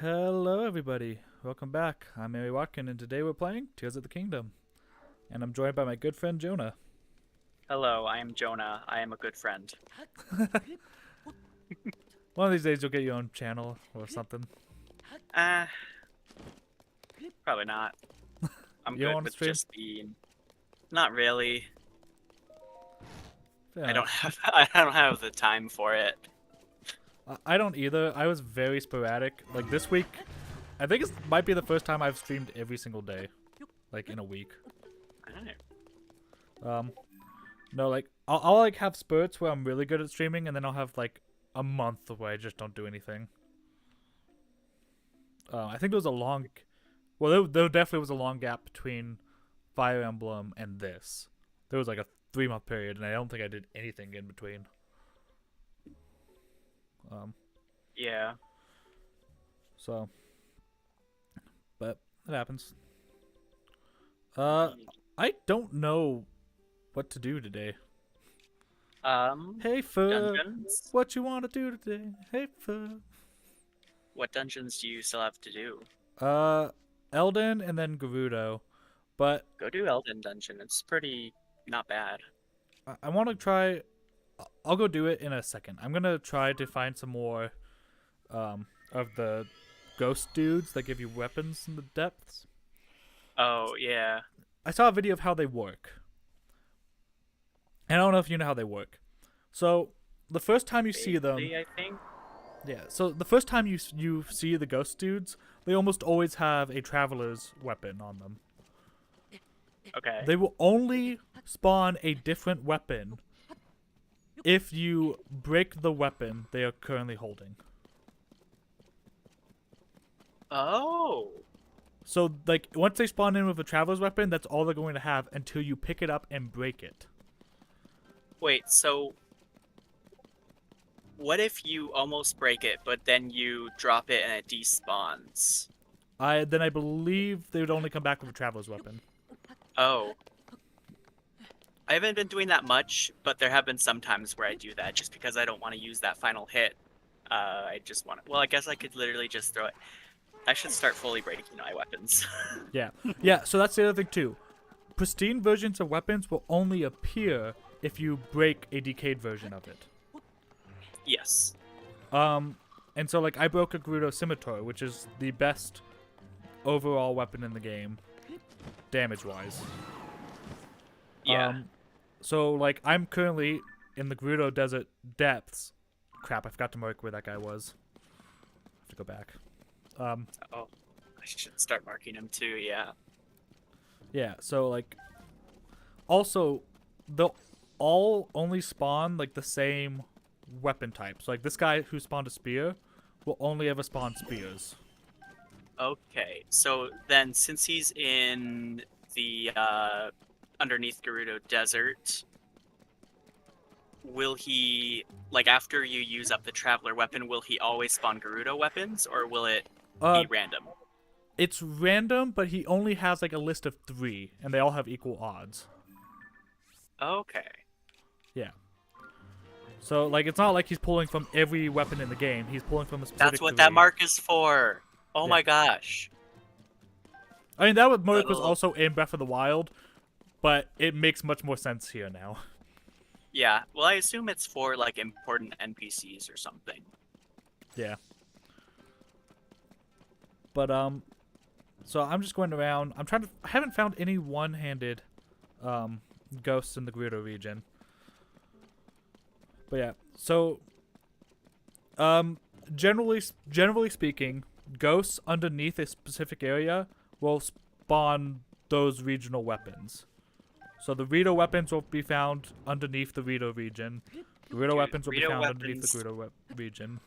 Hello, everybody. Welcome back. I'm Mary Watkin, and today we're playing Tears of the Kingdom. And I'm joined by my good friend Jonah. Hello, I am Jonah. I am a good friend. One of these days, you'll get your own channel or something. Uh, Probably not. I'm You don't good want to with stream? just being. Not really. Fair I don't enough. have. I don't have the time for it. I don't either. I was very sporadic. Like this week, I think it might be the first time I've streamed every single day, like in a week. Alright. Um, no, like I'll like have spurts where I'm really good at streaming, and then I'll have like a month where I just don't do anything. I think there was a long, well, there definitely was a long gap between Fire Emblem and this. There was like a 3 month period, and I don't think I did anything in between. Um, Yeah. so, but it happens. Uh, I don't know what to do today. Hey, Fur, Dungeons. what you want to do today? Hey, Fur. What dungeons do you still have to do? Uh, Elden and then Gerudo, but Go do Elden Dungeon. It's pretty not bad. I want to try. I'll go do it in a second. I'm gonna try to find some more of the ghost dudes that give you weapons in the depths. Oh yeah. I saw a video of how they work. And I don't know if you know how they work. So the first time you see them, Vaguely, I think. yeah. So the first time you see the ghost dudes, they almost always have a traveler's weapon on them. Okay. They will only spawn a different weapon if you break the weapon they are currently holding. Oh. So, like, once they spawn in with a traveler's weapon, that's all they're going to have until you pick it up and break it. Wait. So, what if you almost break it, but then you drop it and it despawns? I believe they would only come back with a traveler's weapon. Oh. I haven't been doing that much, but there have been some times where I do that just because I don't want to use that final hit. I just want to. Well, I guess I could literally just throw it. I should start fully breaking my weapons. Yeah. Yeah, so that's the other thing, too. Pristine versions of weapons will only appear if you break a decayed version of it. Yes. And so, like, I broke a Gerudo Scimitar, which is the best overall weapon in the game, damage-wise. Yeah. So, like, I'm currently in the Gerudo Desert Depths. Crap, I forgot to mark where that guy was. I have to go back. Oh, I should start marking them too. Yeah. Yeah, so, like, also, they'll all only spawn, like, the same weapon types. Like, this guy who spawned a spear will only ever spawn spears. Okay. So then, since he's in the underneath Gerudo Desert, will he, like, after you use up the Traveler weapon, will he always spawn Gerudo weapons, or will it Uh, be random? it's random, but he only has, like, a list of 3, and they all have equal odds. Okay. Yeah. So, like, it's not like he's pulling from every weapon in the game. He's pulling from a specific That's what 3. that mark is for. Oh Yeah. my gosh. I mean, that mark was Little- also in Breath of the Wild, but it makes much more sense here now. Yeah. Well, I assume it's for like important NPCs or something. Yeah. But, so I'm just going around. I haven't found any one-handed, ghosts in the Gerudo region. But yeah, so, generally speaking, ghosts underneath a specific area will spawn those regional weapons. So the Rito weapons will be found underneath the Rito region. The Rito Dude, weapons will be Rito found underneath the weapons- Gerudo region.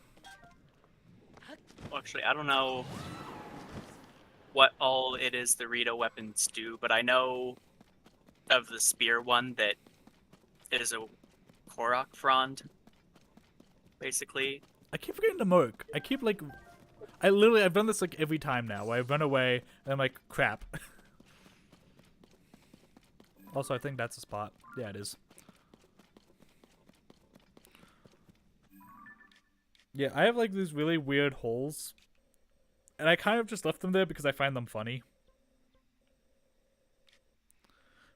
Well, actually, I don't know what all it is the Rito weapons do, but I know of the spear one that is a Korok frond, basically. I keep forgetting to mark. I've done this like every time now, where I run away and I'm like, crap. Also, I think that's a spot. Yeah, it is. Yeah, I have like these really weird holes and I kind of just left them there because I find them funny.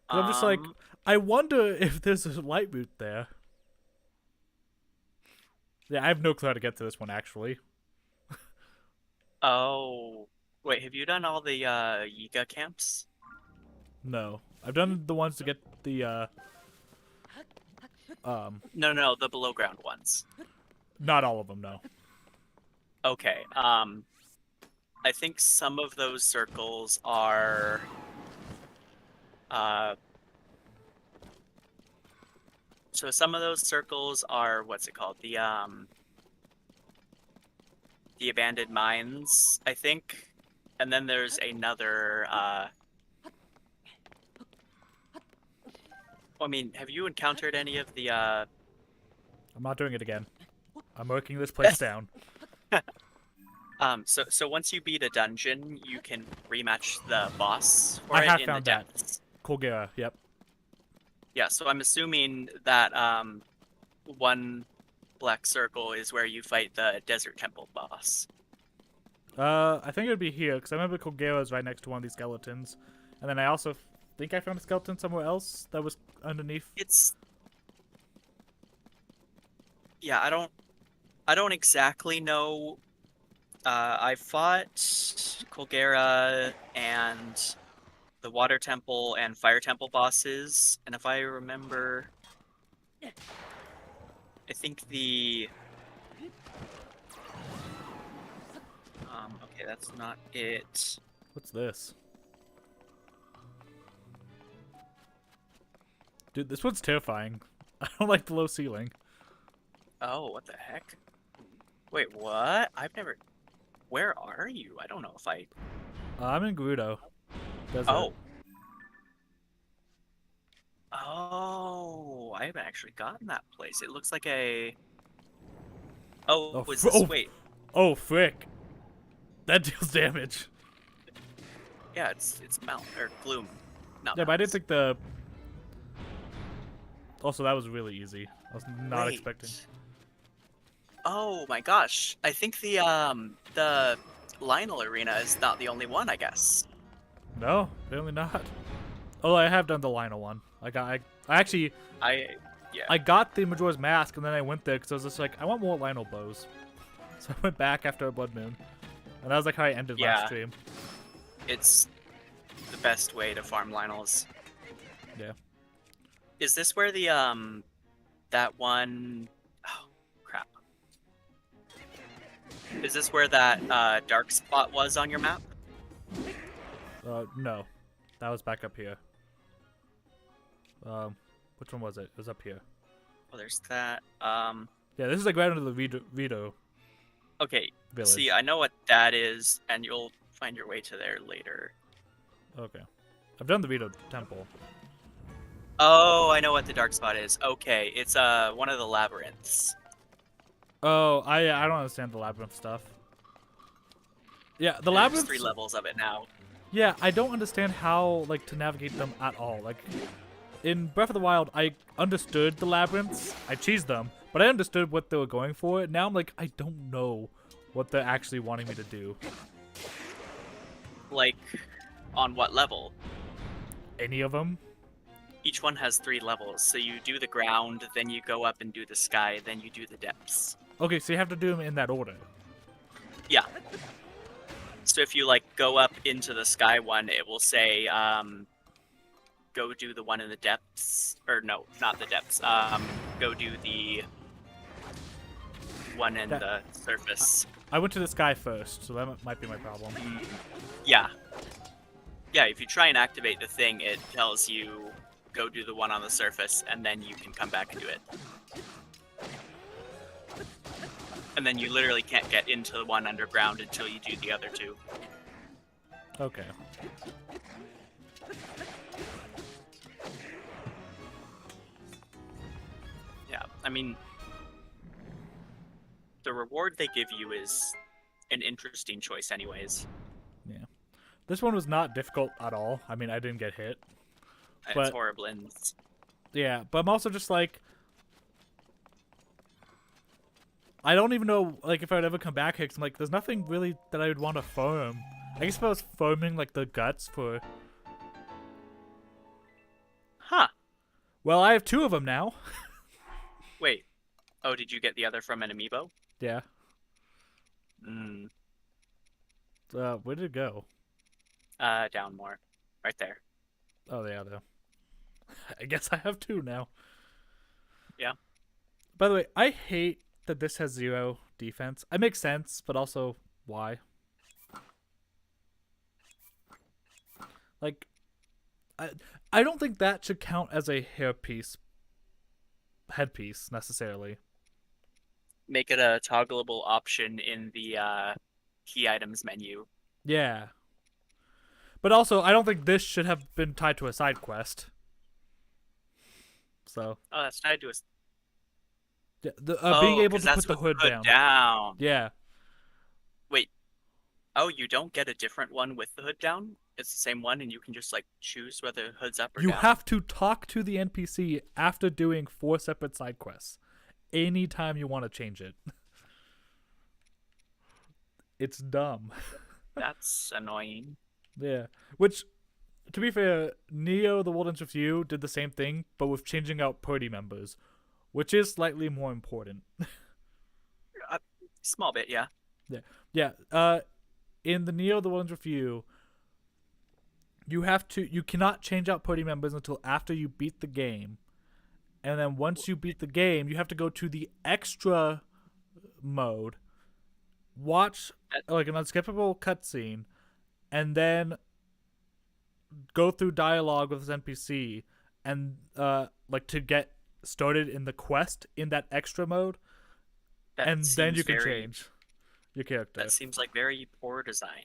'Cause I'm just like, Um. I wonder if there's a light route there. Yeah, I have no clue how to get to this one actually. Oh. Wait, have you done all the Yiga camps? No, I've done the ones to get the No, no, the below ground ones. not all of them. No. Okay. I think some of those circles are uh so some of those circles are what's it called? The abandoned mines, I think. And then there's another I mean, have you encountered any of the I'm not doing it again. I'm working this place down. so once you beat a dungeon, you can rematch the boss for I it have in found the that. depths. Colgera, yep. Yeah, so I'm assuming that one black circle is where you fight the desert temple boss. I think it would be here because I remember Colgera is right next to one of these skeletons, and then I also think I found a skeleton somewhere else that was underneath. It's yeah, I don't exactly know. I fought Colgera and the water temple and fire temple bosses, and if I remember, I think the okay, that's not it. What's this? Dude, this one's terrifying. I don't like the low ceiling. Oh, what the heck? Wait, what? I've never. Where are you? I don't know if I. I'm in Gerudo. Desert. Oh. Oh, I haven't actually gotten that place. It looks like a. Oh, Oh, was this? Wait. Oh, frick. That deals damage. Yeah, it's mount or gloom. Not Yeah, but I didn't mounts. think the... Also, that was really easy. I was not Wait. expecting. Oh my gosh. I think the Lionel arena is not the only one, I guess. No, apparently not. Oh, I have done the Lionel one. I actually, Yeah. I got the Majora's Mask, and then I went there because I was just like, I want more Lionel bows. So I went back after a Blood Moon. And that was like how I ended Yeah. last stream. It's the best way to farm Lionels. Yeah. Is this where the that one oh crap. Is this where that dark spot was on your map? No. That was back up here. Which one was it? It was up here. Oh, there's that. Yeah, this is like right under the Rito Okay. village. See, I know what that is, and you'll find your way to there later. Okay. I've done the Rito temple. Oh, I know what the dark spot is. Okay, it's one of the labyrinths. Oh, I don't understand the labyrinth stuff. Yeah, the There's labyrinth. 3 levels of it now. Yeah, I don't understand how like to navigate them at all. Like in Breath of the Wild, I understood the labyrinths. I cheesed them, but I understood what they were going for. Now I'm like, I don't know what they're actually wanting me to do. Like, on what level? Any of them? Each one has 3 levels. So you do the ground, then you go up and do the sky, then you do the depths. Okay, so you have to do them in that order. Yeah. So if you like go up into the sky one, it will say, go do the one in the depths, or no, not the depths. Go do the one in the surface. I went to the sky first, so that might be my problem. Yeah. Yeah, if you try and activate the thing, it tells you go do the one on the surface, and then you can come back and do it. And then you literally can't get into the one underground until you do the other 2. Okay. Yeah, I mean, the reward they give you is an interesting choice anyways. Yeah. This one was not difficult at all. I mean, I didn't get hit. And But- it's Horriblins. Yeah, but I'm also just like, I don't even know like if I'd ever come back here. 'Cause I'm like, there's nothing really that I would want to farm. I guess if I was farming like the guts for. Huh. Well, I have 2 of them now. Wait. Oh, did you get the other from an amiibo? Yeah. Mm. Where did it go? Down more. Right there. Oh, yeah, though. I guess I have 2 now. Yeah. By the way, I hate that this has 0 defense. It makes sense, but also why? Like, I don't think that should count as a headpiece necessarily. Make it a toggleable option in the key items menu. Yeah. But also, I don't think this should have been tied to a side quest. So, Oh, that's tied to a. yeah, being able 'Cause to that's put the with hood down. down. Yeah. Wait. Oh, you don't get a different one with the hood down? It's the same one, and you can just like choose whether the hood's up or You down. have to talk to the NPC after doing 4 separate side quests. Anytime you want to change it. It's dumb. That's annoying. Yeah. Which, to be fair, Neo the World Ends With You did the same thing, but with changing out party members, which is slightly more important. Small bit, yeah. Yeah. In the Neo the World Ends With You, you cannot change out party members until after you beat the game. And then once you beat the game, you have to go to the extra mode, watch like an unskippable cutscene, and then go through dialogue with this NPC, and like to get started in the quest in that extra mode, That and then you can seems very- change your character. That seems like very poor design.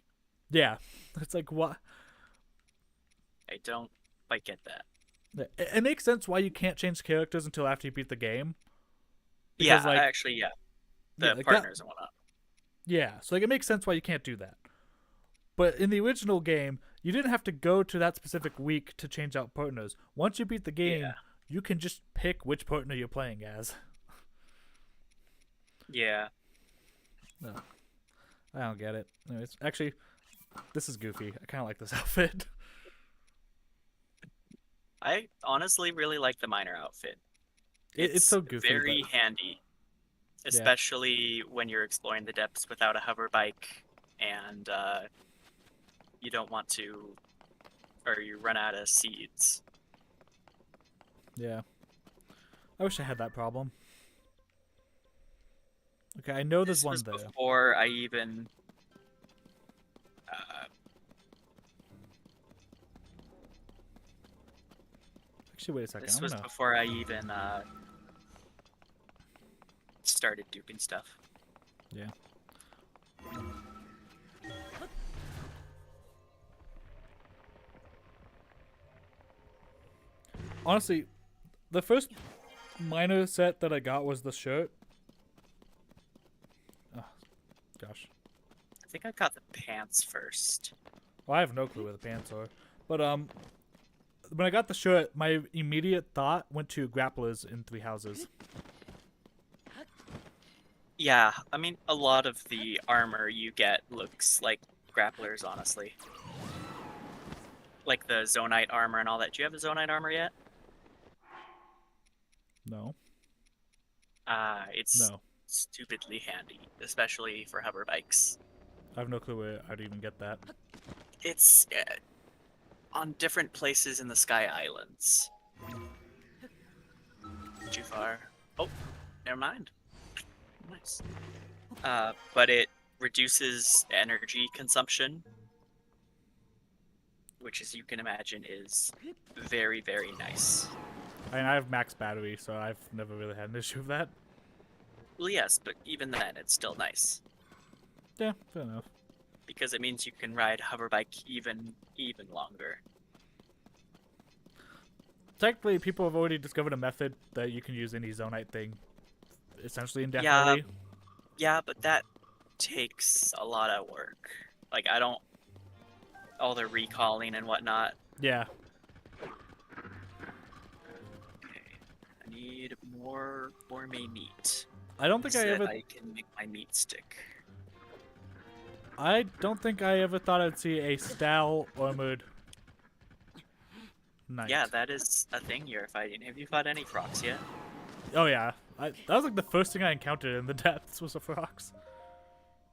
Yeah, it's like what? I don't quite get that. It makes sense why you can't change characters until after you beat the game. Yeah, Because, like- actually, yeah. The Yeah, like that- partners and whatnot. Yeah, so like it makes sense why you can't do that. But in the original game, you didn't have to go to that specific week to change out partners. Once you beat the game, Yeah. you can just pick which partner you're playing as. Yeah. No, I don't get it. Anyways, actually, this is goofy. I kind of like this outfit. I honestly really like the miner outfit. It's so goofy. Very but- handy. Especially when you're exploring the depths without a hover bike and you don't want to, or you run out of seeds. Yeah. I wish I had that problem. Okay, I know there's This one was there. before I even. Actually, wait a second. This I'm was gonna... before I even started duking stuff. Yeah. Honestly, the first minor set that I got was the shirt. Oh, gosh. I think I got the pants first. Well, I have no clue where the pants are. But when I got the shirt, my immediate thought went to grapplers in Three Houses. Yeah, I mean, a lot of the armor you get looks like grapplers, honestly. Like the Zonite armor and all that. Do you have the Zonite armor yet? No. It's No. stupidly handy, especially for hover bikes. I have no clue where I'd even get that. It's on different places in the Sky Islands. Too far. Oh, never mind. Nice. But it reduces energy consumption, which, as you can imagine, is very, very nice. I mean, I have max battery, so I've never really had an issue with that. Well, yes, but even then, it's still nice Yeah, fair enough. because it means you can ride hoverbike even longer. Technically, people have already discovered a method that you can use any zonite thing essentially indefinitely. Yeah, but that takes a lot of work. Like, I don't... all the recalling and whatnot. Yeah. Okay. I need more gourmet meat. I don't think I Said ever. I can make my meat stick. I don't think I ever thought I'd see a Stal armored knight. Yeah, that is a thing you're fighting. Have you fought any frogs yet? Oh yeah. That was like the first thing I encountered in the depths was a fox.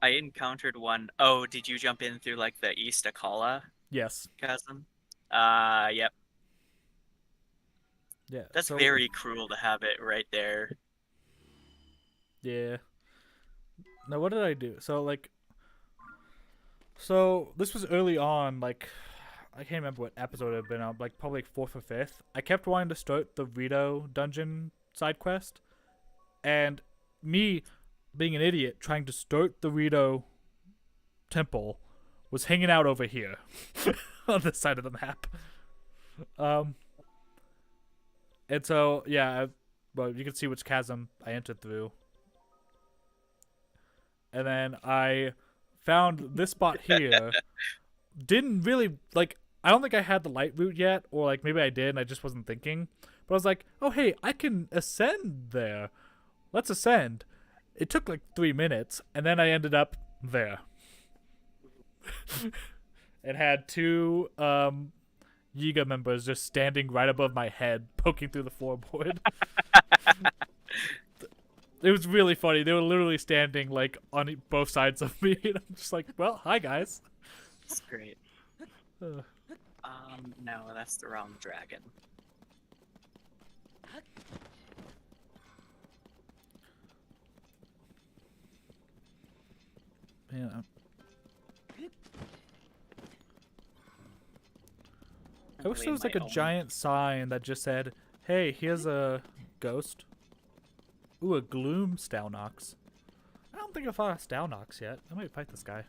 I encountered one. Oh, did you jump in through like the East Akala Yes. chasm? Yep. Yeah. That's So very cruel to have it right there. yeah. Now what did I do? So this was early on. Like I can't remember what episode it had been on. Like probably like fourth or fifth. I kept wanting to start the Rito dungeon side quest, and me being an idiot trying to start the Rito temple was hanging out over here on this side of the map. Um, and so yeah, well you can see which chasm I entered through, and then I found this spot here. Didn't really like. I don't think I had the light route yet, or like maybe I did and I just wasn't thinking. But I was like, oh hey, I can ascend there. Let's ascend. It took like 3 minutes, and then I ended up there. And had two Yiga members just standing right above my head, poking through the floorboard. It was really funny. They were literally standing like on both sides of me, and I'm just like, "Well, hi guys." That's great. No, that's the wrong dragon. Man, I wish there was like a giant sign that just said, "Hey, here's a ghost." Ooh, a gloom Stalnox. I don't think I fought a Stalnox yet. I might fight this guy.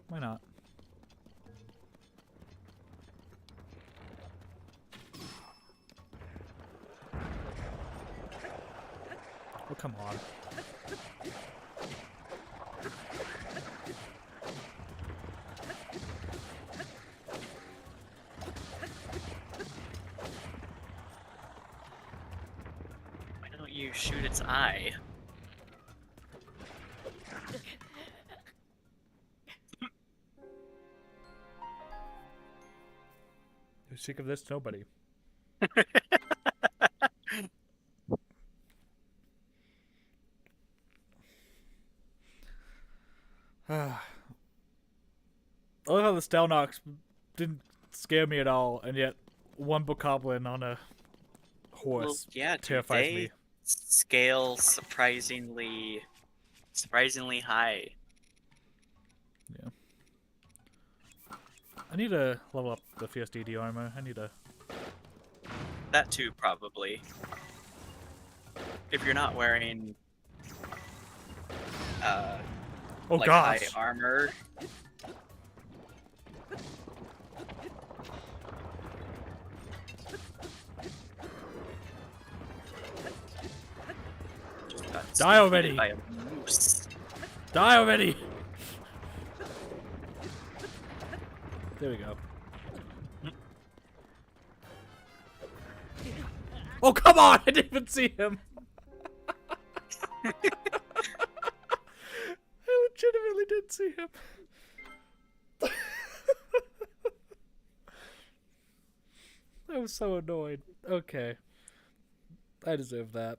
Why not? Oh, come on. Why don't you shoot its eye? Who's sick of this? Nobody. I love how the Stalnox didn't scare me at all, and yet one bokoblin on a horse Well, yeah, dude, terrifies they me. scale surprisingly high. Yeah. I need to level up the Fierce DD armor. I need to. That too, probably. If you're not wearing Oh like gosh. high armor. Just got Die already. defeated by a moose. Die already! There we go. Oh, come on! I didn't even see him! I legitimately didn't see him. I was so annoyed. Okay. I deserve that.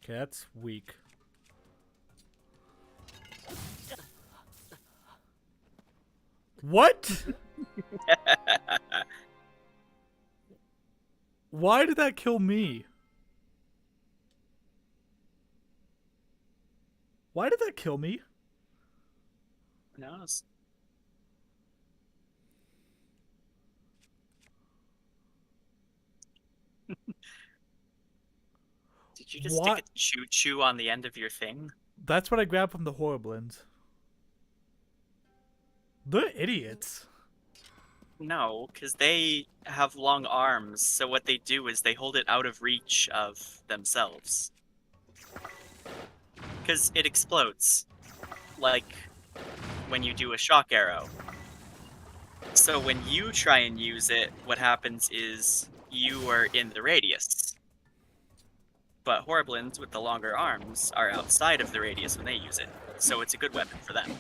Okay, that's weak. What? Why did that kill me? Why did that kill me? Who knows? Did you just stick a choo-choo on the end of your thing? That's what I grabbed from the Horriblins. They're idiots. No, because they have long arms, so what they do is they hold it out of reach of themselves. Because it explodes, like when you do a shock arrow. So when you try and use it, what happens is you are in the radius. But Horriblins with the longer arms are outside of the radius when they use it. So it's a good weapon for them.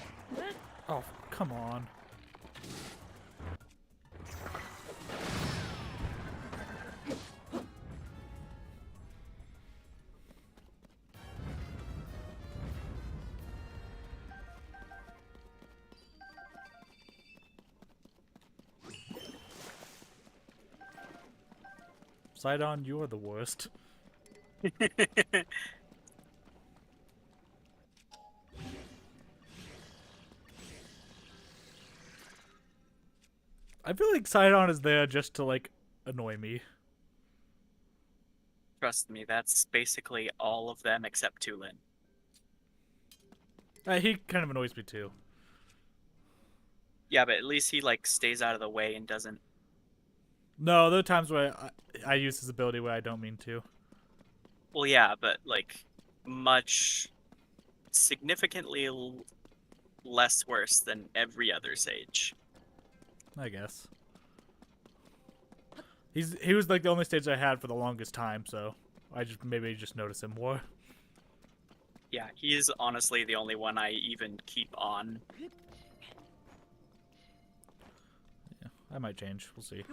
Oh, come on. Sidon, you are the worst. I feel like Sidon is there just to, like, annoy me. Trust me, that's basically all of them except Tulin. He kind of annoys me too. Yeah, but at least he like stays out of the way and doesn't. No, there are times where I use his ability where I don't mean to. Well, yeah, but like much significantly less worse than every other sage. I guess. He was like the only stage I had for the longest time, so I just maybe just notice him more. Yeah, he's honestly the only one I even keep on. Yeah, I might change. We'll see.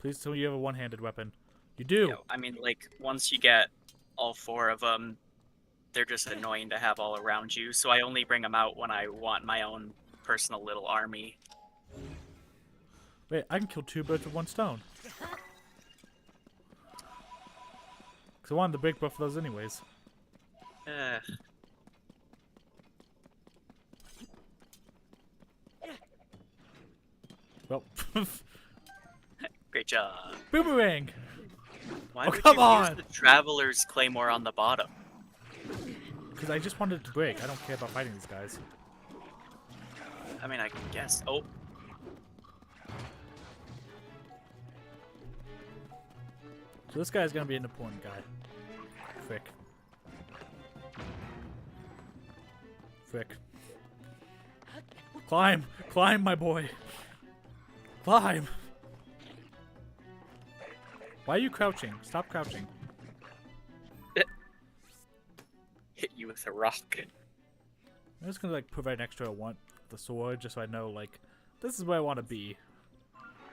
Please tell me you have a one-handed weapon. You do. You know, I mean, like once you get all four of them, they're just annoying to have all around you. So I only bring them out when I want my own personal little army. Wait, I can kill two birds with one stone. Because I wanted the big buff for those anyways. Well, Great job. boomerang! Why Oh, would come you on! use the Traveler's Claymore on the bottom? Because I just wanted it to break. I don't care about fighting these guys. I mean, I guess. Oh, So this guy's gonna be an important guy. Frick. Frick. Climb! Climb, my boy! Climb! Why are you crouching? Stop crouching. hit you with a rock. I'm just gonna like put right next to the sword just so I know like this is where I want to be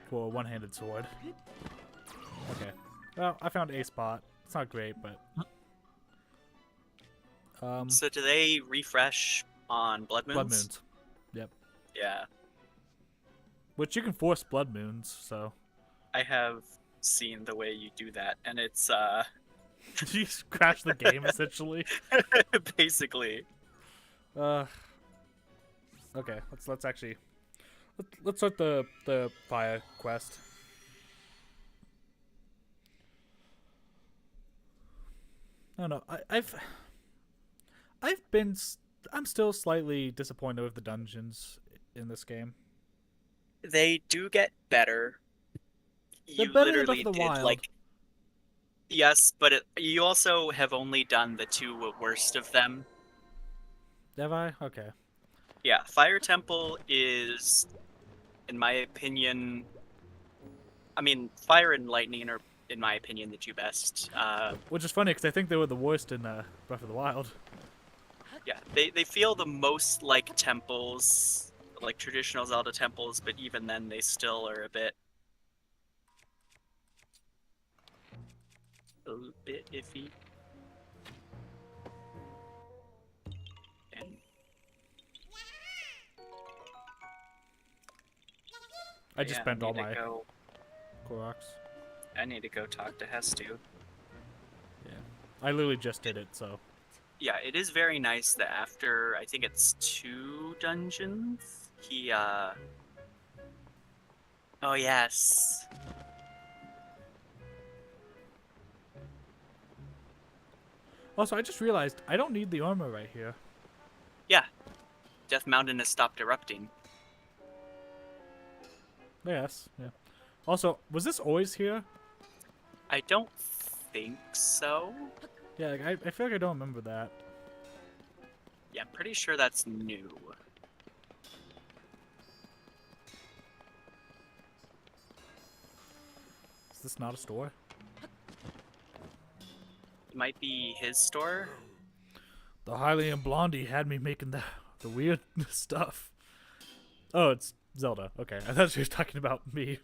for a one-handed sword. Okay. Well, I found a spot. It's not great, but So do they refresh on Blood Moons? blood moons. Yep. Yeah, Which you can force blood moons, so I have seen the way you do that, and it's you just crash the game essentially. basically. Okay, let's actually let's start the fire quest. I don't know. I'm still slightly disappointed with the dungeons in this game. They do get better. They're You better than Breath literally of the did Wild. like yes, but you also have only done the two worst of them. Have I? Okay. Yeah, Fire Temple is, in my opinion, I mean, Fire and Lightning are, in my opinion, the two best. Which is funny because I think they were the worst in Breath of the Wild. Yeah, they feel the most like temples, like traditional Zelda temples, but even then they still are a bit iffy. And I just yeah, spent all need to my go. Koroks. I need to go talk to Hestu. Yeah. I literally just did it, so. Yeah, it is very nice that after I think it's 2 dungeons, he oh yes. Also, I just realized I don't need the armor right here. Yeah. Death Mountain has stopped erupting. Yes, yeah. Also, was this always here? I don't think so. Yeah, like, I feel like I don't remember that. Yeah, I'm pretty sure that's new. Is this not a store? It might be his store. The Harley and Blondie had me making the weird stuff. Oh, it's Zelda. Okay, I thought she was talking about me.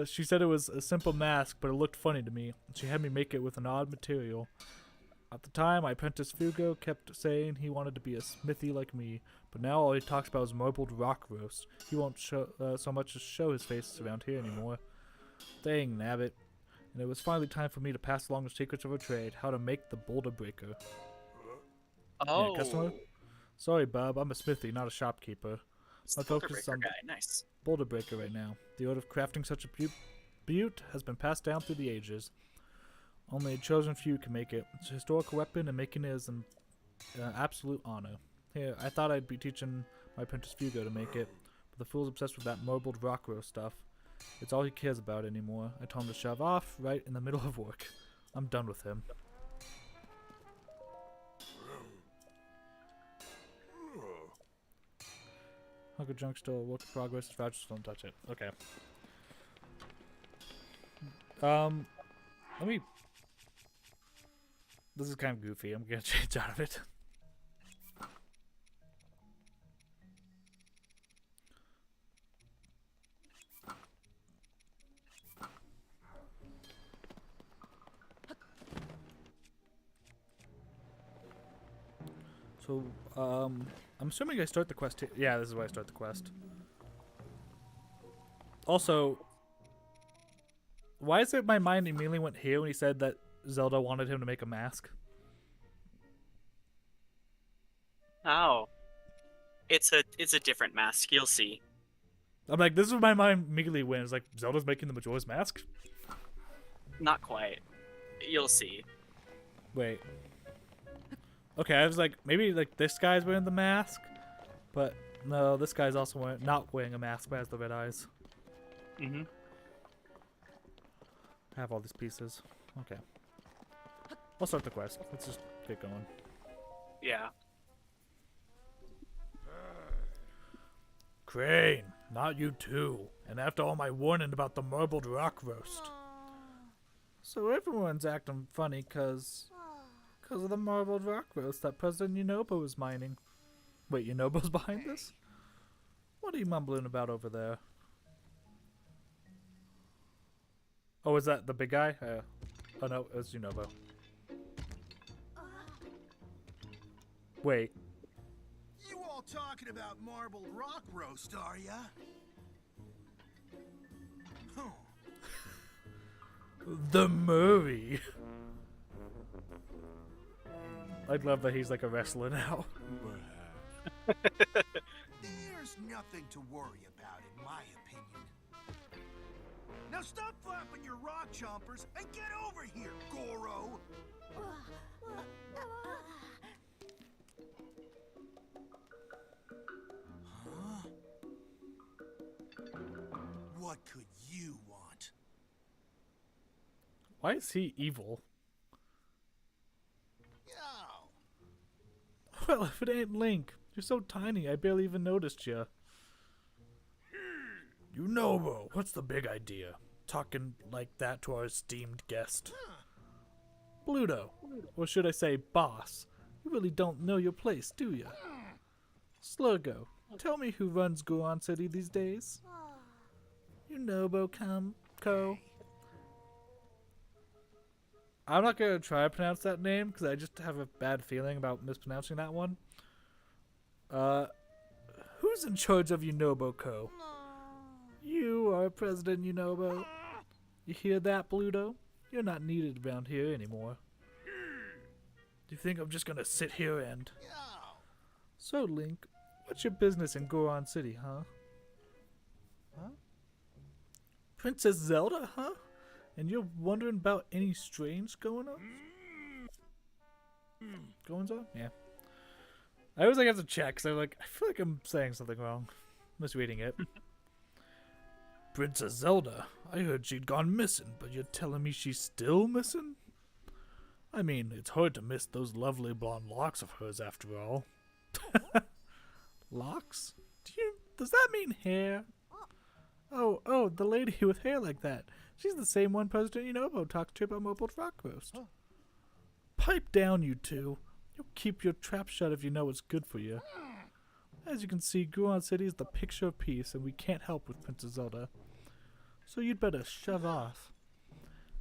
She said it was a simple mask, but it looked funny to me. She had me make it with an odd material. At the time, my apprentice Fugo kept saying he wanted to be a smithy like me, but now all he talks about is marbled rock roast. He won't show, so much as show his face around here anymore. Dang, nabbit. And it was finally time for me to pass along the secrets of our trade, how to make the boulder breaker. Oh, Yeah, customer? Sorry, bub, I'm a smithy, not a shopkeeper. it's My the Boulder focus is Breaker on guy. Nice. boulder breaker right now. The art of crafting such a beaut has been passed down through the ages. Only a chosen few can make it. It's a historical weapon, and making it is an absolute honor. Here, I thought I'd be teaching my apprentice Fugo to make it, but the fool's obsessed with that marbled rock roast stuff. It's all he cares about anymore. I told him to shove off right in the middle of work. I'm done with him. Hunker Junk still a work in progress. Vouchers don't touch it. Okay. Let me. This is kind of goofy. I'm gonna change out of it. So, I'm assuming I start the quest here. Yeah, this is where I start the quest. Also, why is it my mind immediately went here when he said that Zelda wanted him to make a mask? Oh, it's a different mask. You'll see. I'm like, this is where my mind immediately went. It's like, Zelda's making the Majora's Mask? Not quite. You'll see. Wait. Okay, I was like, maybe like this guy's wearing the mask? But no, this guy's also not wearing a mask, but has the red eyes. Mm-hmm. I have all these pieces. Okay. I'll start the quest. Let's just get going. Yeah. Crane, not you too. And after all my warning about the marbled rock roast. So everyone's acting funny cause of the marbled rock roast that President Yunobo was mining. Wait, Yunobo's behind this? What are you mumbling about over there? Oh, is that the big guy? Oh no, it's Yunobo. Wait. You all talking about marbled rock roast, are ya? Huh. The Murray. I'd love that he's like a wrestler now. There's nothing to worry about, in my opinion. Now stop flapping your rock chompers and get over here, Goro! Huh? What could you want? Why is he evil? Yo! Well, if it ain't Link. You're so tiny, I barely even noticed you. Yunobo, what's the big idea? Talking like that to our esteemed guest. Bluto, or should I say boss, you really don't know your place, do ya? Slurgo, tell me who runs Goron City these days? Yunobo Co. I'm not gonna try to pronounce that name because I just have a bad feeling about mispronouncing that one. Who's in charge of Yunobo Co? You are President Yunobo. You hear that, Bluto? You're not needed around here anymore. Do you think I'm just gonna sit here and... Yo! So, Link, what's your business in Goron City, huh? Huh? Princess Zelda, huh? And you're wondering about any strange goings on? Yeah. I always like have to check because I feel like I'm saying something wrong. Misreading it. Princess Zelda. I heard she'd gone missing, but you're telling me she's still missing? I mean, it's hard to miss those lovely blonde locks of hers after all. Locks? Does that mean hair? Oh, the lady with hair like that. She's the same one President Yunobo talked to about Mobile Rock Roast. Pipe down, you two. You'll keep your trap shut if you know what's good for you. As you can see, Guan City is the picture of peace, and we can't help with Princess Zelda. So you'd better shove off.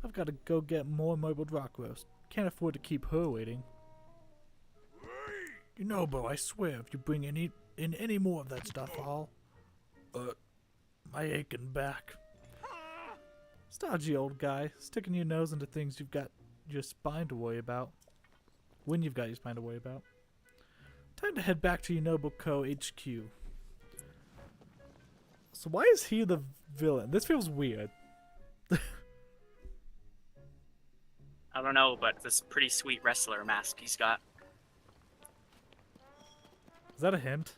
I've got to go get more Mobile Rock Roast. Can't afford to keep her waiting. Yunobo, I swear, if you bring in any more of that stuff, my aching back. Stodgy old guy, sticking your nose into things you've got your spine to worry about. When you've got your spine to worry about. Time to head back to Yunobo Co. HQ. So why is he the villain? This feels weird. I don't know, but this pretty sweet wrestler mask he's got. Is that a hint?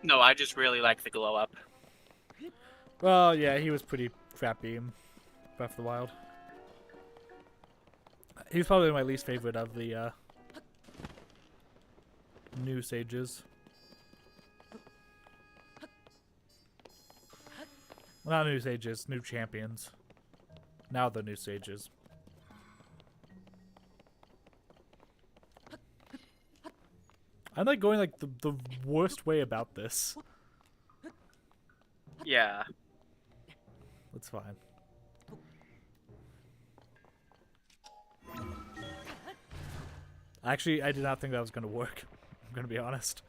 No, I just really like the glow up. Well, yeah, he was pretty crappy in Breath of the Wild. He was probably my least favorite of the new sages. Well, not new sages, new champions. Now the new sages. I'm like going like the worst way about this. Yeah. That's fine. Actually, I did not think that was going to work. I'm going to be honest.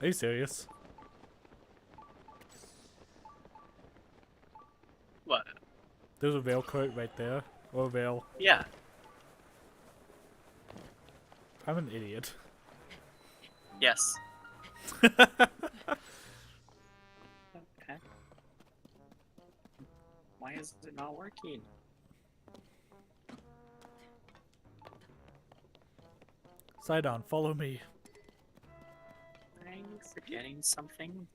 Are you serious? What? There's a rail cart right there. Or a rail. Yeah. I'm an idiot. Yes. Okay. Why is it not working? Sidon, follow me. I'm forgetting something.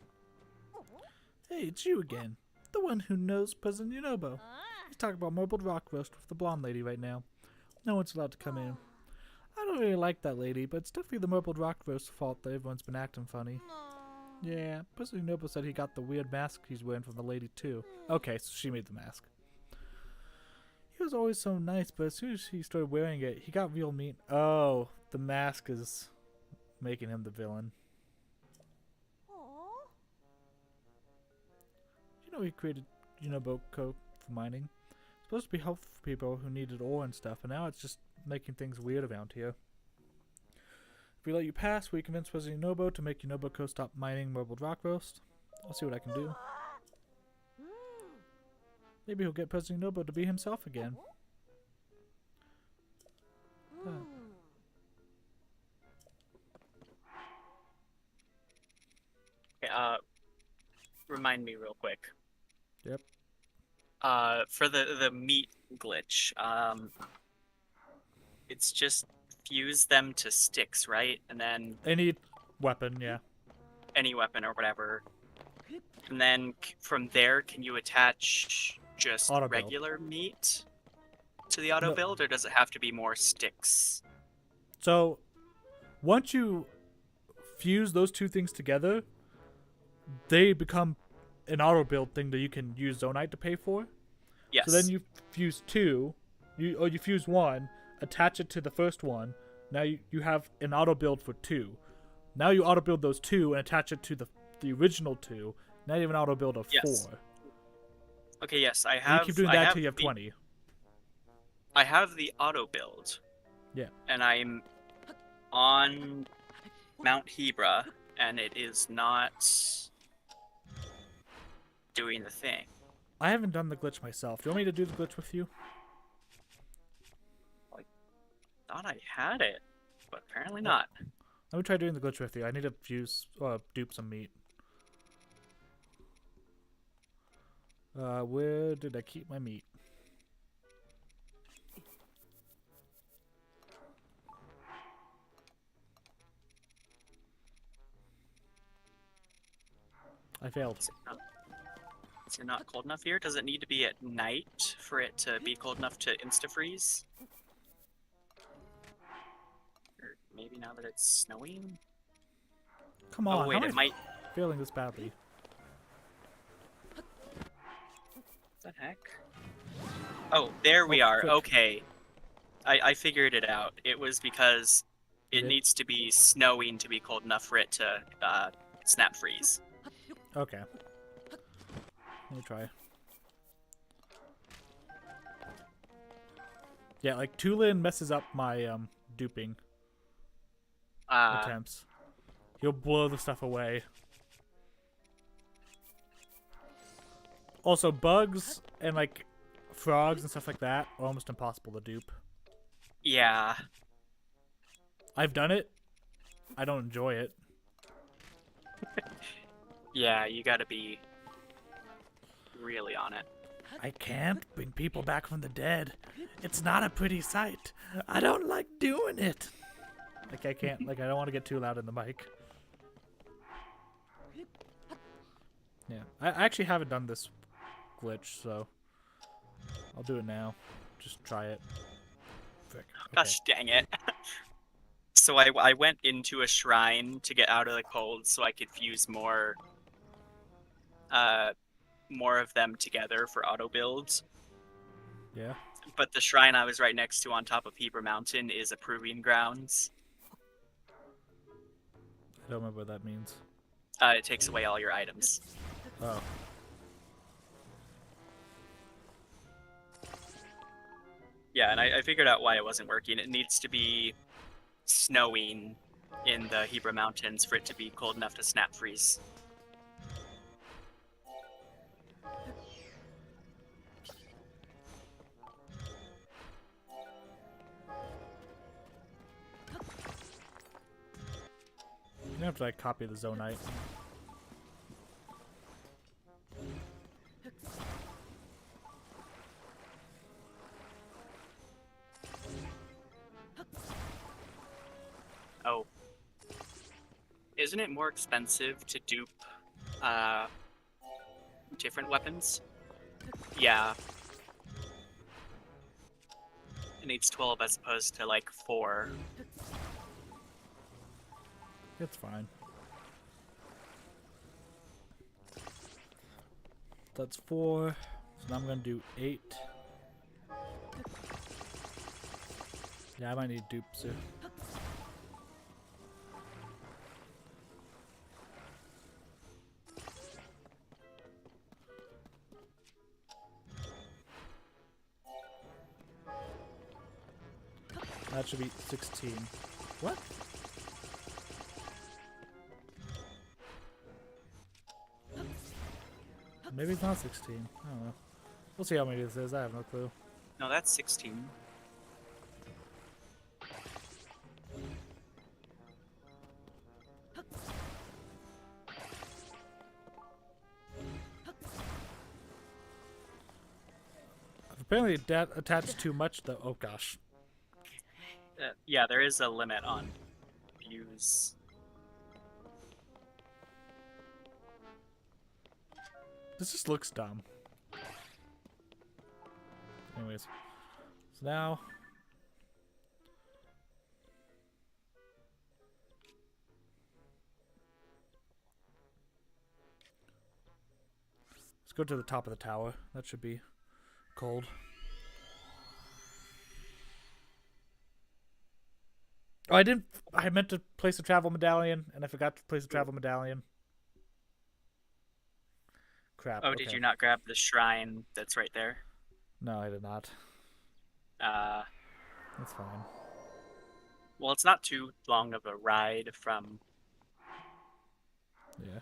Hey, it's you again. The one who knows President Yunobo. He's talking about Mobile Rock Roast with the blonde lady right now. No one's allowed to come in. I don't really like that lady, but it's definitely the Mobile Rock Roast's fault that everyone's been acting funny. Yeah, President Yunobo said he got the weird mask he's wearing from the lady too. Okay, so she made the mask. He was always so nice, but as soon as he started wearing it, he got real mean. Oh, the mask is making him the villain. You know he created Yunobo Co. for mining. It's supposed to be helpful for people who needed ore and stuff, and now it's just making things weird around here. If we let you pass, we convince President Yunobo to make Yunobo Co. stop mining Mobile Rock Roast. I'll see what I can do. Maybe he'll get President Yunobo to be himself again. Okay, remind me real quick. Yep. For the meat glitch, it's just fuse them to sticks, right? And then Any weapon, yeah. any weapon or whatever. And then from there, can you attach just Auto build. regular meat to the auto No. build, or does it have to be more sticks? So, once you fuse those two things together, they become an auto build thing that you can use Zonite to pay for. Yes. So then you fuse two, you fuse one, attach it to the first one. Now you have an auto build for two. Now you auto build those two and attach it to the original two. Now you have an auto build of Yes. 4. Okay, yes, I And have. you keep doing I that have till you have the- 20. I have the auto build. Yeah. And I'm on Mount Hebra, and it is not doing the thing. I haven't done the glitch myself. Do you want me to do the glitch with you? Thought I had it, but apparently not. Let me try doing the glitch with you. I need to dupe some meat. Where did I keep my meat? I failed. Is it not cold enough here? Does it need to be at night for it to be cold enough to insta-freeze? Or maybe now that it's snowing? Come on, Oh wait, how it am I might... failing this badly? What the heck? Oh, there we are. quick. Okay. I figured it out. It was because it Did it? needs to be snowing to be cold enough for it to snap freeze. Okay. Let me try. Yeah, like Tulin messes up my duping attempts. He'll blow the stuff away. Also, bugs and like frogs and stuff like that are almost impossible to dupe. Yeah. I've done it. I don't enjoy it. Yeah, you gotta be really on it. I can't bring people back from the dead. It's not a pretty sight. I don't like doing it. Like I can't, like I don't want to get too loud in the mic. Yeah, I actually haven't done this glitch, so I'll do it now. Just try it. Frick. Okay. Gosh dang it. So I went into a shrine to get out of the cold so I could fuse more of them together for auto builds. Yeah. But the shrine I was right next to on top of Hebra Mountain is a proving grounds. I don't remember what that means. It takes away all your items. Oh. Yeah, and I figured out why it wasn't working. It needs to be snowing in the Hebra Mountains for it to be cold enough to snap freeze. You have to like copy the zonite. Oh. Isn't it more expensive to dupe different weapons? Yeah. It needs 12 as opposed to like 4. It's fine. That's 4. So now I'm gonna do 8. Yeah, I might need dupes here. That should be 16. What? Maybe it's not 16. I don't know. We'll see how many this is. I have no clue. No, that's 16. I've apparently attached too much though. Oh gosh. Yeah, there is a limit on views. This just looks dumb. Anyways. So now... let's go to the top of the tower. That should be cold. Oh, I meant to place a travel medallion, and I forgot to place a travel medallion. Crap. Oh, okay. did you not grab the shrine that's right there? No, I did not. Uh, That's fine. Well, it's not too long of a ride from. Yeah.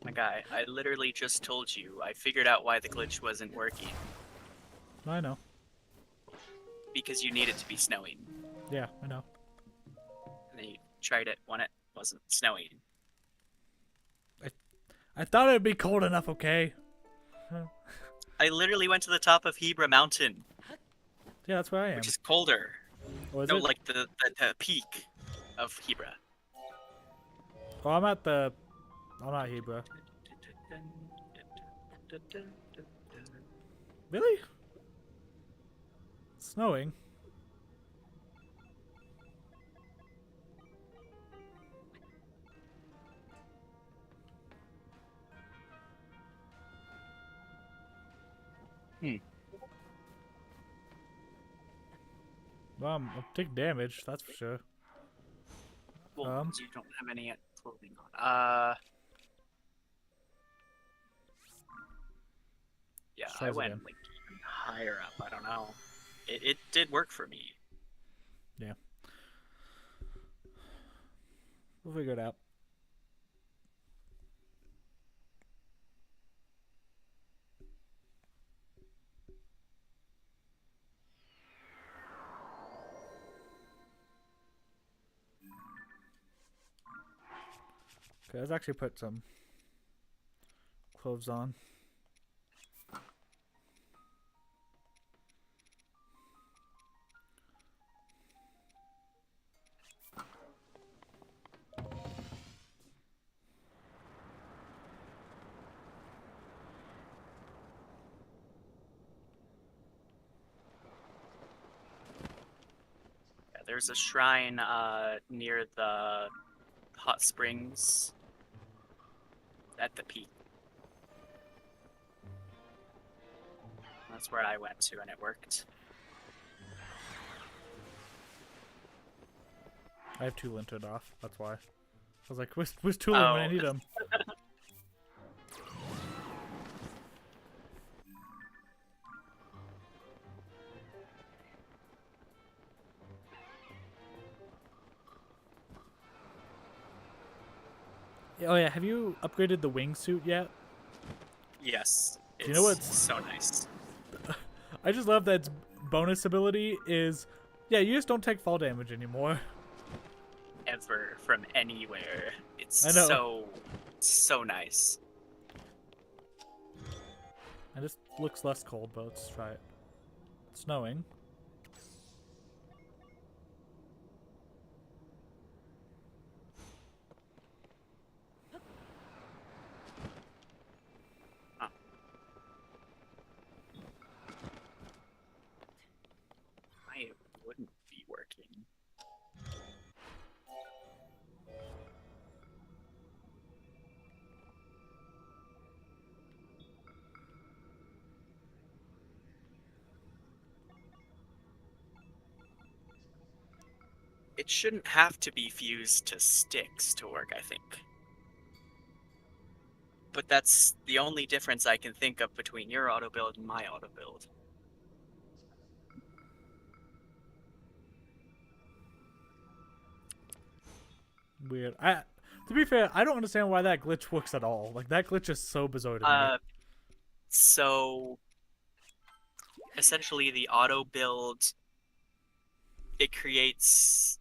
My guy, I literally just told you I figured out why the glitch wasn't working. I know. Because you need it to be snowing. Yeah, I know. And then you tried it when it wasn't snowing. I thought it'd be cold enough, okay? I literally went to the top of Hebra Mountain, Yeah, that's where I am. which is colder. Oh, is No, it? like the peak of Hebra. Oh, I'm at the... I'm not Hebra. Really? It's snowing. Hmm. Well, I'm taking damage, that's for sure. Well, Um. 'cause you don't have any clothing on. Yeah, Let's try I this went again. like even higher up. I don't know. It did work for me. Yeah. We'll figure it out. Okay, let's actually put some clothes on. Yeah, there's a shrine near the hot springs at the peak. That's where I went to, and it worked. I have two linted off, that's why. I was like, where's Tulin when I Oh, need him? Oh yeah, have you upgraded the wingsuit yet? yes. Do you know It's what's... so nice. I just love that its bonus ability is... Yeah, you just don't take fall damage anymore. Ever from anywhere. It's I know. so nice. It just looks less cold, but let's try it. It's snowing. Huh. I wouldn't be working. It shouldn't have to be fused to sticks to work, I think. But that's the only difference I can think of between your auto build and my auto build. Weird. To be fair, I don't understand why that glitch works at all. Like, that glitch is so bizarre to me. So essentially the auto build, it creates,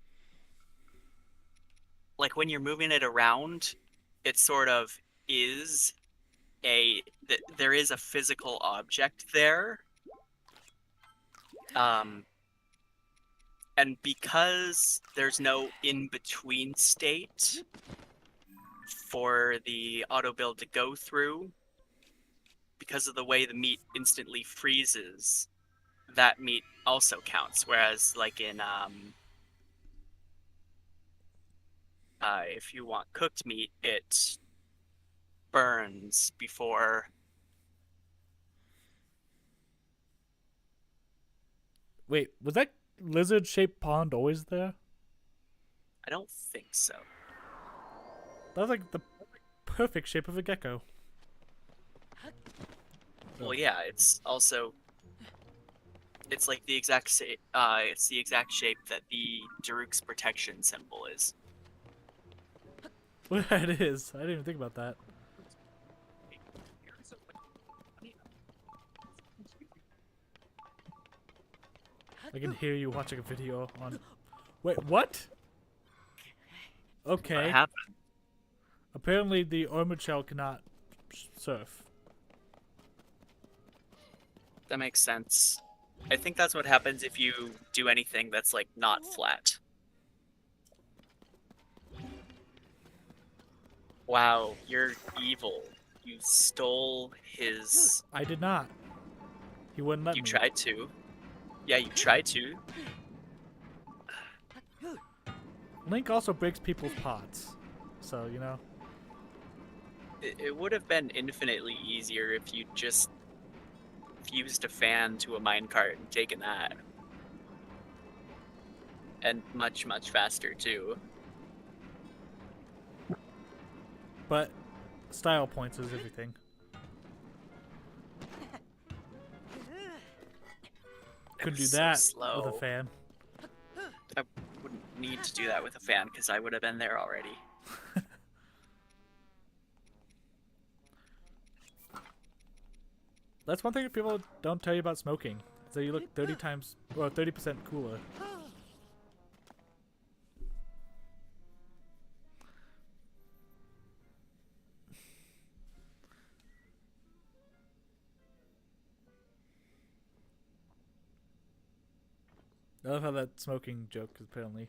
like when you're moving it around, it sort of is there is a physical object there. And because there's no in-between state for the auto build to go through, because of the way the meat instantly freezes, that meat also counts. Whereas, like in if you want cooked meat, it burns before. Wait, was that lizard-shaped pond always there? I don't think so. That was like the perfect shape of a gecko. Well, yeah, it's also it's like the exact it's the exact shape that the Daruk's protection symbol is. Well, it is. I didn't even think about that. I can hear you watching a video on. Wait, what? Okay. What happened? Apparently, the armored shell cannot surf. That makes sense. I think that's what happens if you do anything that's like not flat. Wow, you're evil. You stole his. I did not. He wouldn't let You me. tried to. Yeah, you tried to. Link also breaks people's pots, so you know. It would have been infinitely easier if you just fused a fan to a minecart and taken that. And much, much faster too. But style points is everything. Couldn't do was so that slow. with a fan. I wouldn't need to do that with a fan because I would have been there already. That's one thing people don't tell you about smoking. So you look 30% cooler. I love how that smoking joke apparently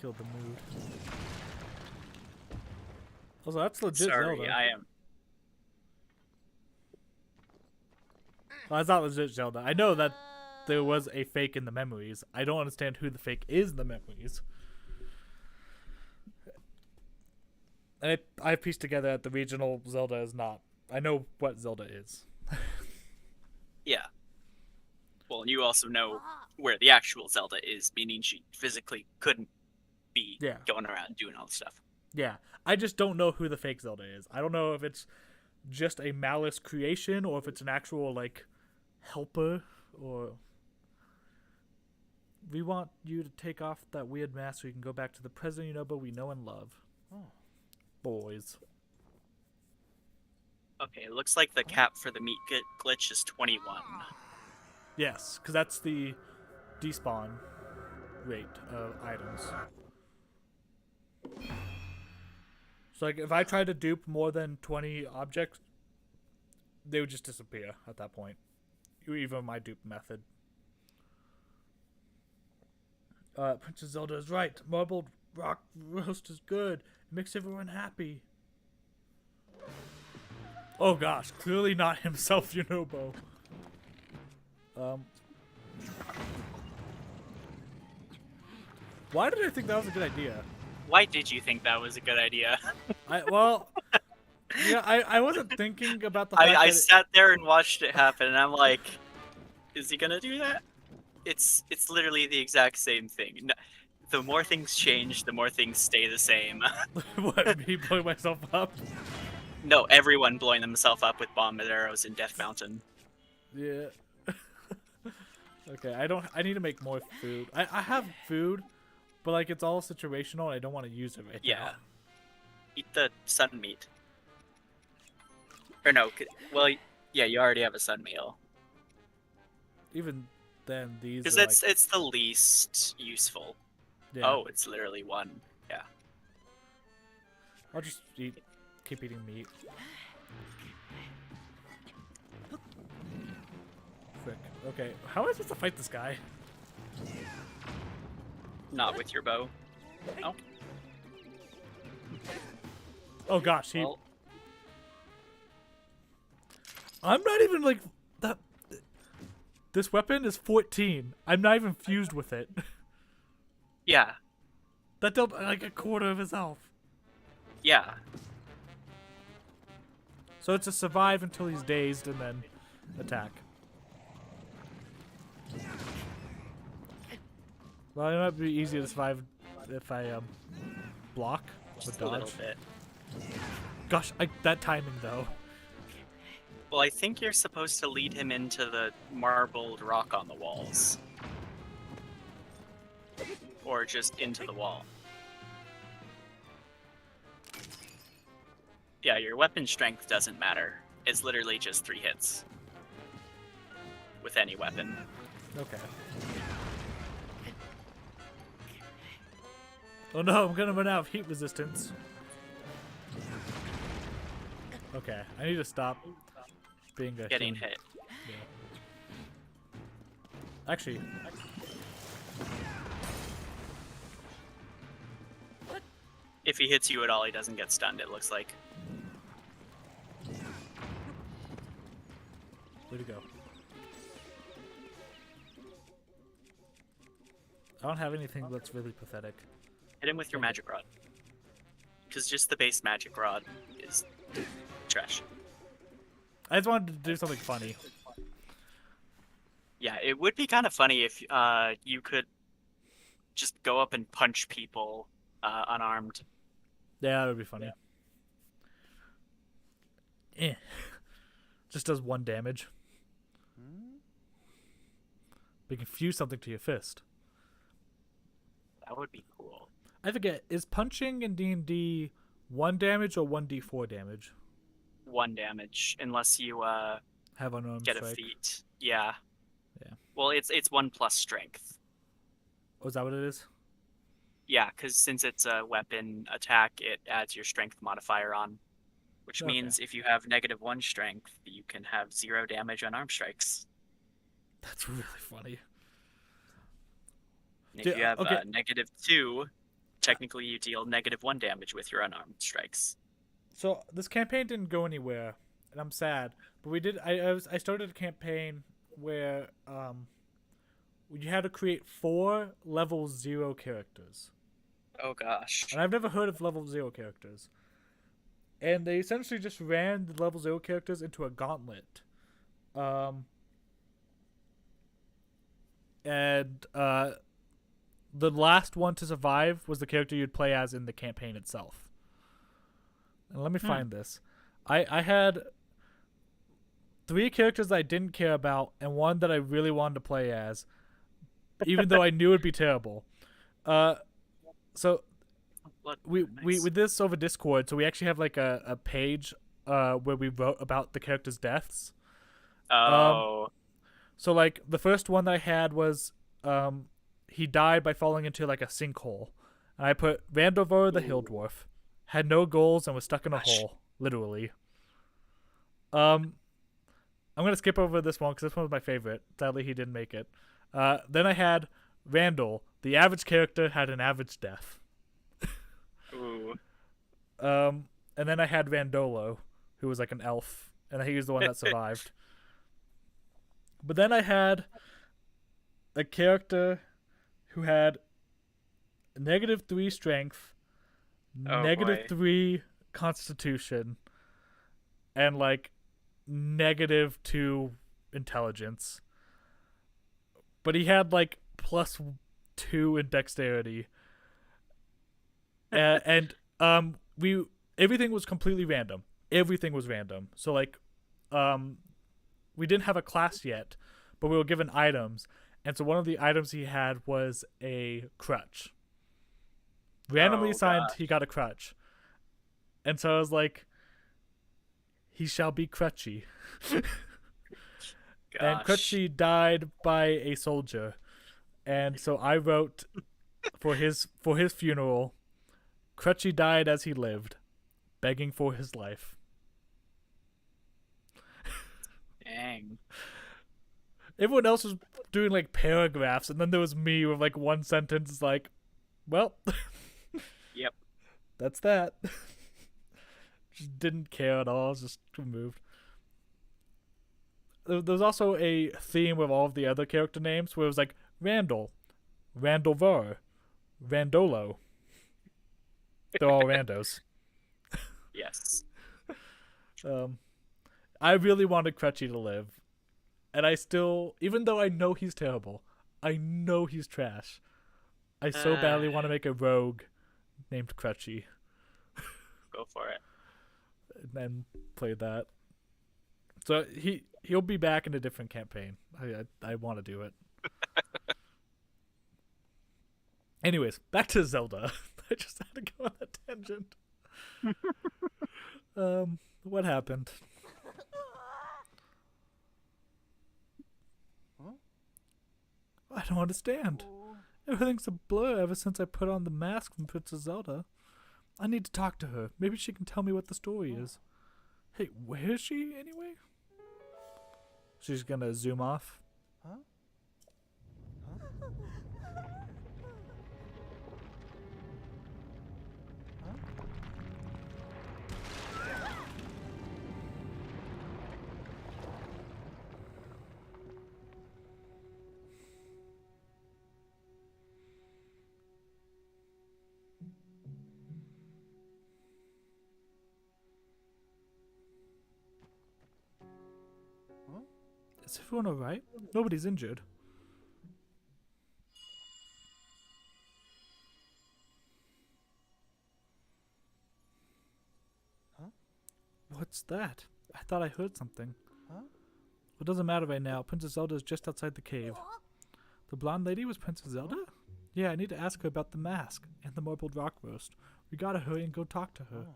killed the mood. Also, that's legit Sorry, Zelda. I am. Well, that's not legit Zelda. I know that there was a fake in the memories. I don't understand who the fake is in the memories. And I pieced together that the regional Zelda is not. I know what Zelda is. Yeah. Well, and you also know where the actual Zelda is, meaning she physically couldn't be Yeah. going around doing all this stuff. Yeah. I just don't know who the fake Zelda is. I don't know if it's just a malice creation or if it's an actual, like, helper or... We want you to take off that weird mask so you can go back to the President Yunobo we know and love. Oh. Boys. Okay, it looks like the cap for the meat glitch is 21. Yes, because that's the despawn rate of items. So, like, if I tried to dupe more than 20 objects, they would just disappear at that point. Even my dupe method. Princess Zelda is right. Marbled rock roast is good. It makes everyone happy. Oh gosh, clearly not himself, Yunobo. Why did I think that was a good idea? Why did you think that was a good idea? I wasn't thinking about the I fact that sat there and watched it happen, and I'm like, is he gonna do that? It's literally the exact same thing. No, the more things change, the more things stay the same. what, me blowing myself up? No, everyone blowing themselves up with bomb arrows in Death Mountain. Yeah. Okay, I need to make more food. I have food, but like it's all situational and I don't want to use it right Yeah. now. Eat the sun meat. Or no, well, yeah, you already have a sun meal. Even then, these Because are it's the least useful. yeah. Oh, it's literally one. Yeah. I'll just keep eating meat. Frick. Okay, how am I supposed to fight this guy? Not with your bow. Oh. Oh gosh, Well, I'm not even like that. This weapon is 14. I'm not even fused with it. yeah. That dealt like a quarter of his health. Yeah. So it's a survive until he's dazed and then attack. Well, it might be easier to survive if I block. Just a little dodge. bit. Gosh, that timing though. Well, I think you're supposed to lead him into the marbled rock on the walls. Or just into the wall. Yeah, your weapon strength doesn't matter. It's literally just 3 hits. With any weapon. Okay. Oh no, I'm gonna run out of heat resistance. Okay, I need to stop being a Getting human. hit. Yeah. Actually, If he hits you at all, he doesn't get stunned, it looks like. way to go. I don't have anything that's really pathetic. Hit him with your magic rod. Because just the base magic rod is trash. I just wanted to do something funny. Yeah, it would be kind of funny if you could just go up and punch people unarmed. Yeah, that would be funny. Just does 1 damage. But you can fuse something to your fist. That would be cool. I forget, is punching in D&D 1 damage or 1d4 damage? 1 damage, unless you Have unarmed get strike. a feat. Yeah. Yeah. Well, it's 1 plus strength. Oh, is that what it is? Yeah, because since it's a weapon attack, it adds your strength modifier on. Which Okay. means if you have -1 strength, you can have 0 damage on arm strikes. That's really funny. And Dude, if you have okay. -2, technically you deal -1 damage with your unarmed strikes. So this campaign didn't go anywhere, and I'm sad. But we did. I started a campaign where you had to create 4 level 0 characters, Oh gosh. and I've never heard of level 0 characters. And they essentially just ran the level 0 characters into a gauntlet. And the last one to survive was the character you'd play as in the campaign itself. And let me find this. I had 3 characters I didn't care about and 1 that I really wanted to play as, even though I knew it'd be terrible. So we did this over Discord, so we actually have like a page where we wrote about the characters' deaths. Oh. So like the first one that I had was he died by falling into like a sinkhole, and I put Vandover the Hill Dwarf, had no goals and was stuck in a hole, literally. I'm gonna skip over this one because this one was my favorite. Sadly, he didn't make it. Then I had Randall. The average character had an average death. Ooh. And then I had Vandolo, who was like an elf, and he was the one that survived. But then I had a character who had -3 strength, Oh, boy. -3 constitution, and like -2 intelligence. But he had like +2 in dexterity. And everything was completely random. Everything was random. So like we didn't have a class yet, but we were given items. And so one of the items he had was a crutch. Randomly Oh, assigned, gosh. he got a crutch. And so I was like, he shall be crutchy. And Gosh. Crutchy died by a soldier. And so I wrote for his funeral, Crutchy died as he lived, begging for his life. Dang. Everyone else was doing like paragraphs, and then there was me with like 1 sentence like, well, Yep. that's that. Just didn't care at all, just removed. There's also a theme with all of the other character names where it was like Randall, Randolver, Randolo. They're all randos. Yes. I really wanted Crutchy to live. And I still, even though I know he's terrible, I know he's trash, I so badly want to make a rogue named Crutchy. go for it. and then play that. So he'll be back in a different campaign. I want to do it. Anyways, back to Zelda. I just had to go on that tangent. What happened? I don't understand. Everything's a blur ever since I put on the mask from Princess Zelda. I need to talk to her. Maybe she can tell me what the story is. Hey, where is she anyway? She's gonna zoom off. Is everyone alright? Nobody's injured. What's that? I thought I heard something. It doesn't matter right now. Princess Zelda is just outside the cave. The blonde lady was Princess Zelda? Yeah, I need to ask her about the mask and the marbled rock roast. We gotta hurry and go talk to her.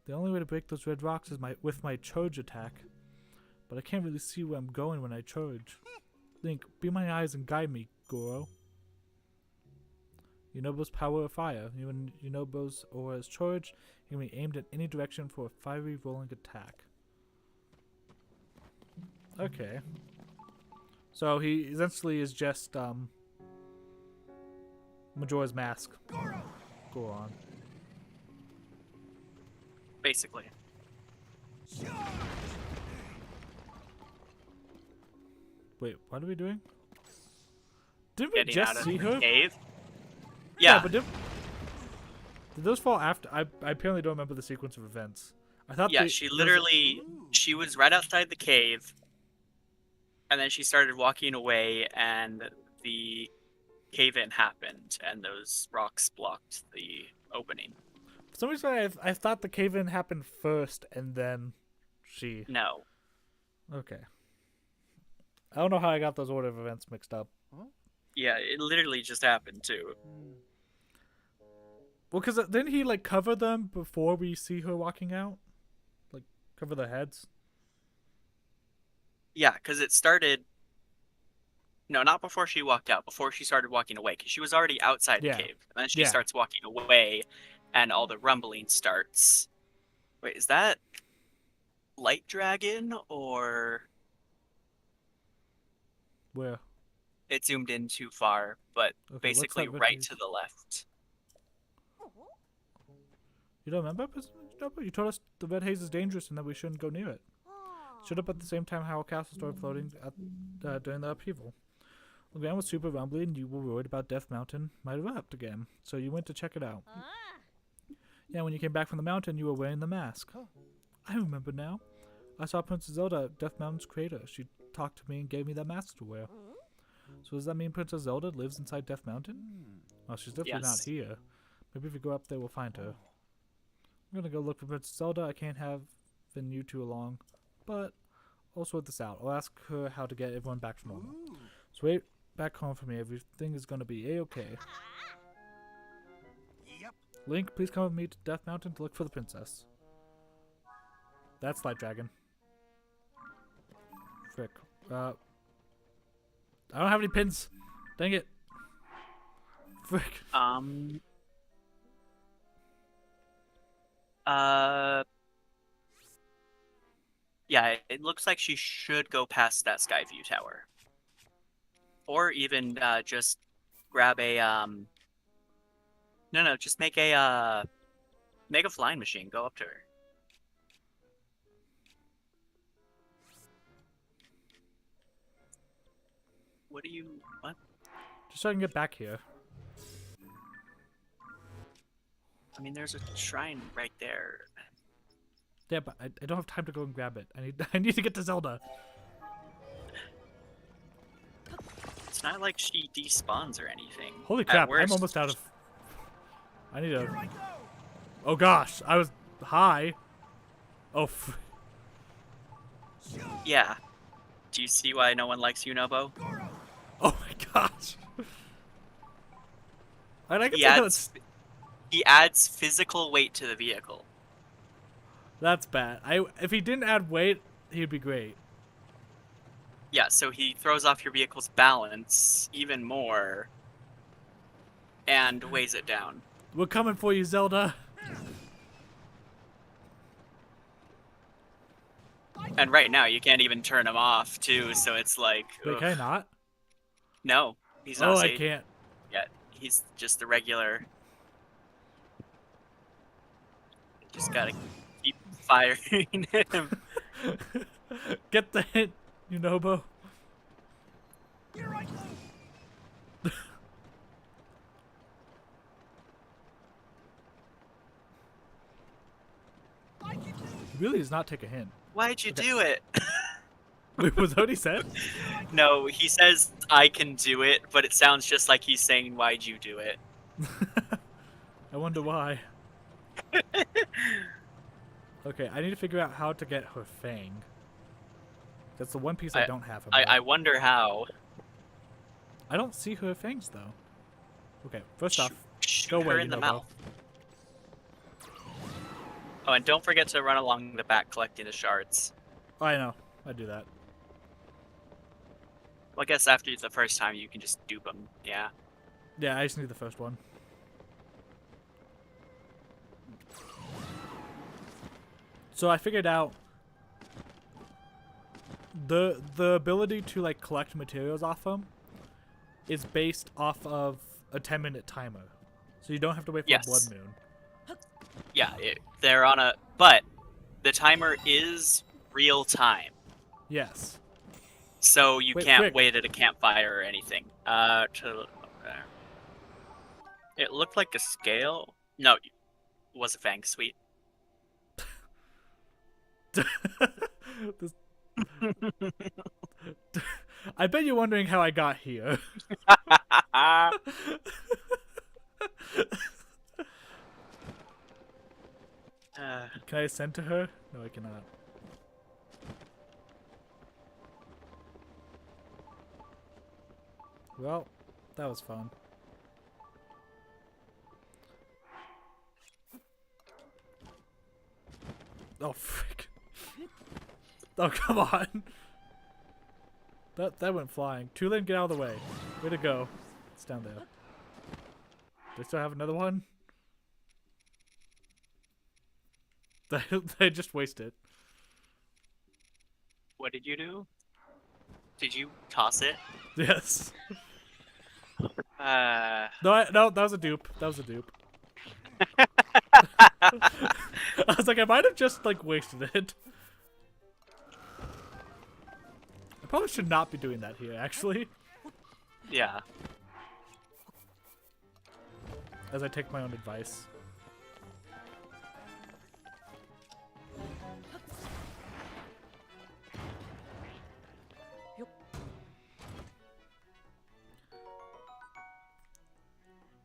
The only way to break those red rocks is with my charge attack. But I can't really see where I'm going when I charge. Link, be my eyes and guide me, Goro. Yunobo's power of fire. When Yunobo's aura is charged, it can be aimed in any direction for a fiery rolling attack. Okay. So he essentially is just Majora's Mask. Go on. Basically. Wait, what are we doing? Didn't we Getting just out of see the her? cave. Yeah. But did those fall after? I apparently don't remember the sequence of events. I thought. Yeah, she was right outside the cave, and then she started walking away, and the cave-in happened, and those rocks blocked the opening. For some reason, I thought the cave-in happened first, and then she. No. Okay. I don't know how I got those order of events mixed up. Yeah, it literally just happened too. Well, because didn't he like cover them before we see her walking out? Like cover their heads? Yeah, because it started. No, not before she walked out. Before she started walking away, because she was already outside the cave. And then she starts walking away, and all the rumbling starts. Wait, is that Light Dragon or? Where? It zoomed in too far, but Okay, basically what's that right to the left. You don't remember? You told us the red haze is dangerous and that we shouldn't go near it. Showed up at the same time Howell Castle started floating during the upheaval. The ground was super rumbly and you were worried about Death Mountain might erupt again, so you went to check it out. Yeah, when you came back from the mountain, you were wearing the mask. I remember now. I saw Princess Zelda at Death Mountain's crater. She talked to me and gave me that mask to wear. So does that mean Princess Zelda lives inside Death Mountain? Well, she's definitely not here. Maybe if we go up there, we'll find her. I'm gonna go look for Princess Zelda. I can't have you two along, but I'll sort this out. I'll ask her how to get everyone back to normal. So wait back home for me. Everything is gonna be a-okay. Yep. Link, please come with me to Death Mountain to look for the princess. That's Light Dragon. Frick. I don't have any pins. Dang it. Frick. Yeah, it looks like she should go past that Skyview Tower. Or even just grab a No, just make a flying machine, go up to her. What? Just so I can get back here. I mean, there's a shrine right there. Yeah, but I don't have time to go and grab it. I need to get to Zelda. It's not like she despawns or anything. Holy At crap, worst, I'm almost out of... I need to... Oh gosh, I was Hi. Oh, Yeah. Do you see why no one likes Unobo? oh my gosh. I can He see how he adds physical weight to the vehicle. that's bad. If he didn't add weight, he'd be great. Yeah, so he throws off your vehicle's balance even more and weighs it down. We're coming for you, Zelda. And right now you can't even turn him off too, so it's like Wait, ugh. can I not? No, he's Oh, not I safe can't. yet. He's just a regular. Just gotta keep firing him. Get the hint, Unobo. Here I go. I can do He really does not take a hint. Why'd you do it? Wait, was that what he said? No, he says I can do it, but it sounds just like he's saying why'd you do it? I wonder why. Okay, I need to figure out how to get her fang. That's the one piece I don't have. I wonder how. I don't see her fangs though. Okay, first off, Shoot go her away, in the Unobo. mouth. Oh, and don't forget to run along the back collecting the shards. Oh, I know. I do that. Well, I guess after the first time you can just dupe them. Yeah. Yeah, I just need the first one. So I figured out the ability to like collect materials off them is based off of a 10-minute timer. So you don't have to wait for Yes. a blood moon. Yeah, they're on a... But the timer is real time. Yes. So you Wait, can't quick. wait at a campfire or anything. It looked like a scale. No, it was a fang. Sweet. This- I bet you're wondering how I got here. Can I ascend to her? No, I cannot. Well, that was fun. Oh, frick. Oh, come on. That went flying. Tulin, get out of the way. Way to go. It's down there. Do I still have another one? They just waste it. What did you do? Did you toss it? Yes. Uh, No, that was a dupe. That was a dupe. I was like, I might have just like wasted it. I probably should not be doing that here, actually. yeah. As I take my own advice.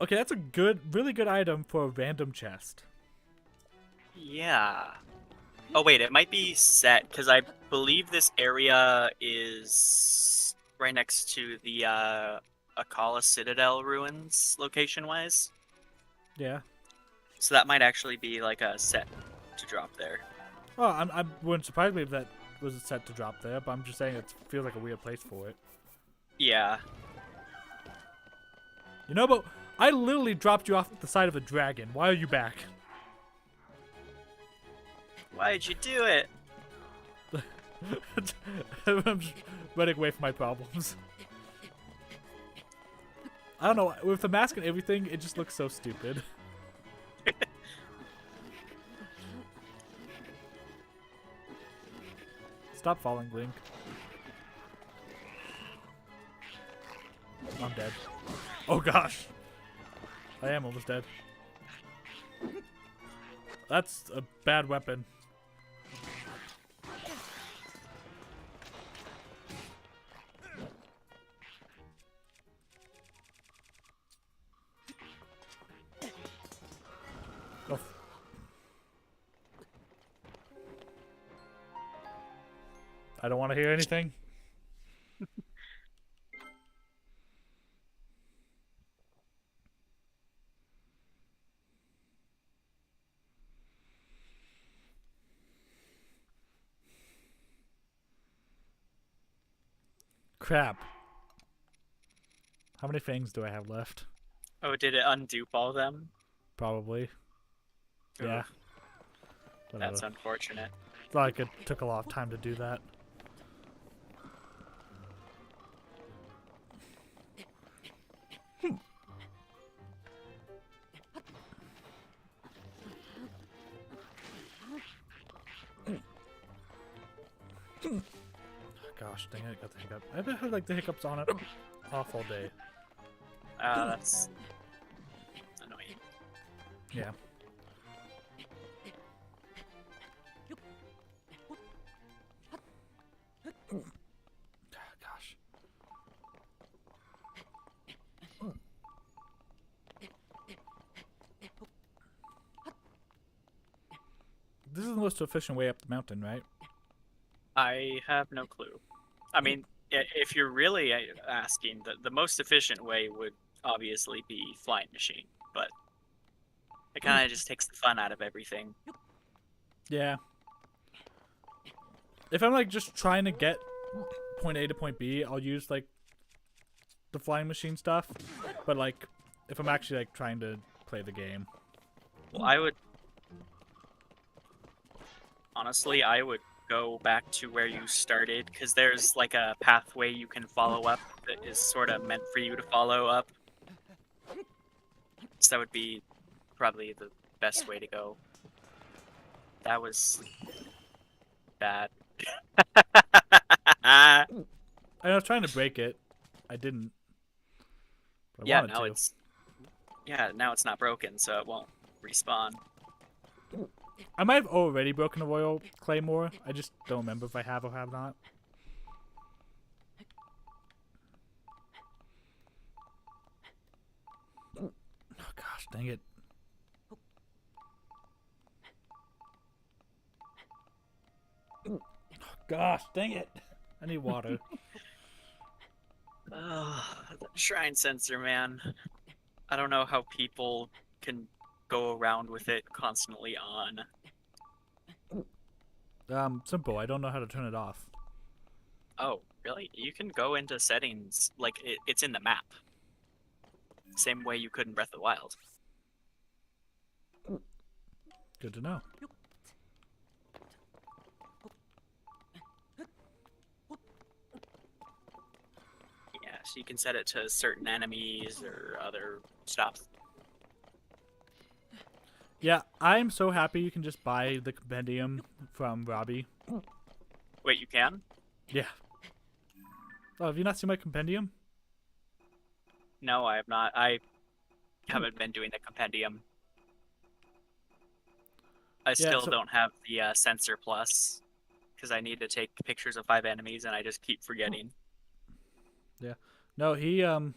Okay, that's a really good item for a random chest. Yeah. Oh wait, it might be set because I believe this area is right next to the Akala Citadel ruins location-wise. Yeah. So that might actually be like a set to drop there. Oh, I wouldn't surprise me if that was set to drop there, but I'm just saying it feels like a weird place for it. Yeah. You know, but I literally dropped you off the side of a dragon. Why are you back? Why'd you do it? I'm just running away from my problems. I don't know, with the mask and everything, it just looks so stupid. Stop falling, Link. I'm dead. Oh gosh. I am almost dead. That's a bad weapon. Oh. I don't want to hear anything. Crap. How many fangs do I have left? Oh, did it undupe all of them? Probably. Yeah. Oof, Whatever. that's unfortunate. It's like it took a lot of time to do that. Gosh, dang it, got the hiccup. I've been had like the hiccups on it off all day. That's annoying. Yeah. Gosh. This is the most efficient way up the mountain, right? I have no clue. I mean, if you're really asking, the most efficient way would obviously be flying machine, but it kind of just takes the fun out of everything. Yeah. If I'm like just trying to get point A to point B, I'll use like the flying machine stuff. But like if I'm actually like trying to play the game. Well, I would honestly, I would go back to where you started because there's like a pathway you can follow up that is sort of meant for you to follow up. So that would be probably the best way to go. That was bad. I was trying to break it. I didn't. But I Yeah, wanted now to. now it's not broken, so it won't respawn. I might have already broken a Royal Claymore. I just don't remember if I have or have not. Oh gosh, dang it. Oh gosh, dang it. I need water. The shrine sensor, man. I don't know how people can go around with it constantly on. Simple. I don't know how to turn it off. Oh, really? You can go into settings, like it's in the map. Same way you could in Breath of the Wild. Good to know. Yeah, so you can set it to certain enemies or other stuff. Yeah, I'm so happy you can just buy the compendium from Robbie. Wait, you can? Yeah. Oh, have you not seen my compendium? No, I have not. I haven't been doing the compendium. I still so- don't have the sensor plus because I need to take pictures of 5 enemies and I just keep forgetting. No, he 'Cause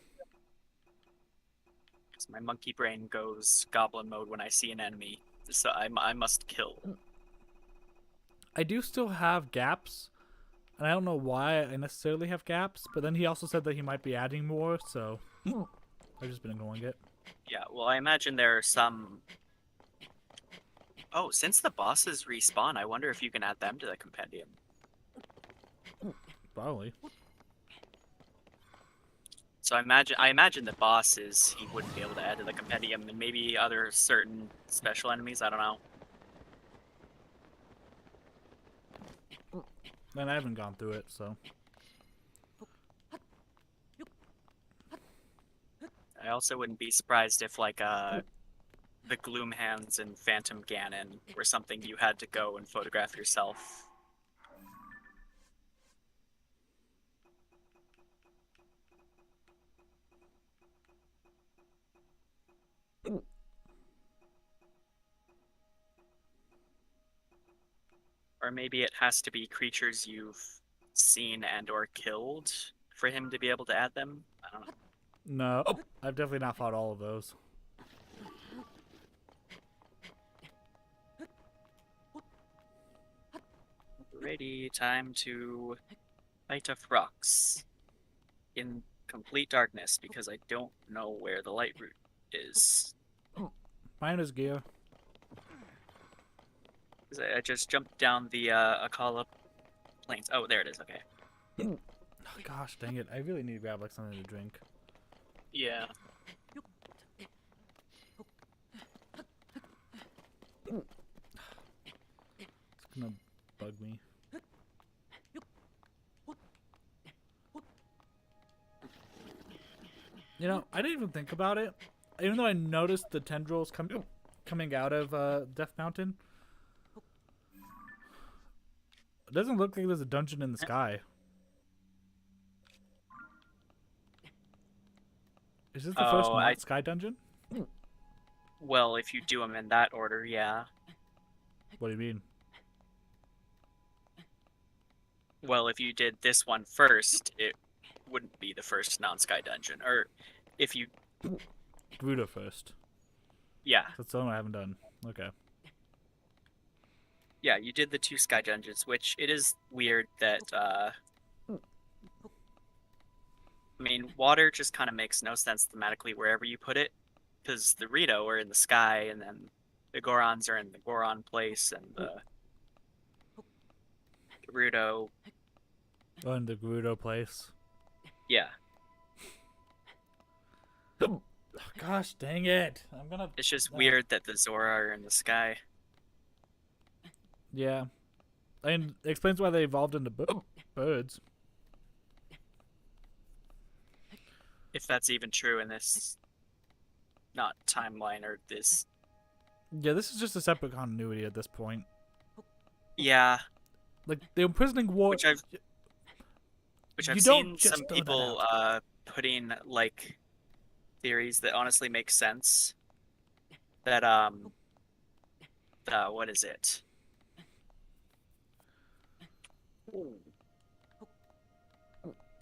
my monkey brain goes goblin mode when I see an enemy, so I must kill. I do still have gaps, and I don't know why I necessarily have gaps, but then he also said that he might be adding more, so I've just been ignoring it. Yeah, well, I imagine there are some. Oh, since the bosses respawn, I wonder if you can add them to the compendium. Probably. So I imagine the bosses he wouldn't be able to add to the compendium, and maybe other certain special enemies. I don't know. And I haven't gone through it, so. I also wouldn't be surprised if like the Gloom Hands and Phantom Ganon were something you had to go and photograph yourself. Or maybe it has to be creatures you've seen and or killed for him to be able to add them. I don't know. No, I've definitely not fought all of those. Alrighty, time to light up rocks in complete darkness because I don't know where the light route is. Mine is gear. 'Cause I just jumped down the Akala plains. Oh, there it is. Okay. Oh, gosh, dang it! I really need to grab like something to drink. Yeah. It's gonna bug me. You know, I didn't even think about it. Even though I noticed the tendrils coming out of Death Mountain, it doesn't look like there's a dungeon in the sky. Is this the first Oh, not sky dungeon? well, if you do them in that order, yeah. What do you mean? Well, if you did this one first, it wouldn't be the first non-sky dungeon. Or if you, Buddha first. yeah, That's the one I haven't done. Okay. yeah, you did the 2 sky dungeons, which it is weird that, I mean, water just kind of makes no sense thematically wherever you put it, because the Rito are in the sky, and then the Gorons are in the Goron place, and the Gerudo, Oh, in the Gerudo place. yeah. Oh, gosh, dang it! I'm gonna. It's just weird that the Zora are in the sky. Yeah, and it explains why they evolved into birds. If that's even true in this, not timeline or this. Yeah, this is just a separate continuity at this point. Yeah, Like the imprisoning war. which I've You don't seen just some throw that people putting like theories that honestly make sense. That what is it?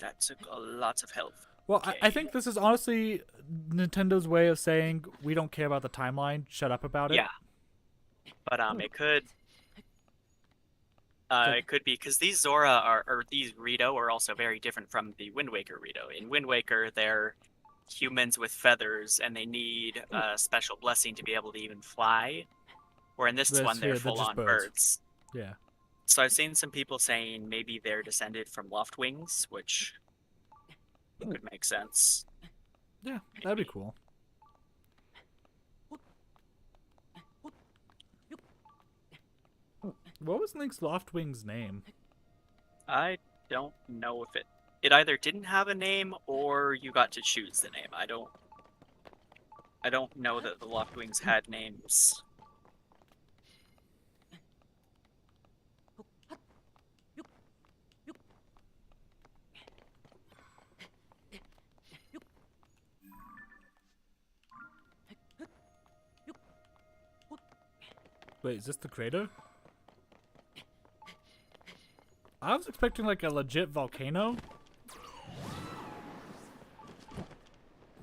That took a lot of health. Well, Okay. I think this is honestly Nintendo's way of saying we don't care about the timeline. Shut up about it. Yeah, but it could. It could be because these Zora or these Rito are also very different from the Wind Waker Rito. In Wind Waker, they're humans with feathers, and they need a special blessing to be able to even fly. Or in this Whereas one, they're here, they're just full-on birds. birds. Yeah. So I've seen some people saying maybe they're descended from Loftwings, which could make sense. Yeah, that'd be cool. What was Link's Loftwing's name? I don't know if it either didn't have a name or you got to choose the name. I don't know that the Loftwings had names. Wait, is this the crater? I was expecting like a legit volcano.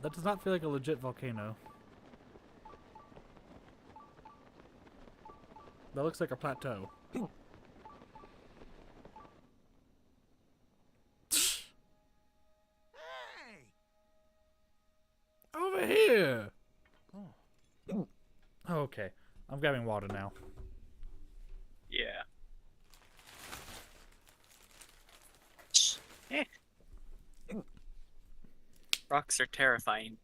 That does not feel like a legit volcano. That looks like a plateau. Hey! Over here! Oh. Okay. I'm grabbing water now. Yeah. Eh. Rocks are terrifying.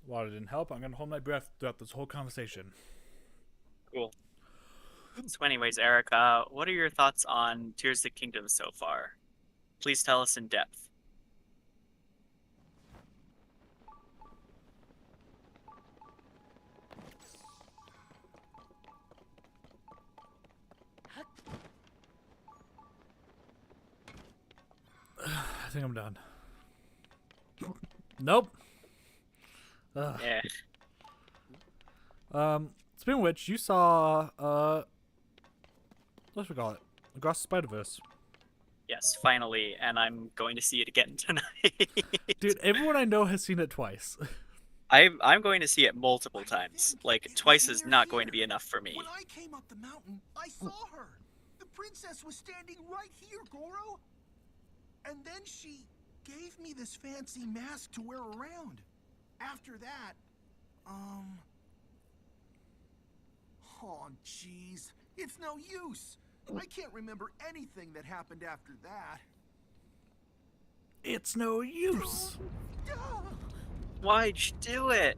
Water didn't help. I'm gonna hold my breath throughout this whole conversation. Cool. So anyways, Eric, what are your thoughts on Tears of the Kingdom so far? Please tell us in depth. I think I'm done. Nope. Ugh. Yeah. Speaking of which, you saw what should we call it? Across the Spider-Verse. Yes, finally, and I'm going to see it again tonight. Dude, everyone I know has seen it twice. I'm going to see it multiple I times. think Like it was twice is near not going to here. be enough for me. When I came up the mountain, I saw her. The princess was standing right here, Goro. And then she gave me this fancy mask to wear around. After that, oh, jeez. It's no use. I can't remember anything that happened after that. It's no use. Why'd you do it?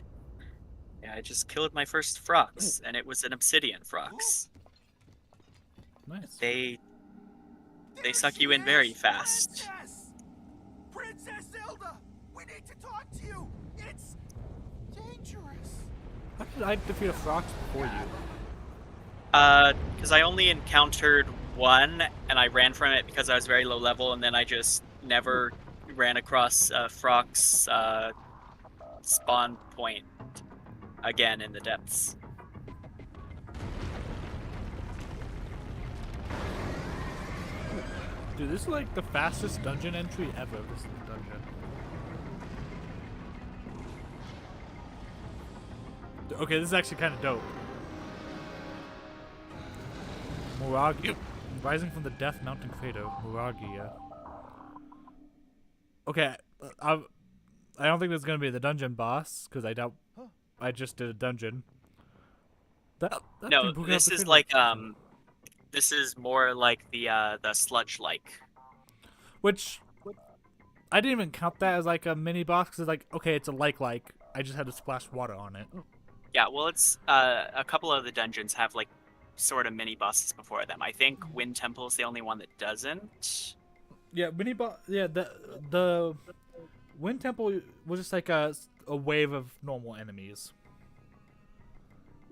Yeah, I just killed my first Frox, and it was an obsidian Frox. Nice. They There suck she you in very is, fast. Princess Zelda! We need to talk to you! It's dangerous. How did I defeat a Frox before you? Because I only encountered one, and I ran from it because I was very low level, and then I just never ran across Frox spawn point again in the depths. Dude, this is like the fastest dungeon entry ever. This dungeon. Okay, this is actually kind of dope. Muragi, rising from the Death Mountain crater, Muragia. Okay, I don't think this is gonna be the dungeon boss because I doubt. I just did a dungeon. That No, thing broke out this the is crater like awesome. this is more like the sludge like. Which I didn't even count that as like a mini boss because it's like, okay, it's a like. I just had to splash water on it. Yeah, well, it's a couple of the dungeons have like sort of mini bosses before them. I think Wind Temple is the only one that doesn't. Yeah, mini boss. Yeah, the Wind Temple was just like a wave of normal enemies.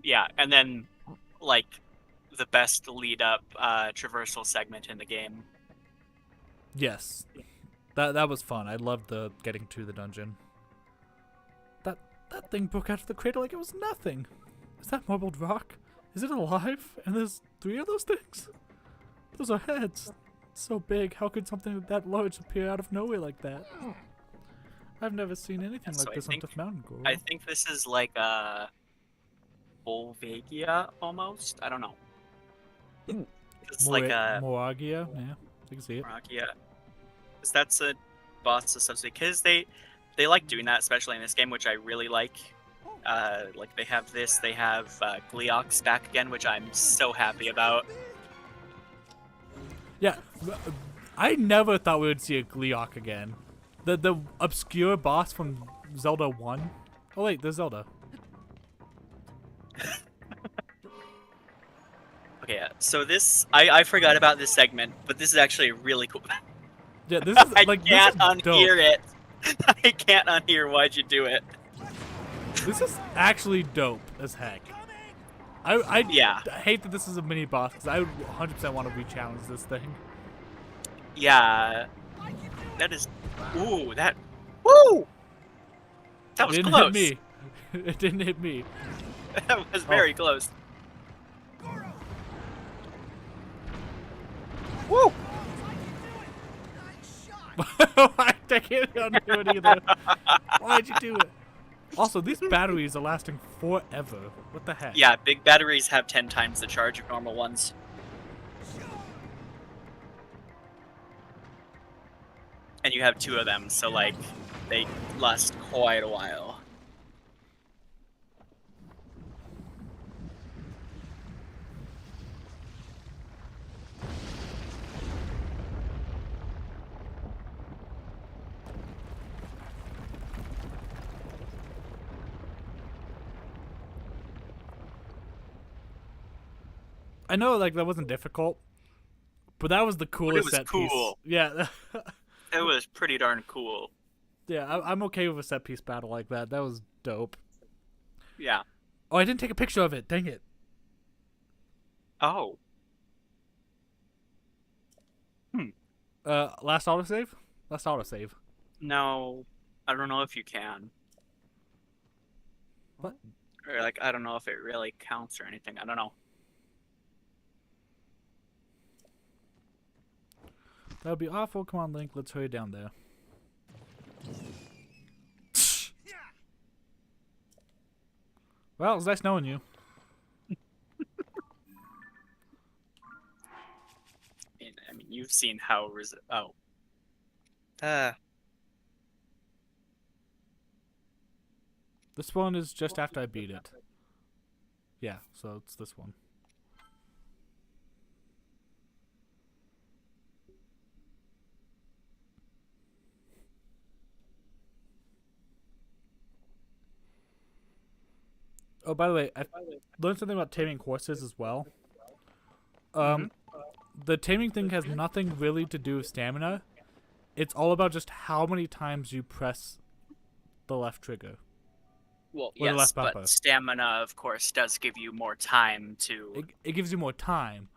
Yeah, and then like the best lead up traversal segment in the game. Yes, that was fun. I loved the getting to the dungeon. That thing broke out of the crater like it was nothing. Is that marbled rock? Is it alive? And there's 3 of those things? Those are heads. It's so big. How could something that large appear out of nowhere like that? I've never seen anything So like this on Death Mountain, Goro. I think this is like a Volvagia almost. I don't know. It's like a Moragia, yeah, I can see it. Yeah, because that's a boss associate. Because they like doing that, especially in this game, which I really like. Like they have this, they have Gleox back again, which I'm so happy about. Yeah, I never thought we would see a Gleok again. The obscure boss from Zelda 1. Oh wait, there's Zelda. Okay, yeah. So this, I forgot about this segment, but this is actually really cool. Yeah, this is I like can't this is dope. unhear it. I can't unhear why'd you do it. This is actually dope as heck. I Yeah. hate that this is a mini boss because I would 100% want to re-challenge this thing. Yeah, that is. Ooh, that. Woo! That was It didn't close. hit me. It didn't hit me. That was very close. Woo! I can't do it either. Why'd you do it? Also, these batteries are lasting forever. What the heck? Yeah, big batteries have 10 times the charge of normal ones. And you have 2 of them, so like they last quite a while. I know, like, that wasn't difficult, but that was the coolest was set cool. piece. Yeah. It was pretty darn cool. Yeah, I'm okay with a set piece battle like that. That was dope. Yeah. Oh, I didn't take a picture of it. Dang it. Oh. Last autosave? Last autosave. No, I don't know if you can. What? Or like, I don't know if it really counts or anything. I don't know. That would be awful. Come on, Link. Let's hurry down there. Well, it was nice knowing you. I mean, you've seen how This one is just after I beat it. Yeah, so it's this one. Oh, by the way, I learned something about taming horses as well. The taming thing has nothing really to do with stamina. It's all about just how many times you press the left trigger. well, Or the yes, left bumper. but stamina, of course, does give you more time to. It gives you more time.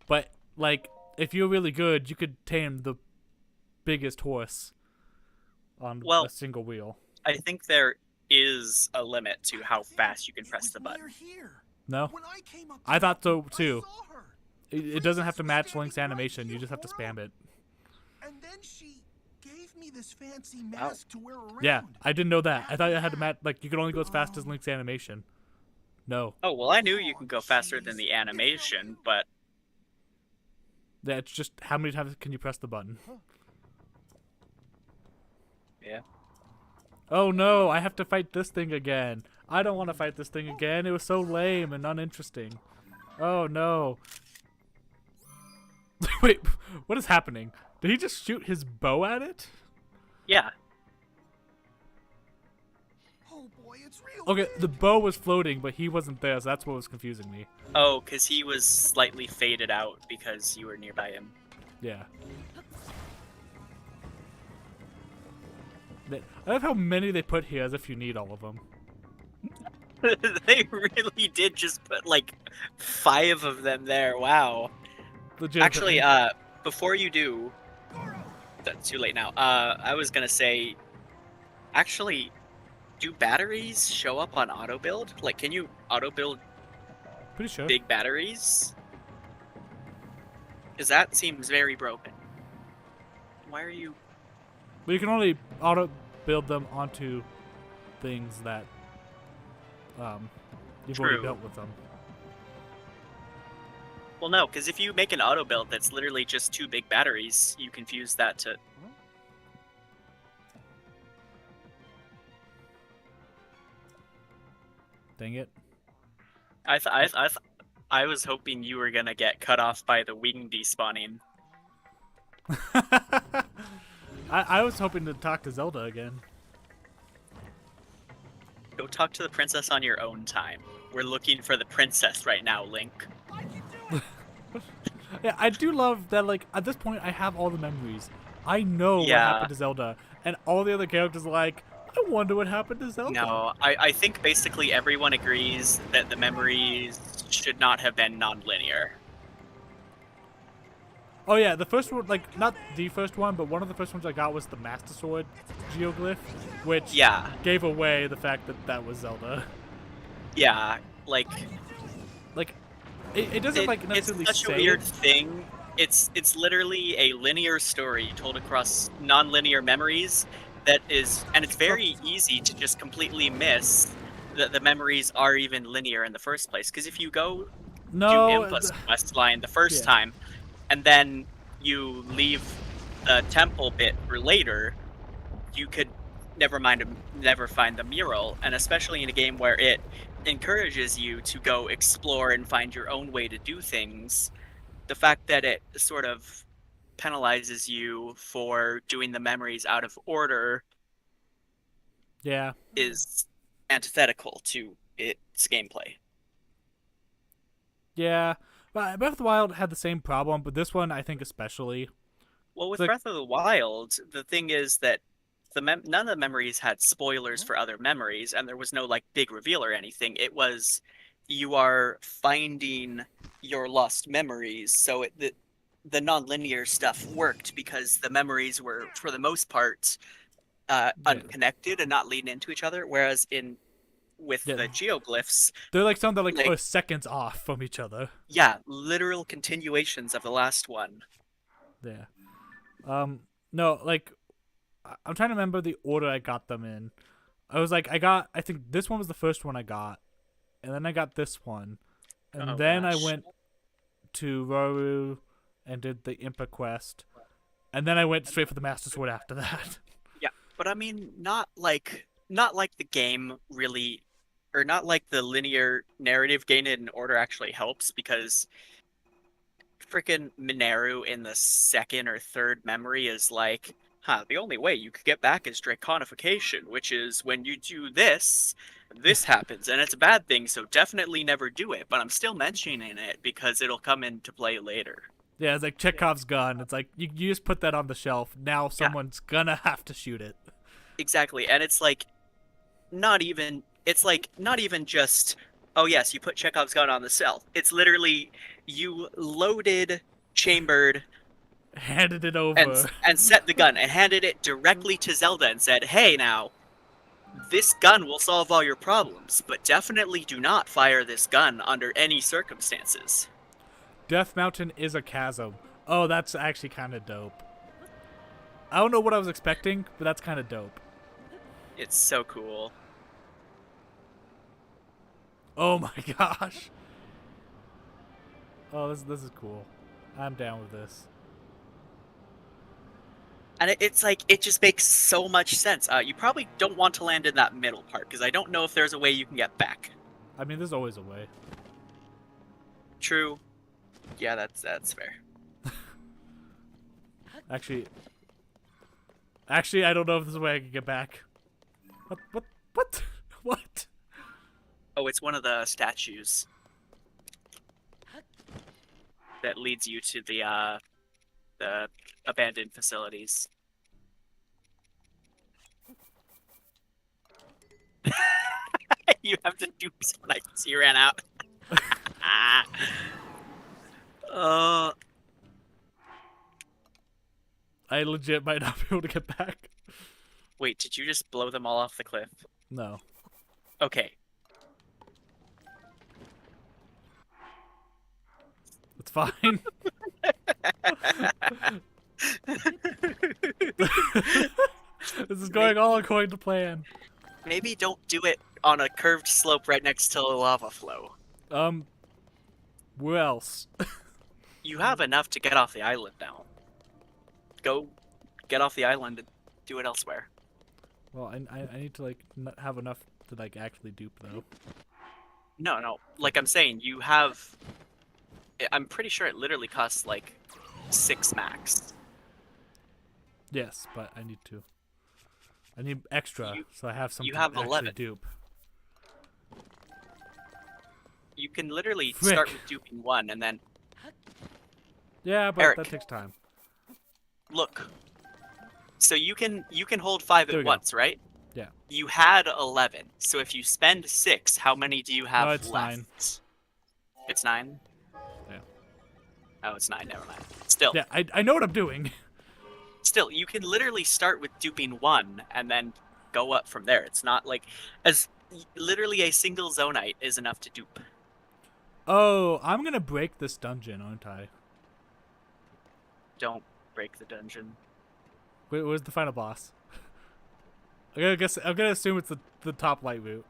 But, like, if you're really good, you could tame the biggest horse on a single wheel. I think there is a limit to how fast you can press the button. No? When I came up I thought so, I too. saw her. It doesn't have to match Link's animation. You just have to spam it. And then she gave me this fancy mask to wear around. Yeah, I didn't know that. I thought it had to match, like, you could only go as fast as Link's animation. No. Oh, well, I knew you can go faster than the animation, but That's just how many times can you press the button? yeah. Oh no, I have to fight this thing again. I don't want to fight this thing again. It was so lame and uninteresting. Oh no. Wait, what is happening? Did he just shoot his bow at it? Yeah. Oh boy, it's real. Okay, the bow was floating, but he wasn't there, so that's what was confusing me. Oh, because he was slightly faded out because you were nearby him. Yeah. I love how many they put here as if you need all of them. They really did just put like 5 of them there. Wow. Legitimately. Actually, before you do, that's too late now. I was gonna say, actually, do batteries show up on auto build? Like, can you auto build Pretty sure. big batteries? Because that seems very broken. Why are you? But you can only auto build them onto things that you've already True. built with them. Well, no, because if you make an auto build that's literally just 2 big batteries, you confuse that to. Dang it. I was hoping you were gonna get cut off by the wing despawning. I was hoping to talk to Zelda again. Go talk to the princess on your own time. We're looking for the princess right now, Link. I can do it. Yeah, I do love that, like, at this point, I have all the memories. I know what Yeah. happened to Zelda. And all the other characters are like, I wonder what happened to Zelda. No, I think basically everyone agrees that the memories should not have been non-linear. Oh, yeah, the first one, like, not the first one, but one of the first ones I got was the Master Sword geoglyph, which Yeah, gave away the fact that that was Zelda. yeah, like Like, it doesn't, like, it's necessarily such say a weird it. thing. It's literally a linear story told across non-linear memories that is, and it's very easy to just completely miss that the memories are even linear in the first place. Because if you go do No, Impa's quest line the first Yeah. time, and then you leave the temple bit for later, you could never find the mural. And especially in a game where it encourages you to go explore and find your own way to do things, the fact that it sort of penalizes you for doing the memories out of order yeah. is antithetical to its gameplay. Yeah. But Breath of the Wild had the same problem, but this one, I think especially. Well, with Like- Breath of the Wild, the thing is that none of the memories had spoilers for other memories, and there was no like big reveal or anything. It was you are finding your lost memories, so the non-linear stuff worked because the memories were, for the most part, unconnected and not leading into each other. Whereas with Yeah. the geoglyphs, They're like some that like, Like- are seconds off from each other. yeah, literal continuations of the last one. Yeah. No, like I'm trying to remember the order I got them in. I think this one was the first one I got, and then I got this one, and Oh then I gosh. went to Roru and did the Impa quest, and then I went straight for the Master Sword after that. Yeah, but I mean, not like the game really, or not like the linear narrative gain it in order actually helps because freaking Mineru in the second or third memory is like, the only way you could get back is draconification, which is when you do this, this happens, and it's a bad thing, so definitely never do it. But I'm still mentioning it because it'll come into play later. Yeah, it's like Chekhov's gun. It's like you just put that on the shelf. Now Yeah, someone's gonna have to shoot it. exactly. And it's like not even just, oh yes, you put Chekhov's gun on the shelf. It's literally you loaded, chambered, Handed it and over. and set the gun and handed it directly to Zelda and said, "Hey, now this gun will solve all your problems, but definitely do not fire this gun under any circumstances." Death Mountain is a chasm. Oh, that's actually kind of dope. I don't know what I was expecting, but that's kind of dope. It's so cool. Oh my gosh. Oh, this is cool. I'm down with this. And it's like, it just makes so much sense. You probably don't want to land in that middle part, because I don't know if there's a way you can get back. I mean, there's always a way. True. Yeah, that's fair. Actually, I don't know if there's a way I can get back. What? What? Oh, it's one of the statues that leads you to the abandoned facilities. You have to do some nights. You ran out. Uh, I legit might not be able to get back. wait, did you just blow them all off the cliff? No. Okay. It's fine. This is going all according to plan. Maybe don't do it on a curved slope right next to a lava flow. Where else? You have enough to get off the island now. Go get off the island and do it elsewhere. Well, I need to like have enough to like actually dupe though. No. Like I'm saying, you have. I'm pretty sure it literally costs like 6 max. Yes, but I need extra, so I have something have to actually 11. dupe. You can literally Frick. start with duping 1 and then Yeah, but Eric. that takes time. look. So you can hold 5 There we at go. once, right? Yeah. You had 11. So if you spend 6, how many do you have No, it's left? 9. It's 9? Yeah. Oh, it's 9, never mind. Still. Yeah, I know what I'm doing. Still, you can literally start with duping 1 and then go up from there. It's not like literally a single zonite is enough to dupe. Oh, I'm gonna break this dungeon, aren't I? Don't break the dungeon. Wait, where's the final boss? I'm gonna assume it's the top light route.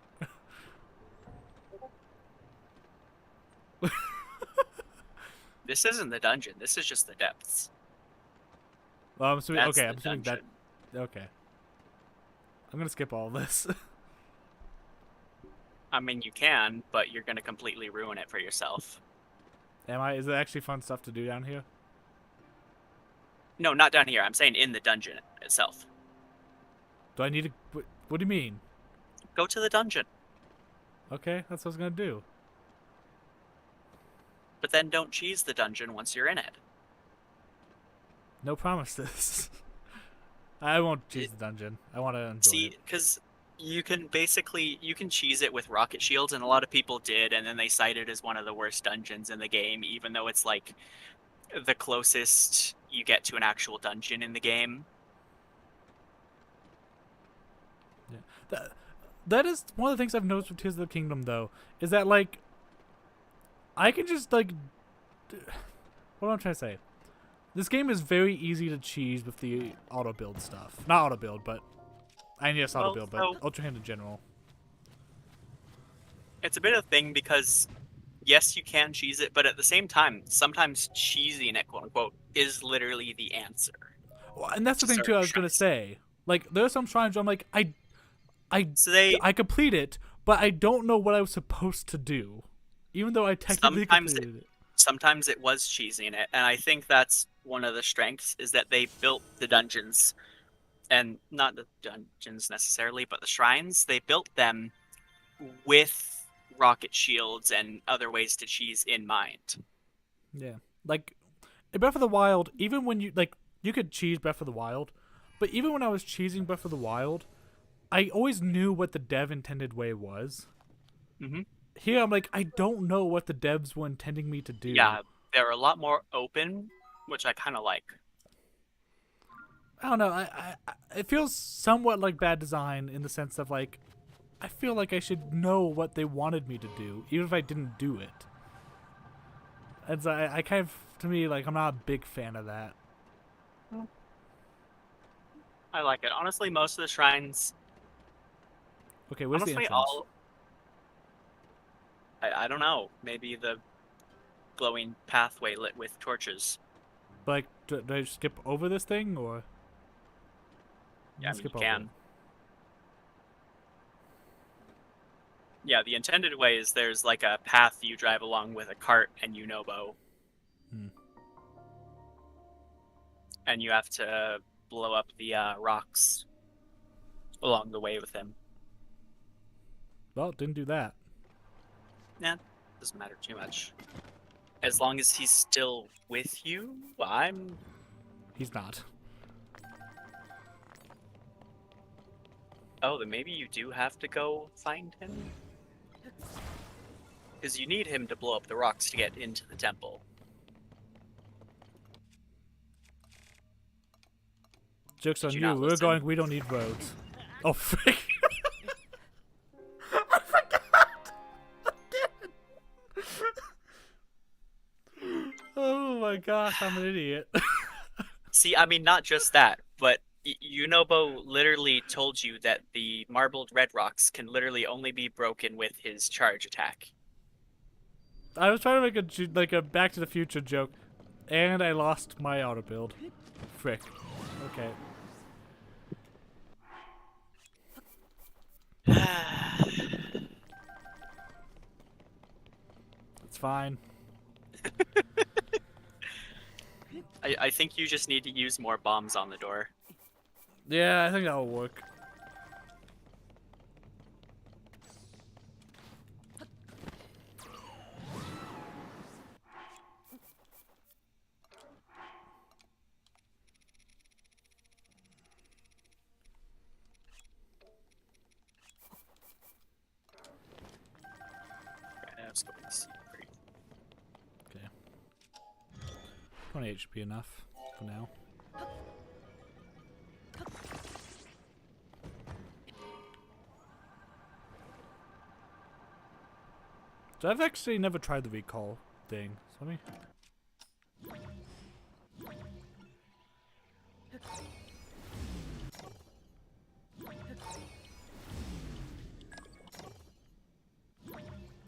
This isn't the dungeon. This is just the depths. Well, I'm assuming, That's okay, the I'm assuming that. dungeon. Okay. I'm gonna skip all of this. I mean, you can, but you're gonna completely ruin it for yourself. Am I? Is it actually fun stuff to do down here? No, not down here. I'm saying in the dungeon itself. Do I need to? What do you mean? Go to the dungeon, Okay, that's what I was gonna do. but then don't cheese the dungeon once you're in it. No promises. I won't choose the dungeon. I want to enjoy See, it. because you can cheese it with rocket shields, and a lot of people did, and then they cite it as one of the worst dungeons in the game, even though it's like the closest you get to an actual dungeon in the game. That is one of the things I've noticed with Tears of the Kingdom, though, is that like I can just like what am I trying to say? This game is very easy to cheese with the auto build stuff. Not auto build, but yes, auto build, but Ultra Hand in general. It's a bit of a thing because yes, you can cheese it, but at the same time, sometimes cheesing it, quote unquote, is literally the answer. Well, and that's the thing too. I was gonna say, like, there are some shrines where I'm like, So they I complete it, but I don't know what I was supposed to do, even though I technically completed it. sometimes it was cheesing it, and I think that's one of the strengths is that they built the dungeons, and not the dungeons necessarily, but the shrines. They built them with rocket shields and other ways to cheese in mind. Yeah, like in Breath of the Wild, even when you could cheese Breath of the Wild, but even when I was cheesing Breath of the Wild, I always knew what the dev intended way was. Mm-hmm. Here, I'm like, I don't know what the devs were intending me to do. Yeah, they're a lot more open, which I kind of like. I don't know. It feels somewhat like bad design in the sense of like, I feel like I should know what they wanted me to do, even if I didn't do it. And so I kind of, to me, like, I'm not a big fan of that. I like it. Honestly, most of the shrines. Okay, where's the Honestly, entrance? I don't know. Maybe the glowing pathway lit with torches. But, like, do I skip over this thing, or? Yeah, I mean, Skip you over can. it. Yeah, the intended way is there's like a path you drive along with a cart and Unobo. Hmm. And you have to blow up the rocks along the way with him. Well, didn't do that. Nah, doesn't matter too much. As long as he's still with you, I'm... He's not. Oh, then maybe you do have to go find him? Because you need him to blow up the rocks to get into the temple. Joke's on Did you you. not We're listen? going, we don't need roads. Oh, frick. I forgot! Oh my gosh, I'm an idiot. See, I mean, not just that, but Unobo literally told you that the marbled red rocks can literally only be broken with his charge attack. I was trying to make a Back to the Future joke, and I lost my auto build. Frick. Okay. It's fine. I think you just need to use more bombs on the door. Yeah, I think that'll work. Let's go and see. Okay. 28 should be enough for now. So I've actually never tried the recall thing. So let me...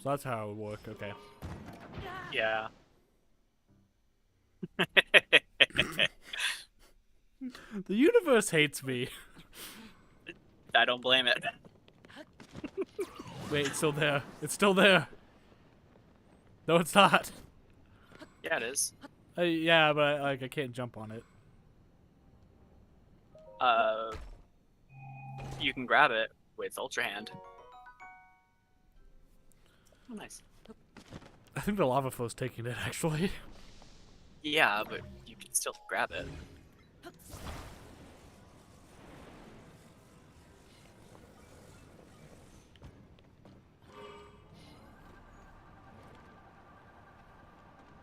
So that's how it would work, okay. Yeah. The universe hates me. I don't blame it. Wait, it's still there. It's still there. No, it's not. Yeah, it is. Yeah, but I can't jump on it. You can grab it with Ultra Hand. Oh, nice. I think the lava flow's taking it, actually. Yeah, but you can still grab it.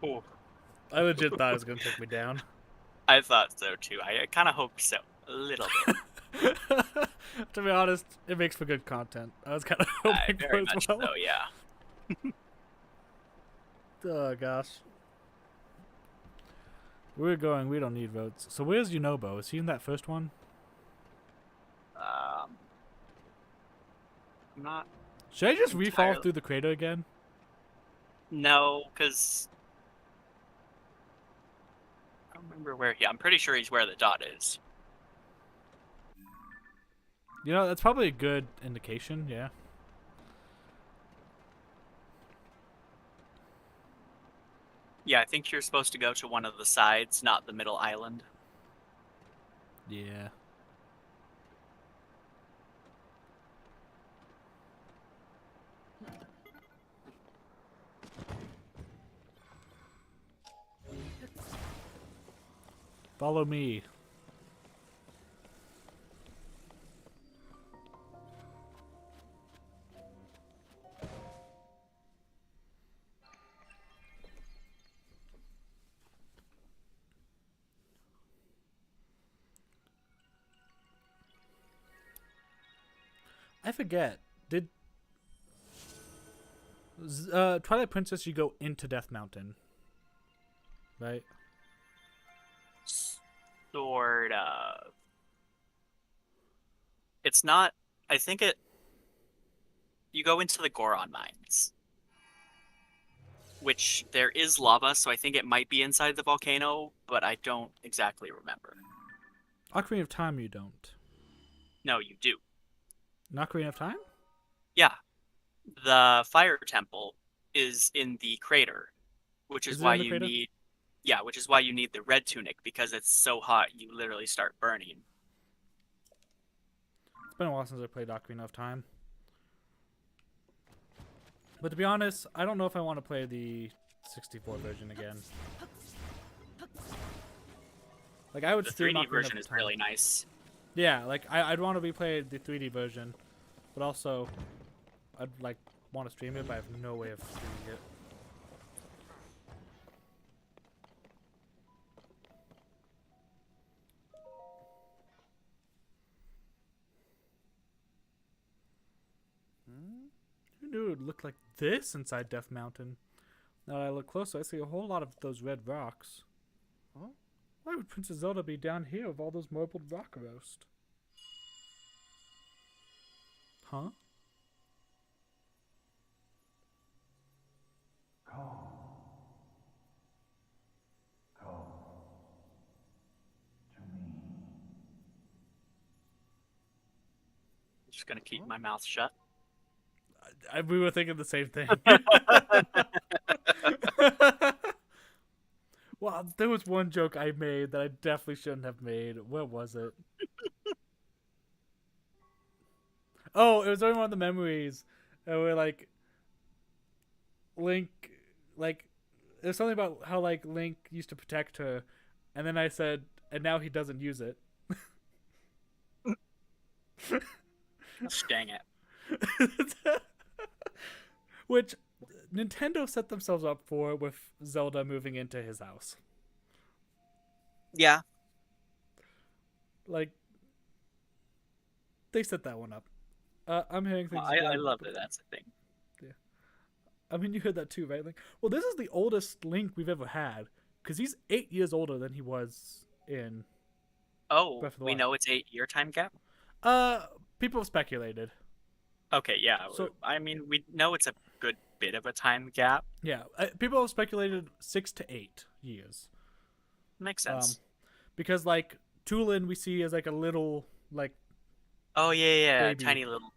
Ooh. I legit thought it was going to take me down. I thought so too. I kind of hoped so. A little bit. To be honest, it makes for good content. I was kind of hoping for Very it much as well. so, yeah. Oh, gosh. We're going. We don't need votes. So where's Yunobo? Is he in that first one? I'm not. Should I just refall Entirely. through the crater again? No, because I don't remember where he. I'm pretty sure he's where the dot is. You know, that's probably a good indication. Yeah. Yeah, I think you're supposed to go to one of the sides, not the middle island. Yeah. Follow me. I forget. Did Twilight Princess, you go into Death Mountain, right? Sort of. It's not. I think it. You go into the Goron mines, which there is lava, so I think it might be inside the volcano, but I don't exactly remember. Ocarina of Time, you don't. No, you do. In Ocarina of Time? Yeah, the fire temple is in the crater, which is Is it why in the you crater? need. Yeah, which is why you need the red tunic because it's so hot you literally start burning. It's been a while since I played Ocarina of Time. But to be honest, I don't know if I want to play the 64 version again. Like, I would The stream 3D Ocarina version of is Time. really nice. Yeah, like I'd want to replay the 3D version, but also I'd like want to stream it, but I have no way of streaming it. Who knew it would look like this inside Death Mountain? Now that I look closer, I see a whole lot of those red rocks. Huh? Why would Princess Zelda be down here with all those marbled rock roast? Huh? I'm just gonna keep my mouth shut. We were thinking the same thing. Well, there was one joke I made that I definitely shouldn't have made. What was it? Oh, it was during one of the memories. And we're like, Link, like, there's something about how, like, Link used to protect her. And then I said, and now he doesn't use it. Dang it. Which Nintendo set themselves up for with Zelda moving into his house. Yeah. Like, they set that one up. I'm hearing things. I love that that's a thing. Yeah. I mean, you heard that too, right? Like, well, this is the oldest Link we've ever had because he's 8 years older than he was in. Oh, Breath of the we Wild. know it's 8-year time gap? People have speculated. Okay, yeah. So- I mean, we know it's a good bit of a time gap. Yeah, people have speculated 6 to 8 years. Makes sense. Because like Tulin, we see as like a little like, Oh, yeah, baby. tiny little.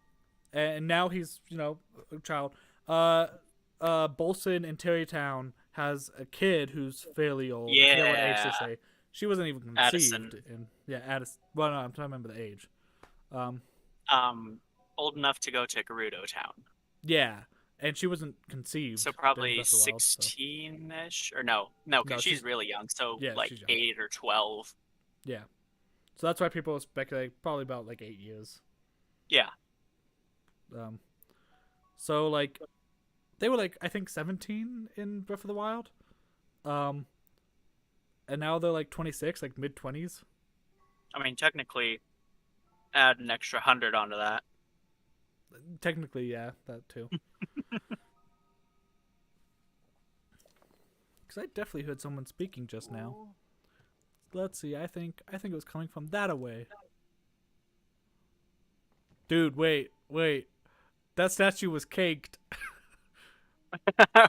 and now he's a child. Bolson in Terrytown has a kid who's fairly old. I forget what age Yeah. they say. She wasn't even conceived. Addison. Addison. Well, no, I'm trying to remember the age. Old enough to go to Gerudo Town. Yeah, and she wasn't conceived. So during probably Breath of the Wild, so- 16-ish? Or no, because she's really young. So Yeah, like she's young. 8 or 12. Yeah, so that's why people speculate probably about like 8 years. Yeah. So like, they were like I think 17 in Breath of the Wild, and now they're like 26, like mid 20s. I mean, technically, add an extra 100 onto that. Technically, yeah, that too. Because I definitely heard someone speaking just now. let's see. I think it was coming from that away. Dude, wait. That statue was caked.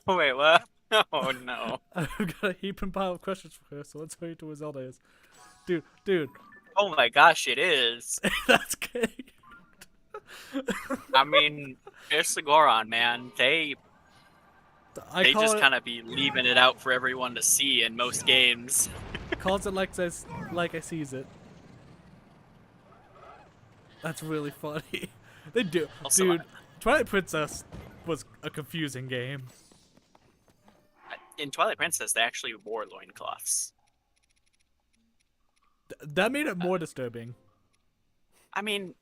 Wait, what? Oh no. I've got a heaping pile of questions for her, so let's hurry to where Zelda is. Dude, Oh my gosh, it is. that's caked. I mean, it's the Goron, man. They call just it, kind of be leaving it out for everyone to see in most games. calls it like I sees it. That's really funny. They do. Also, Dude, Twilight Princess was a confusing game. in Twilight Princess, they actually wore loincloths. That made it more disturbing. I mean,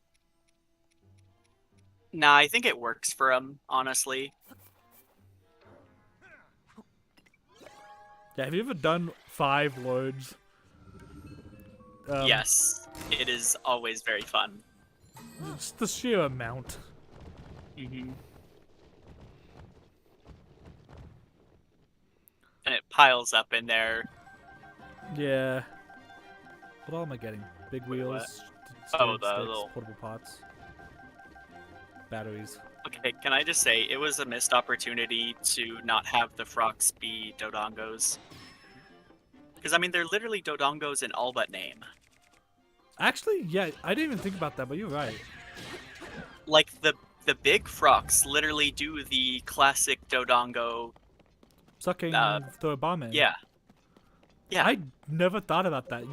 nah, I think it works for them, honestly. Yeah, have you ever done 5 lords? Yes, it is always very fun. Just the sheer amount. Mm-hmm. And it piles up in there. Yeah. What all am I getting? Big wheels, Oh, sticks, the little- portable pots, batteries. Okay, can I just say, it was a missed opportunity to not have the frogs be Dodongos. Because, I mean, they're literally Dodongos in all but name. Actually, yeah, I didn't even think about that, but you're right. Like, the big frogs literally do the classic Dodongo. Sucking throw a bomb in. Yeah. Yeah. I never thought about that.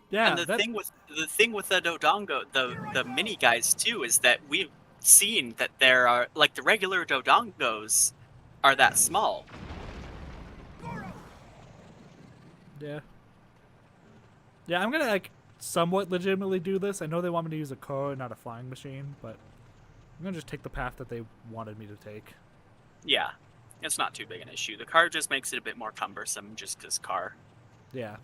Yeah. And the thing with the Dodongo, the mini guys too, is that we've seen that there are, like, the regular Dodongos are that small. Yeah. Yeah, I'm gonna like somewhat legitimately do this. I know they want me to use a car, not a flying machine, but I'm gonna just take the path that they wanted me to take. Yeah, it's not too big an issue. The car just makes it a bit more cumbersome, just because car. Yeah.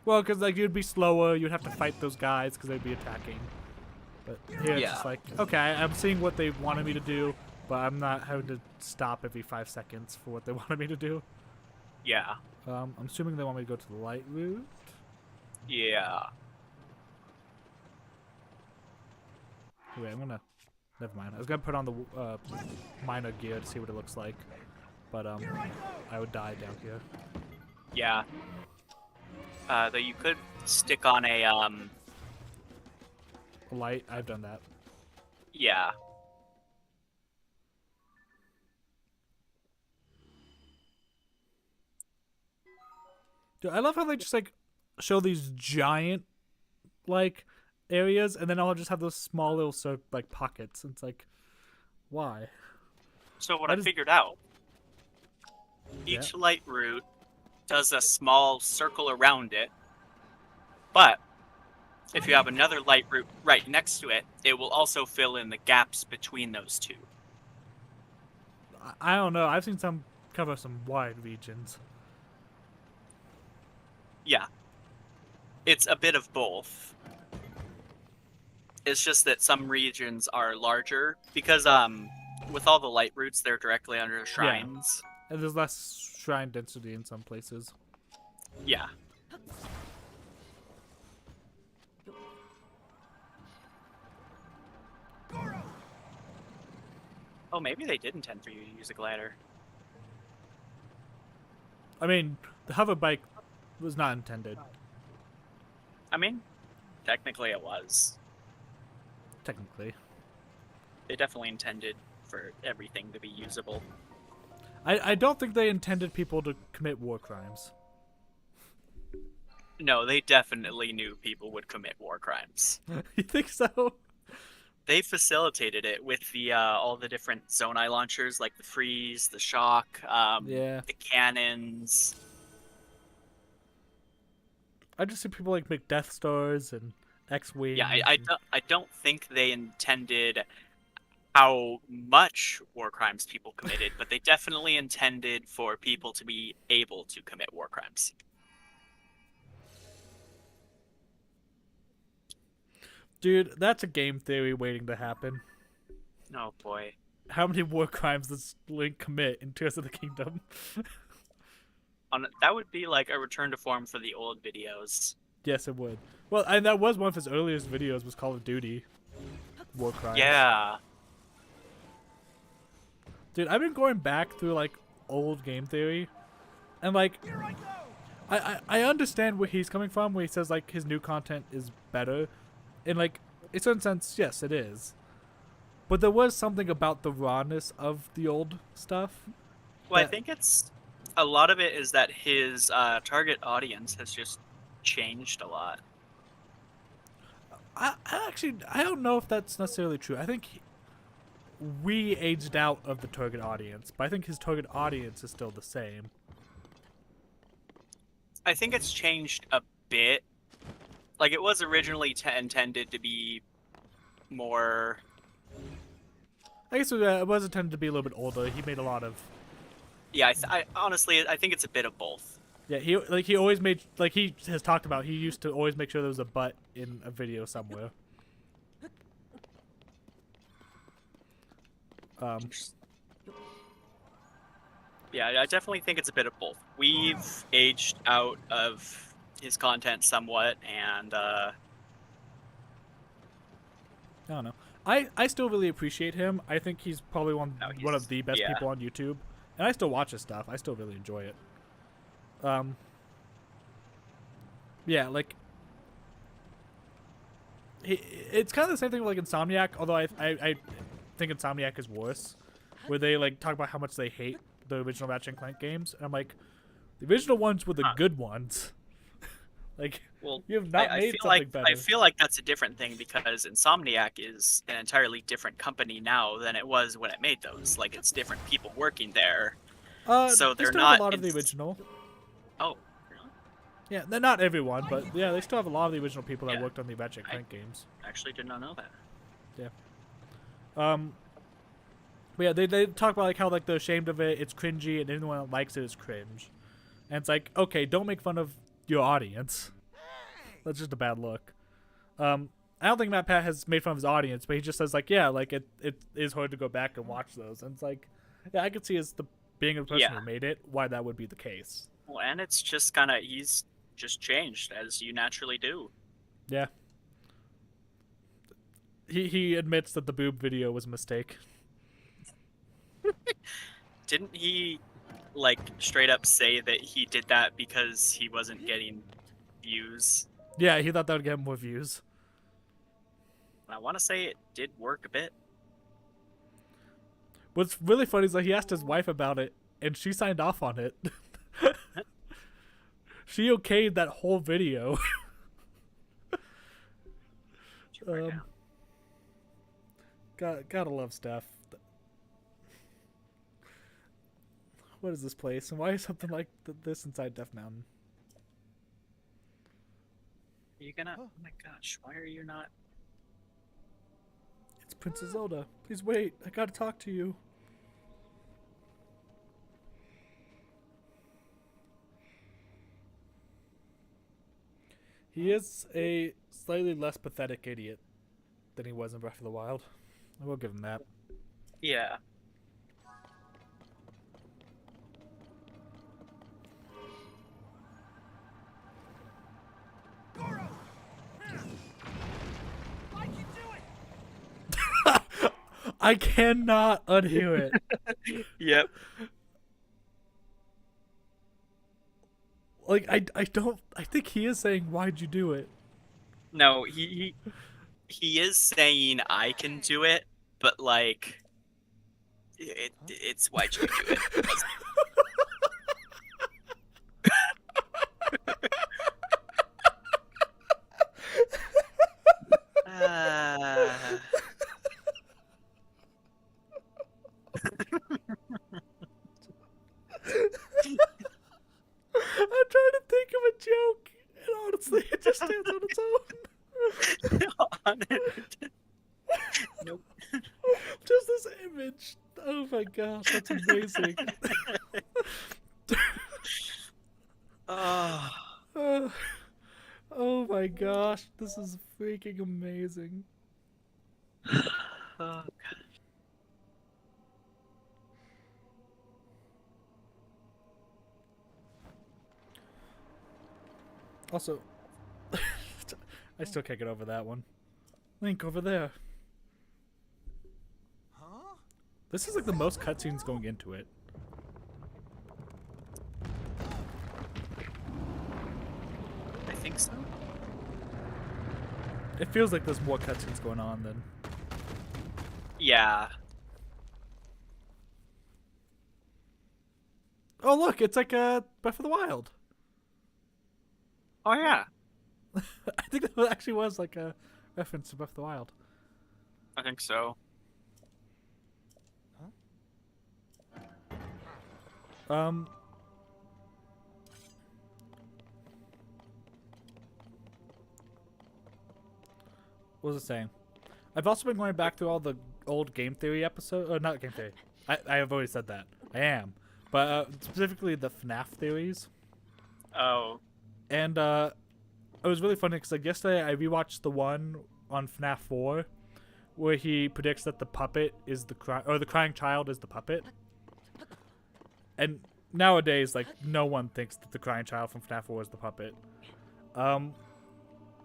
Well, because like you'd be slower, you'd have to fight those guys because they'd be attacking. But here it's Yeah. just like, okay, I'm seeing what they wanted me to do, but I'm not having to stop every 5 seconds for what they wanted me to do. Yeah. I'm assuming they want me to go to the light route. Yeah. Wait, I'm gonna. Never mind. I was gonna put on the minor gear to see what it looks like, but I would die down here. Yeah. Though you could stick on a Light. I've done that. yeah. Dude, I love how they just like show these giant like areas, and then I'll just have those small little like pockets. And it's like, why? So what Why I does- figured out, Yeah. each light route does a small circle around it, but if you have another light route right next to it, it will also fill in the gaps between those two. I don't know. I've seen some cover some wide regions. Yeah. It's a bit of both. It's just that some regions are larger because with all the light routes they're directly under shrines. And there's less shrine density in some places. Yeah. Oh, maybe they did intend for you to use a glider. I mean, the hover bike was not intended, I mean, technically it was. technically. They definitely intended for everything to be usable. I don't think they intended people to commit war crimes. No, they definitely knew people would commit war crimes. You think so? They facilitated it with the all the different Zonai launchers, like the freeze, the shock, Yeah. the cannons. I just see people like make Death Stars and X-Wings. Yeah, I don't think they intended how much war crimes people committed, but they definitely intended for people to be able to commit war crimes. Dude, that's a game theory waiting to happen. Oh boy. How many war crimes does Link commit in Tears of the Kingdom? That would be like a return to form for the old videos. Yes, it would. Well, and that was one of his earliest videos, was Call of Duty War Crimes. Yeah. Dude, I've been going back through like old game theory, and like Here I go! I understand where he's coming from, where he says like his new content is better, in like in a certain sense, yes, it is. But there was something about the rawness of the old stuff. Well, I that- think it's a lot of it is that his target audience has just changed a lot. I don't know if that's necessarily true. I think we aged out of the target audience, but I think his target audience is still the same. I think it's changed a bit. Like it was originally intended to be more. I guess it was intended to be a little bit older. He made a lot of. Yeah, I honestly I think it's a bit of both. Yeah, he always made, like he has talked about, he used to always make sure there was a butt in a video somewhere. Yeah, I definitely think it's a bit of both. We've aged out of his content somewhat, and I don't know. I still really appreciate him. I think he's probably one of the best yeah. people on YouTube, and I still watch his stuff. I still really enjoy it. Yeah, like it's kind of the same thing with like Insomniac, although I think Insomniac is worse, where they like talk about how much they hate the original Ratchet and Clank games, and I'm like, the original ones were the good ones. Like, well, you have not I made feel something like better. I feel like that's a different thing because Insomniac is an entirely different company now than it was when it made those. Like it's different people working there. So they they're still not have a lot of the original. Oh, really? Yeah, they're not everyone, but yeah, they still have a lot of the original people that Yeah. worked on the Ratchet and Clank games. Actually, did not know that. But yeah, they talk about like how like they're ashamed of it, it's cringy, and anyone that likes it is cringe. And it's like, okay, don't make fun of your audience. That's just a bad look. I don't think Matt Pat has made fun of his audience, but he just says like, yeah, like it is hard to go back and watch those. And it's like, yeah, I could see as the being a person who made it, why that would be the case. Well, and it's just kind of he's just changed as you naturally do. Yeah. He admits that the boob video was a mistake. Didn't he like straight up say that he did that because he wasn't getting views? Yeah, he thought that would get more views. I want to say it did work a bit. What's really funny is that he asked his wife about it, and she signed off on it. She okayed that whole video. Gotta love Steph. What is this place, and why is something like this inside Death Mountain? Are you gonna? Oh my gosh! Why are you not? It's Princess Zelda. Please wait. I gotta talk to you. He is a slightly less pathetic idiot than he was in Breath of the Wild. I will give him that. Yeah. Goro! I can do it! I cannot unhear it. Yep. Like I think he is saying, "Why'd you do it?" No, he is saying I can do it, but like it's why'd you do it? I'm trying to think of a joke, and honestly, it just stands on its own. On it. Nope. Just this image. Oh my gosh, that's amazing. Oh. Oh my gosh, this is freaking amazing. Oh god. Also, I still can't get over that one. Link over there. Huh? This is like the most cutscenes going into it. I think so. It feels like there's more cutscenes going on than. Yeah. Oh look, it's like Breath of the Wild. Oh yeah. I think that actually was like a reference to Breath of the Wild. I think so. Um. What was it saying? I've also been going back through all the old Game Theory episodes. Or not Game Theory. I have already said that. I am. But specifically the FNAF theories. Oh. And it was really funny because like yesterday I rewatched the one on FNAF 4 where he predicts that the puppet is the crying child is the puppet. And nowadays, like, no one thinks that the crying child from FNAF 4 is the puppet.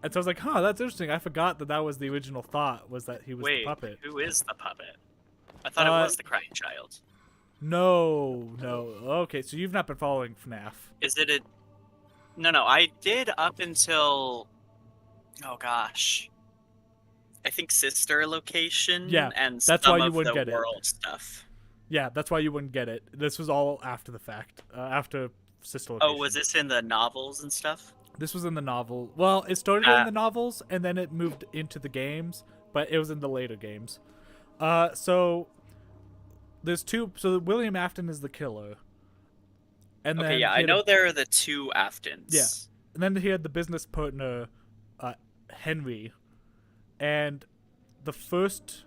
And so I was like, huh, that's interesting. I forgot that that was the original thought, was that he was the Wait, puppet. who is the puppet? I thought it was the crying child. No. Okay, so you've not been following FNAF. Is it a... No, I did up until... Oh gosh. I think sister location Yeah, and that's some why you of wouldn't the get it. world stuff. Yeah, that's why you wouldn't get it. This was all after the fact. After Sister Location. Oh, was this in the novels and stuff? This was in the novel. Well, it started in the novels, and then it moved into the games, but it was in the later games. So there's two. So William Afton is the killer. And Okay, then yeah, I know there are the two Aftons. Yeah. And then he had the business partner, Henry. And the first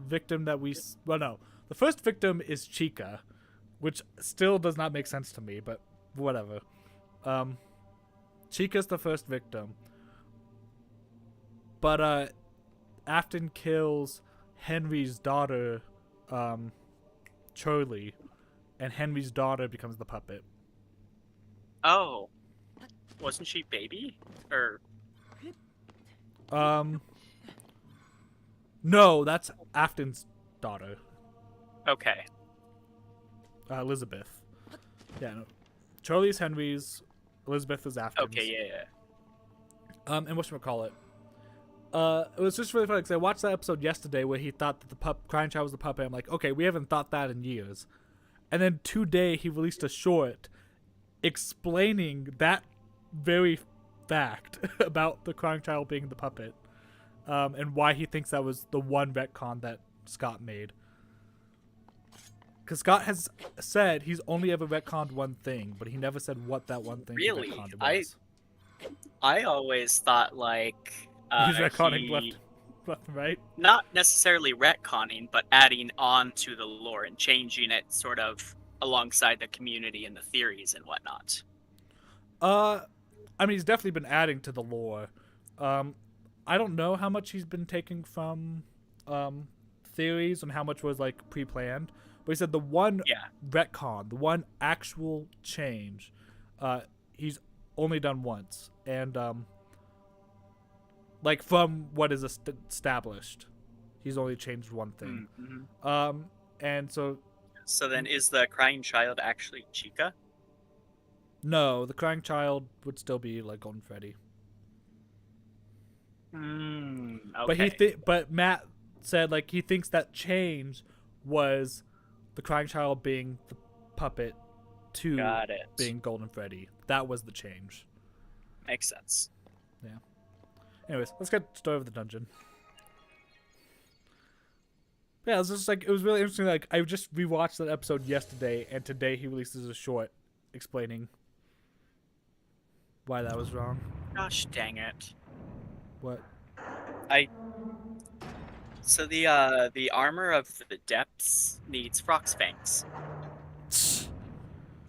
victim that we... Well, no. The first victim is Chica, which still does not make sense to me, but whatever. Chica's the first victim. But Afton kills Henry's daughter, Charlie, and Henry's daughter becomes the puppet. Oh. Wasn't she baby? Or... No, that's Afton's daughter, Okay. Elizabeth. Yeah, no. Charlie's Henry's, Elizabeth is Afton's. Okay, yeah. And whatchamacallit. It was just really funny because I watched that episode yesterday where he thought that the crying child was the puppet. I'm like, okay, we haven't thought that in years. And then today he released a short explaining that very fact about the crying child being the puppet, and why he thinks that was the one retcon that Scott made. Because Scott has said he's only ever retconned one thing, but he never said what that one thing Really? he retconned was. I always thought, like... He's retconning left and right. Not necessarily retconning, but adding on to the lore and changing it sort of alongside the community and the theories and whatnot. I mean, he's definitely been adding to the lore. I don't know how much he's been taking from theories and how much was like pre-planned. But he said the one retcon, the one actual change, he's only done once, and like from what is established, he's only changed one thing. Mm-hmm. And so. So then, is the crying child actually Chica? No, the crying child would still be like Golden Freddy. Okay. But Matt said like he thinks that change was the crying child being the puppet to being Golden Freddy. That was the change. Makes sense. Yeah. Anyways, let's get started with the dungeon. Yeah, it was just like it was really interesting. Like I just rewatched that episode yesterday, and today he releases a short explaining why that was wrong. Gosh dang it! What? So the armor of the depths needs Frox fangs,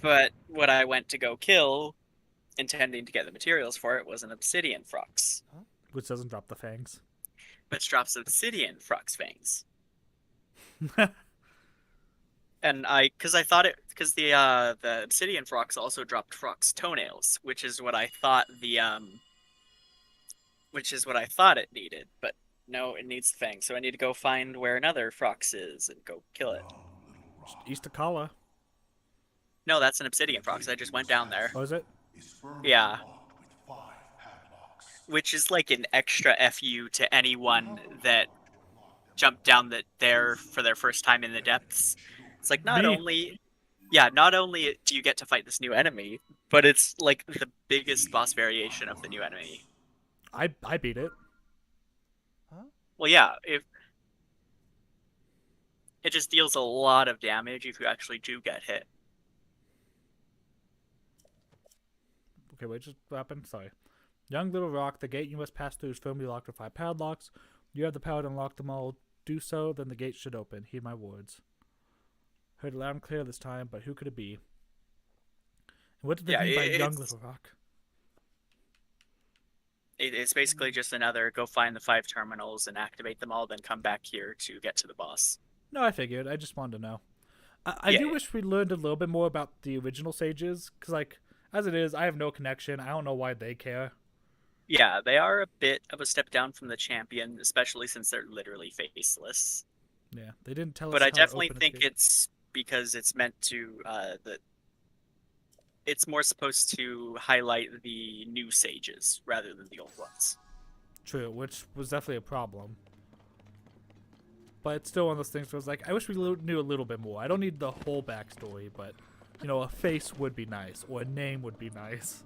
but what I went to go kill, intending to get the materials for it, was an obsidian Frox, Which doesn't drop the fangs. which drops obsidian Frox fangs. And because the obsidian Frox also dropped Frox toenails, which is what I thought the which is what I thought it needed, but no, it needs the fang. So I need to go find where another Frox is and go kill it. East of Kala. No, that's an obsidian Frox. I just went down there. Oh, is it? Yeah. Which is like an extra FU to anyone that jumped down there for their first time in the depths. It's like not Me. only do you get to fight this new enemy, but it's like the biggest boss variation of the new enemy. I beat it. Well, yeah, if it just deals a lot of damage if you actually do get hit. Okay, wait, just what happened? Sorry. Young Little Rock, the gate you must pass through is firmly locked with 5 padlocks. You have the power to unlock them all. Do so, then the gate should open. Heed my words. Heard it loud and clear this time, but who could it be? And what did they mean by Young Little Rock? It's basically just another go find the 5 terminals and activate them all, then come back here to get to the boss. No, I figured. I just wanted to know. I do wish we learned a little bit more about the original sages, because, like, as it is, I have no connection. I don't know why they care. Yeah, they are a bit of a step down from the champion, especially since they're literally faceless. Yeah, they didn't tell us. But I how to definitely open a think gate. it's because it's meant to that it's more supposed to highlight the new sages rather than the old ones. True, which was definitely a problem. But it's still one of those things where it's like, I wish we knew a little bit more. I don't need the whole backstory, but, you know, a face would be nice, or a name would be nice.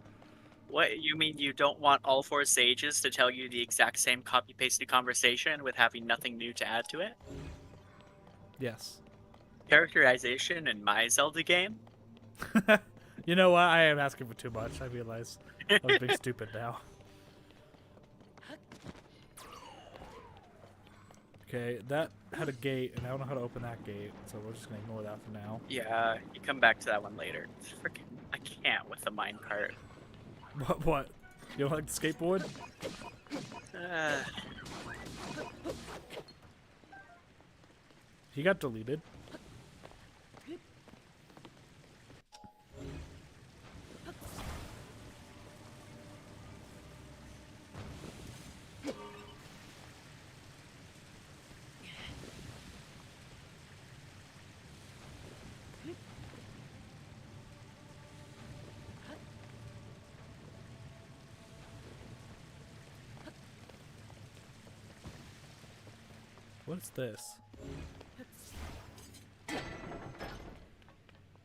What, you mean you don't want all 4 sages to tell you the exact same copy-pasted conversation with having nothing new to add to it? Yes. Characterization in my Zelda game? You know what? I am asking for too much. I realize I was being stupid now. Okay, that had a gate, and I don't know how to open that gate, so we're just gonna ignore that for now. Yeah, you come back to that one later. Freaking, I can't with the minecart. What? You don't like the skateboard? He got deleted. What's this?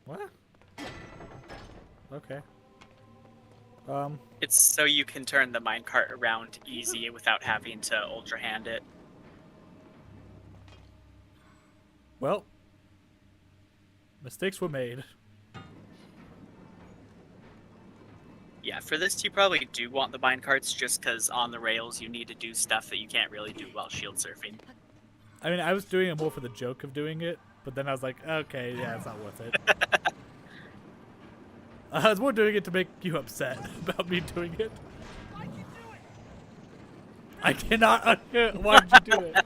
What? Okay. It's so you can turn the minecart around easy without having to ultra hand it. Well, mistakes were made. Yeah, for this you probably do want the minecarts just because on the rails you need to do stuff that you can't really do while shield surfing. I mean, I was doing it more for the joke of doing it, but then I was like, okay, yeah, it's not worth it. I was more doing it to make you upset about me doing it. I can do it. I cannot. Why'd you do it?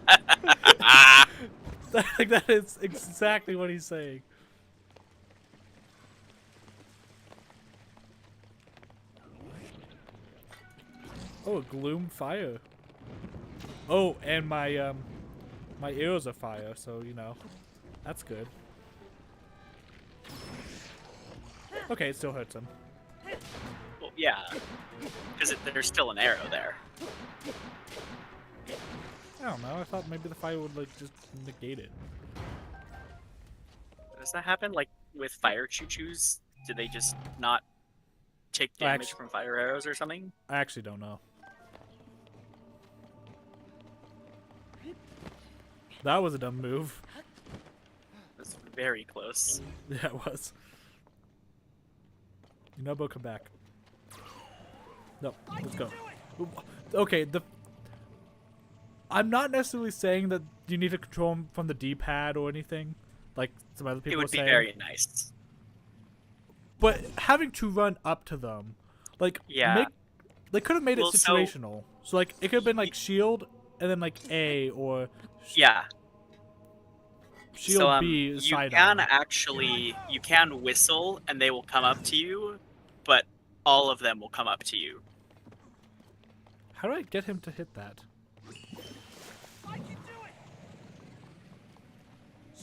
Like, that is exactly what he's saying. Oh, a gloom fire. Oh, and my my arrows are fire, so you know, that's good. Okay, it still hurts him. Well, yeah, because there's still an arrow there. I don't know. I thought maybe the fire would like just negate it. Does that happen like with fire choo-choos? Do they just not take damage from fire arrows or something? I actually don't know. That was a dumb move. That's very close. Yeah, it was. Nobo, come back. No, let's go. Okay, I'm not necessarily saying that you need to control them from the D-pad or anything, like some other people It would be saying. very nice. But having to run up to them, like, Yeah. they could have made it Well, situational. So like, it could have been like shield and then like A or Yeah. shield So B you side can on. actually whistle and they will come up to you, but all of them will come up to you. How do I get him to hit that? I can do it!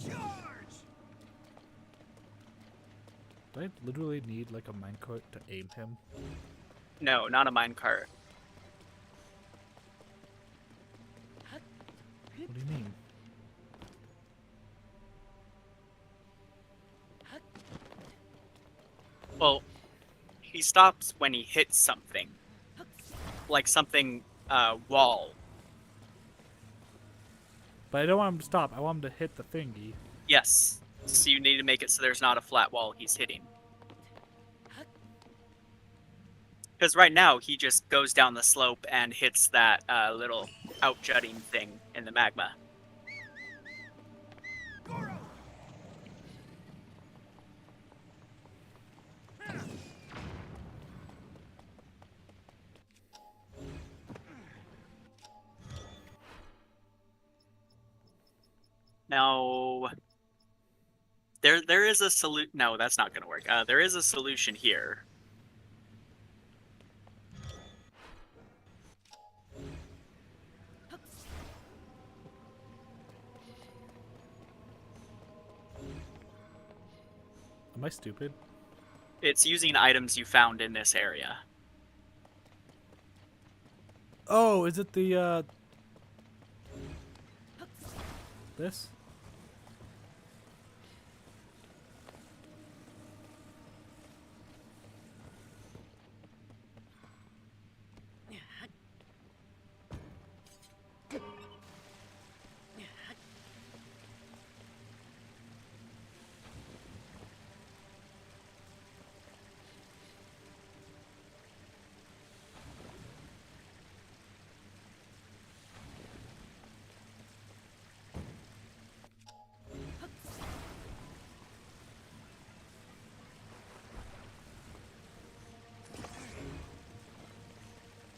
Charge! Do I literally need like a minecart to aim him? No, not a minecart. What do you mean? Well, he stops when he hits something. Like something, wall. But I don't want him to stop. I want him to hit the thingy. Yes. So you need to make it so there's not a flat wall he's hitting. Because right now, he just goes down the slope and hits that little out-jutting thing in the magma. Goro! Now, there is a solution. No, that's not going to work. There is a solution here. Am I stupid? It's using items you found in this area. Oh, is it the this?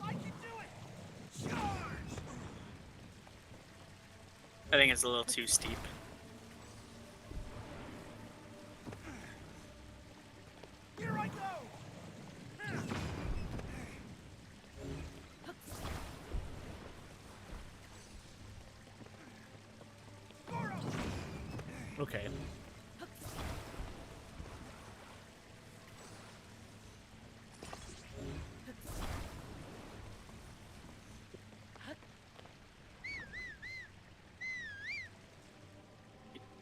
I can do it! Charge! I think it's a little too steep. Here I go! Goro! Okay.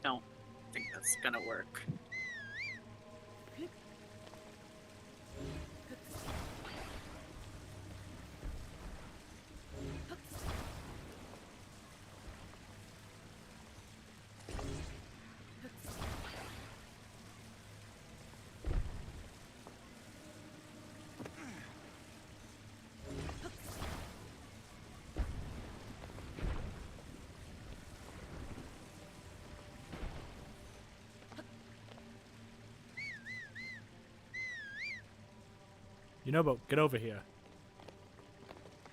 Don't think that's gonna work. You know, but get over here.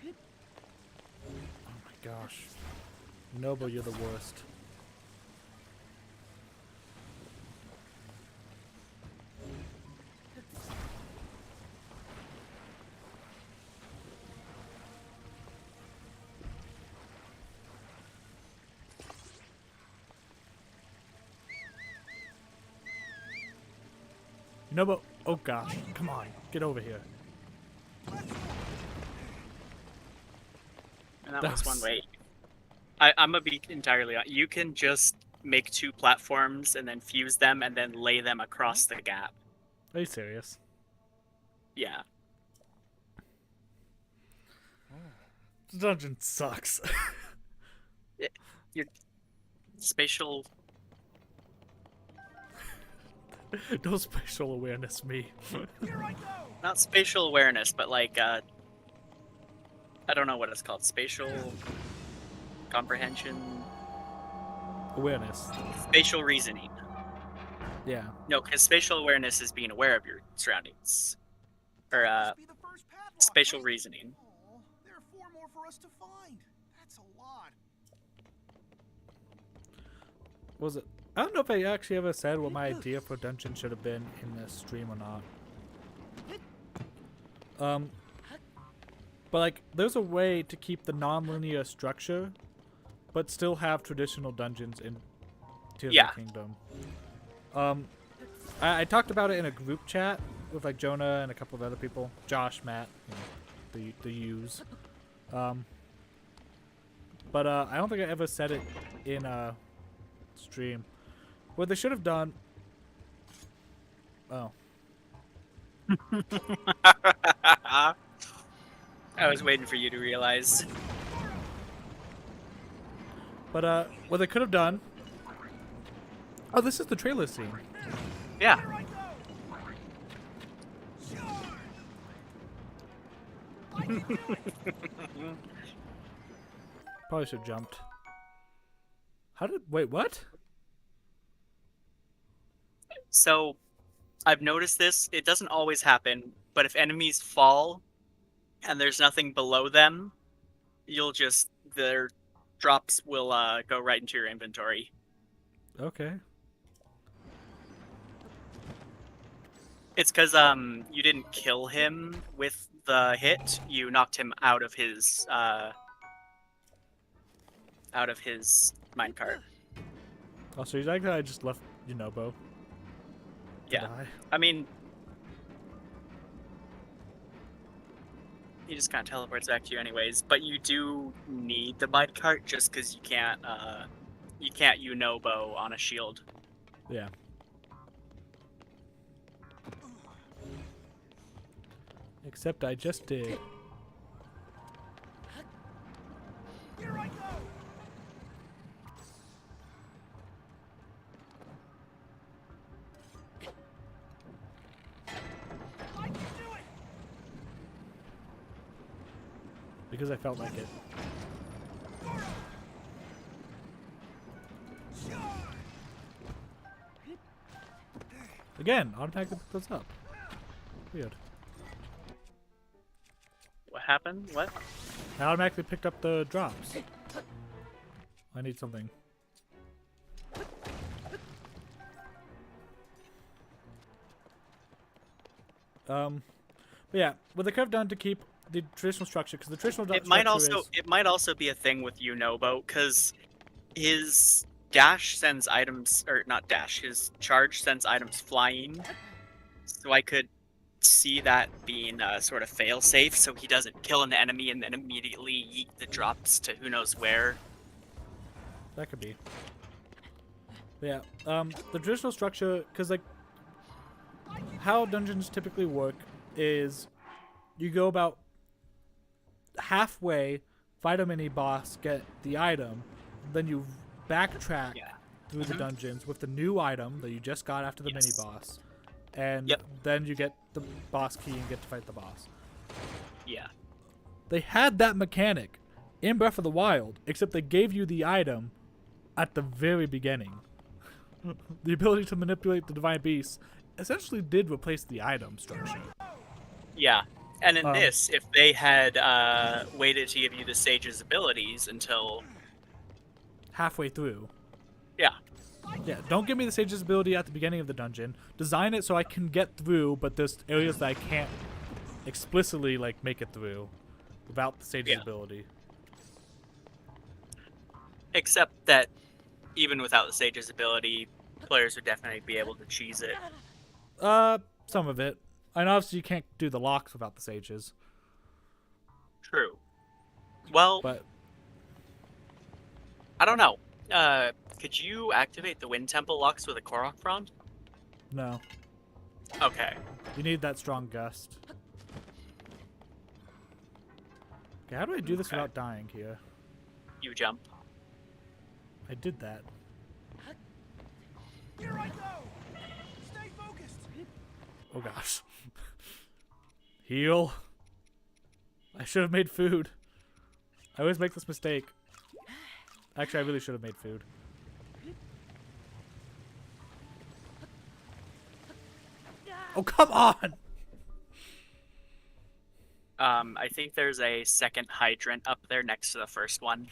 Oh my gosh. Noble, you're the worst. You know, but oh gosh, come on, get over here. And that That was one was- way. I'm gonna be entirely honest. You can just make two platforms and then fuse them and then lay them across the gap. Are you serious? Yeah. This dungeon sucks. Your spatial. No spatial awareness, me. Here I go! Not spatial awareness, but like, I don't know what it's called. Spatial comprehension? Awareness. Spatial reasoning. Yeah. No, because spatial awareness is being aware of your surroundings. Or, Must be the first padlock, spatial right? reasoning. Aw, there are 4 more for us to find. That's a lot. Was it? I don't know if I actually ever said what my idea for dungeon should have been in this stream or not. But like, there's a way to keep the non-linear structure, but still have traditional dungeons in Tears Yeah. of the Kingdom. I talked about it in a group chat with like Jonah and a couple of other people, Josh, Matt, you know, the U's. But I don't think I ever said it in a stream. What they should have done. Oh. I was waiting for you to realize. But what they could have done. Oh, this is the trailer scene. Yeah. Probably should have jumped. Wait, what? So, I've noticed this. It doesn't always happen, but if enemies fall and there's nothing below them, their drops will go right into your inventory. Okay. It's because you didn't kill him with the hit. You knocked him out of his minecart. Oh, so you're like I just left Yunobo. Yeah. Die. I mean, he just kind of teleports back to you anyways. But you do need the minecart just because you can't Yunobo on a shield. Yeah. Except I just did. Here I go. I can do it. Because I felt like it. Again, automatically put those up. Weird. What happened? What? I automatically picked up the drops. I need something. But yeah, what they could have done to keep the traditional structure, because the traditional It might structure also it might also be a thing with Yunobo because his dash sends items, or not dash, his charge sends items flying. So I could see that being a sort of fail safe, so he doesn't kill an enemy and then immediately yeet the drops to who knows where. that could be. But yeah, the traditional structure, because like how dungeons typically work is you go about halfway, fight a mini boss, get the item, then you backtrack Yeah. through the dungeons with the new item that you just got after the mini Yes. boss, and Yep. then you get the boss key and get to fight the boss. Yeah. They had that mechanic in Breath of the Wild, except they gave you the item at the very beginning. The ability to manipulate the divine beasts essentially did replace the item structure. Yeah. And in Um, this, if they had waited to give you the sage's abilities until Halfway through. yeah. Yeah, don't give me the sage's ability at the beginning of the dungeon. Design it so I can get through, but there's areas that I can't explicitly like make it through without the sage's Yeah. ability. Except that even without the sage's ability, players would definitely be able to cheese it. Some of it. And obviously you can't do the locks without the sages, True. Well, but I don't know. Could you activate the Wind Temple locks with a Korok frond? no. Okay. You need that strong gust. Okay, how do I do this Okay. without dying here? You jump. I did that. Here I go. Stay focused. Oh gosh. Heal. I should have made food. I always make this mistake. Actually, I really should have made food. Oh, come on! I think there's a second hydrant up there next to the first one.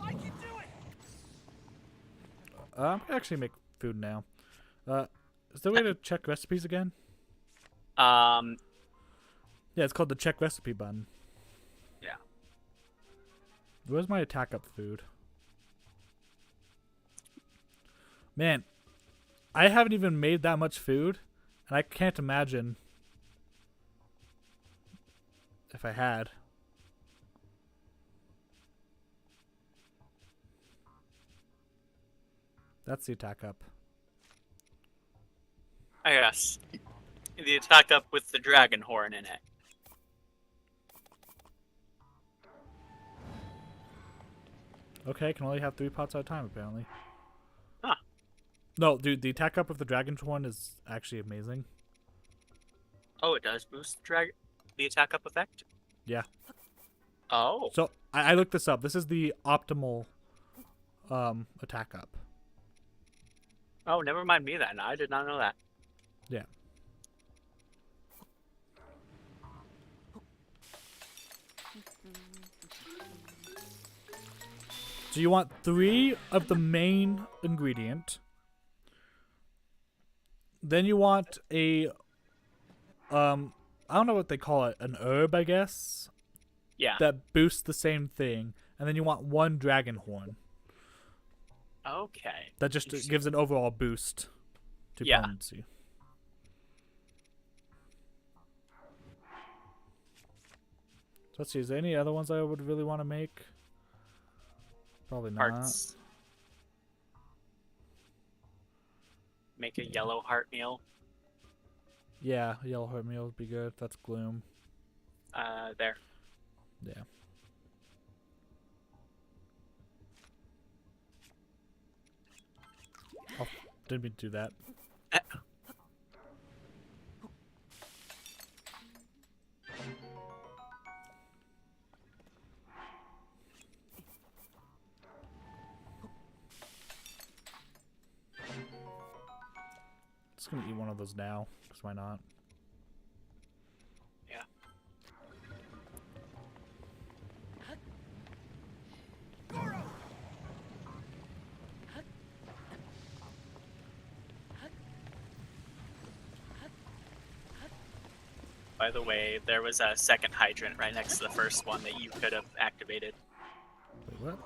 I can do it. I'm gonna actually make food now. Is there a way to check recipes again? Yeah, it's called the check recipe button. Yeah. Where's my attack up food? Man, I haven't even made that much food, and I can't imagine if I had. That's the attack up. I guess. The attack up with the dragon horn in it. Okay, I can only have 3 pots at a time, apparently. Huh. No, dude, the attack up with the dragon horn is actually amazing. Oh, it does boost the attack up effect? Yeah. Oh. So, I looked this up. This is the optimal attack up. Oh, never mind me then. I did not know that. Yeah. So you want 3 of the main ingredient. Then you want a I don't know what they call it, an herb, I guess, Yeah. that boosts the same thing. And then you want 1 dragon horn Okay. that just gives an overall boost to Yeah. potency. So let's see, is there any other ones I would really want to make? Probably not. Hearts. Make a yellow heart meal. Yeah, yellow heart meal would be good. That's gloom. There. Yeah. Oh, didn't mean to do that. Just gonna eat one of those now, because why not? Yeah. By the way, there was a second hydrant right next to the first one that you could have activated. Wait, what?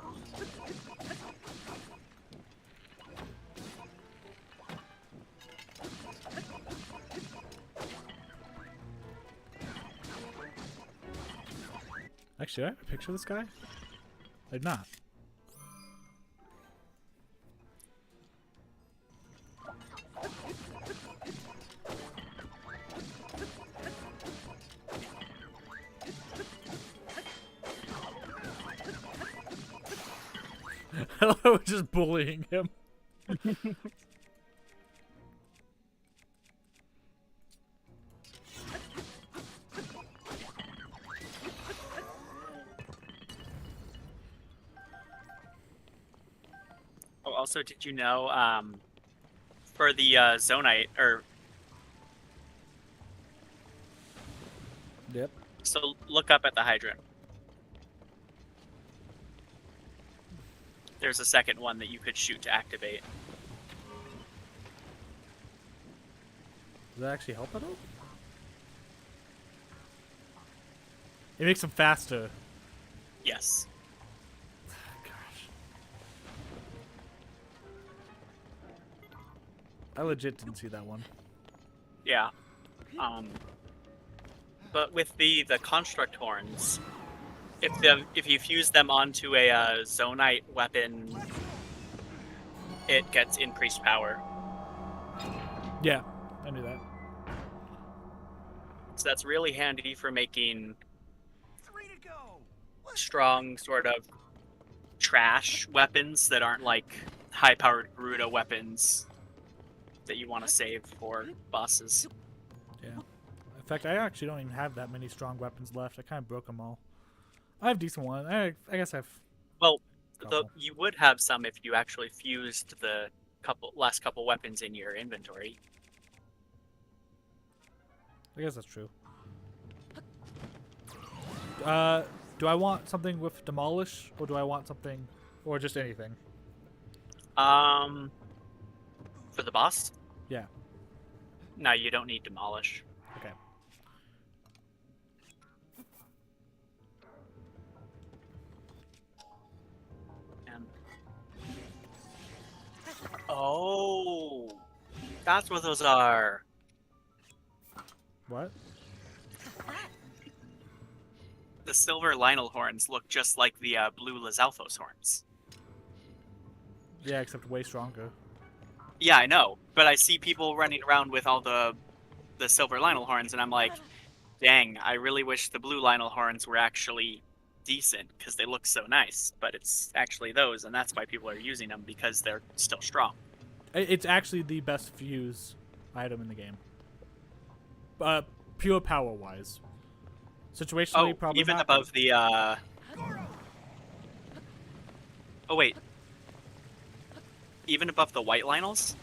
Actually, do I have a picture of this guy? I did not. I was just bullying him. Oh, also, did you know, for the Zonite, or Yep. so look up at the hydrant. There's a second one that you could shoot to activate. Does that actually help at all? It makes them faster. Yes. Gosh. I legit didn't see that one. Yeah. But with the construct horns, if you fuse them onto a Zonite weapon, it gets increased power. Yeah, I knew that. So that's really handy for making 3 to go. Let's strong sort of trash weapons that aren't like high-powered Gerudo weapons that you want to save for bosses. Yeah. In fact, I actually don't even have that many strong weapons left. I kind of broke them all. I have decent ones. I guess I've. Well, Couple. you would have some if you actually fused the last couple weapons in your inventory. I guess that's true. Do I want something with demolish, or do I want something, or just anything? For the boss? Yeah. No, you don't need demolish. Okay. That's what those are. What? The silver Lionel horns look just like the blue Lizalfos horns. Yeah, except way stronger. Yeah, I know, but I see people running around with all the silver Lionel horns, and I'm like, dang, I really wish the blue Lionel horns were actually decent because they look so nice. But it's actually those, and that's why people are using them because they're still strong. It's actually the best fuse item in the game. Pure power wise. Situationally, Oh, probably even not. above the. Oh wait. Even above the white Lionels?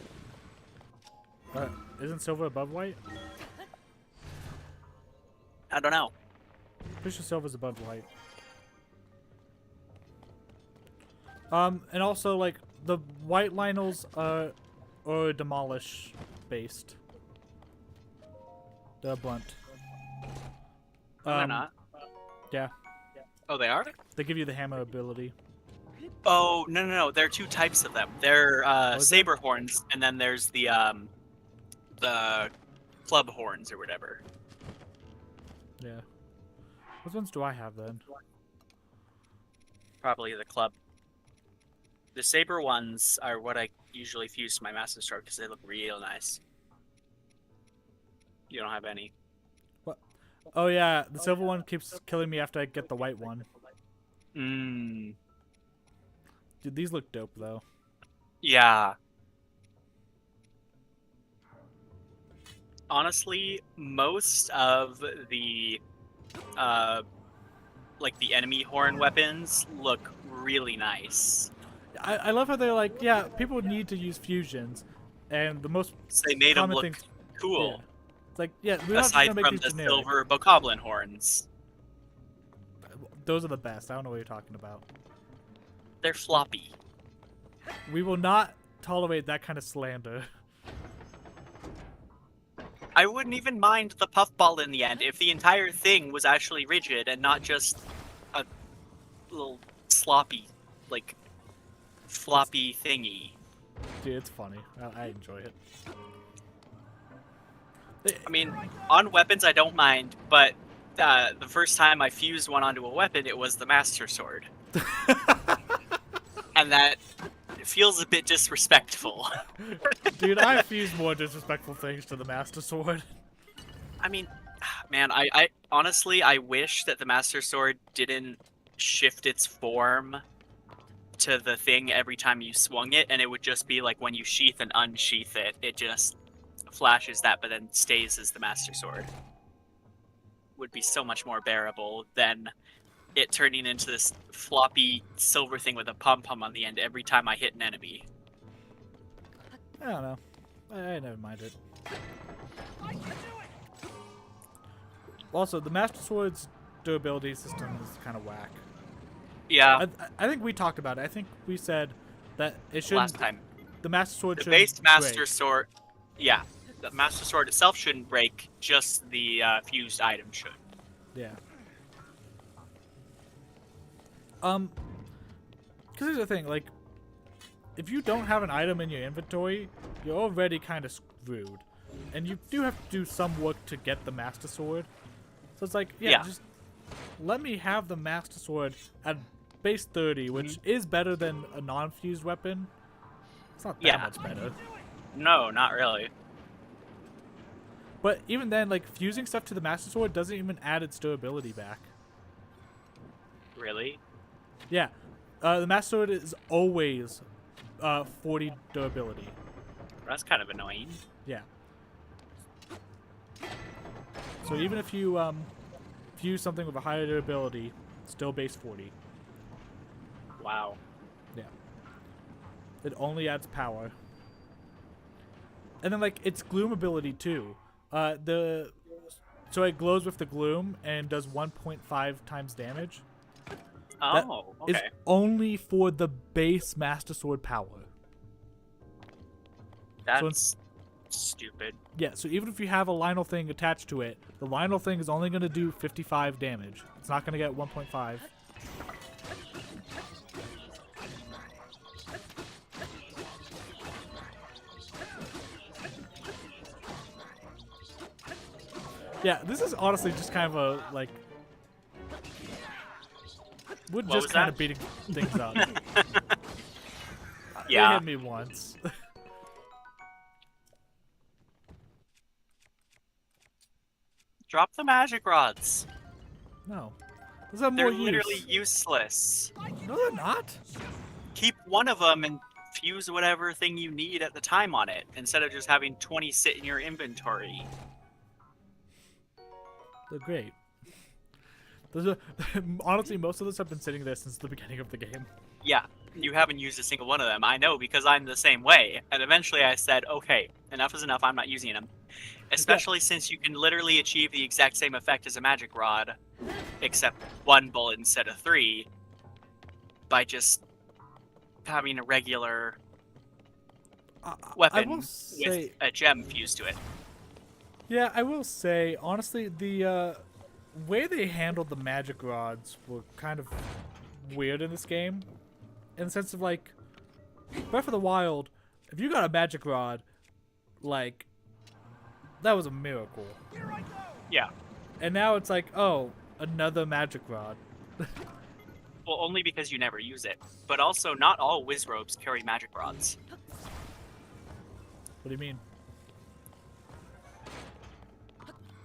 Isn't silver above white? I don't know. Pretty sure silver's above white. And also like the white Lionels are demolish based. They're blunt. No, they're not. Yeah, Oh, they are? they give you the hammer ability. Oh, no. There are two types of them. They're is saber horns, and then there's the club horns or whatever. Yeah. Which ones do I have then? Probably the club. The saber ones are what I usually fuse to my Master Sword because they look real nice. You don't have any. Oh yeah, the silver one keeps killing me after I get the white one. Mmm. Dude, these look dope though. Yeah. Honestly, most of the like the enemy horn weapons look really nice. I love how they're like, yeah, people need to use fusions, and the most So they made them common look thing. cool. Yeah. It's like, yeah, we're not just Aside gonna make from these the generic. silver bokoblin horns. Those are the best. I don't know what you're talking about. They're floppy. We will not tolerate that kind of slander. I wouldn't even mind the puffball in the end if the entire thing was actually rigid and not just a little sloppy, like, floppy thingy. Dude, it's funny. I enjoy it. I mean, on weapons I don't mind, but the first time I fused one onto a weapon, it was the Master Sword. And that feels a bit disrespectful. Dude, I fuse more disrespectful things to the Master Sword. I mean, man, I honestly, I wish that the Master Sword didn't shift its form to the thing every time you swung it, and it would just be like when you sheath and unsheath it, it just flashes that, but then stays as the Master Sword. Would be so much more bearable than it turning into this floppy silver thing with a pom-pom on the end every time I hit an enemy. I don't know. I never mind it. Also, the Master Sword's durability system is kind of whack. Yeah, I think we talked about it. I think we said that it should. last time. The Master Sword The should. base Master Sword, yeah, the Master Sword itself shouldn't break, just the fused item should. Yeah. Because here's the thing, like, if you don't have an item in your inventory, you're already kind of screwed, and you do have to do some work to get the Master Sword. So it's like, yeah. Just let me have the Master Sword at base 30, which is better than a non-fused weapon. It's not that much better. No, not really. But even then, like, fusing stuff to the Master Sword doesn't even add its durability back. Really? Yeah. The Master Sword is always 40 durability. That's kind of annoying. Yeah. So even if you fuse something with a higher durability, still base 40. Wow. Yeah. It only adds power. And then, like, its gloom ability too. So it glows with the gloom and does 1.5 times damage. Oh, okay. Is only for the base Master Sword power. That's stupid. Yeah, so even if you have a Lionel thing attached to it, the Lionel thing is only going to do 55 damage. It's not going to get 1.5. Yeah, this is honestly just kind of a like. We're What just was kind that? of beating things up. It Yeah. hit me once. Drop the magic rods. No. Those have They're more literally use. useless. No, they're not. Keep one of them and fuse whatever thing you need at the time on it, instead of just having 20 sit in your inventory. They're great. Those are, honestly, most of those have been sitting there since the beginning of the game. Yeah, you haven't used a single one of them. I know because I'm the same way. And eventually I said, okay, enough is enough. I'm not using them. Especially since you can literally achieve the exact same effect as a magic rod, except 1 bullet instead of 3, by just having a regular I weapon will with say, a gem fused to it. yeah, I will say, honestly, the way they handled the magic rods were kind of weird in this game. In the sense of, like, Breath of the Wild, if you got a magic rod, like, that was a miracle. Yeah. And now it's like, oh, another magic rod. Well, only because you never use it. But also, not all Wizrobes carry magic rods. What do you mean?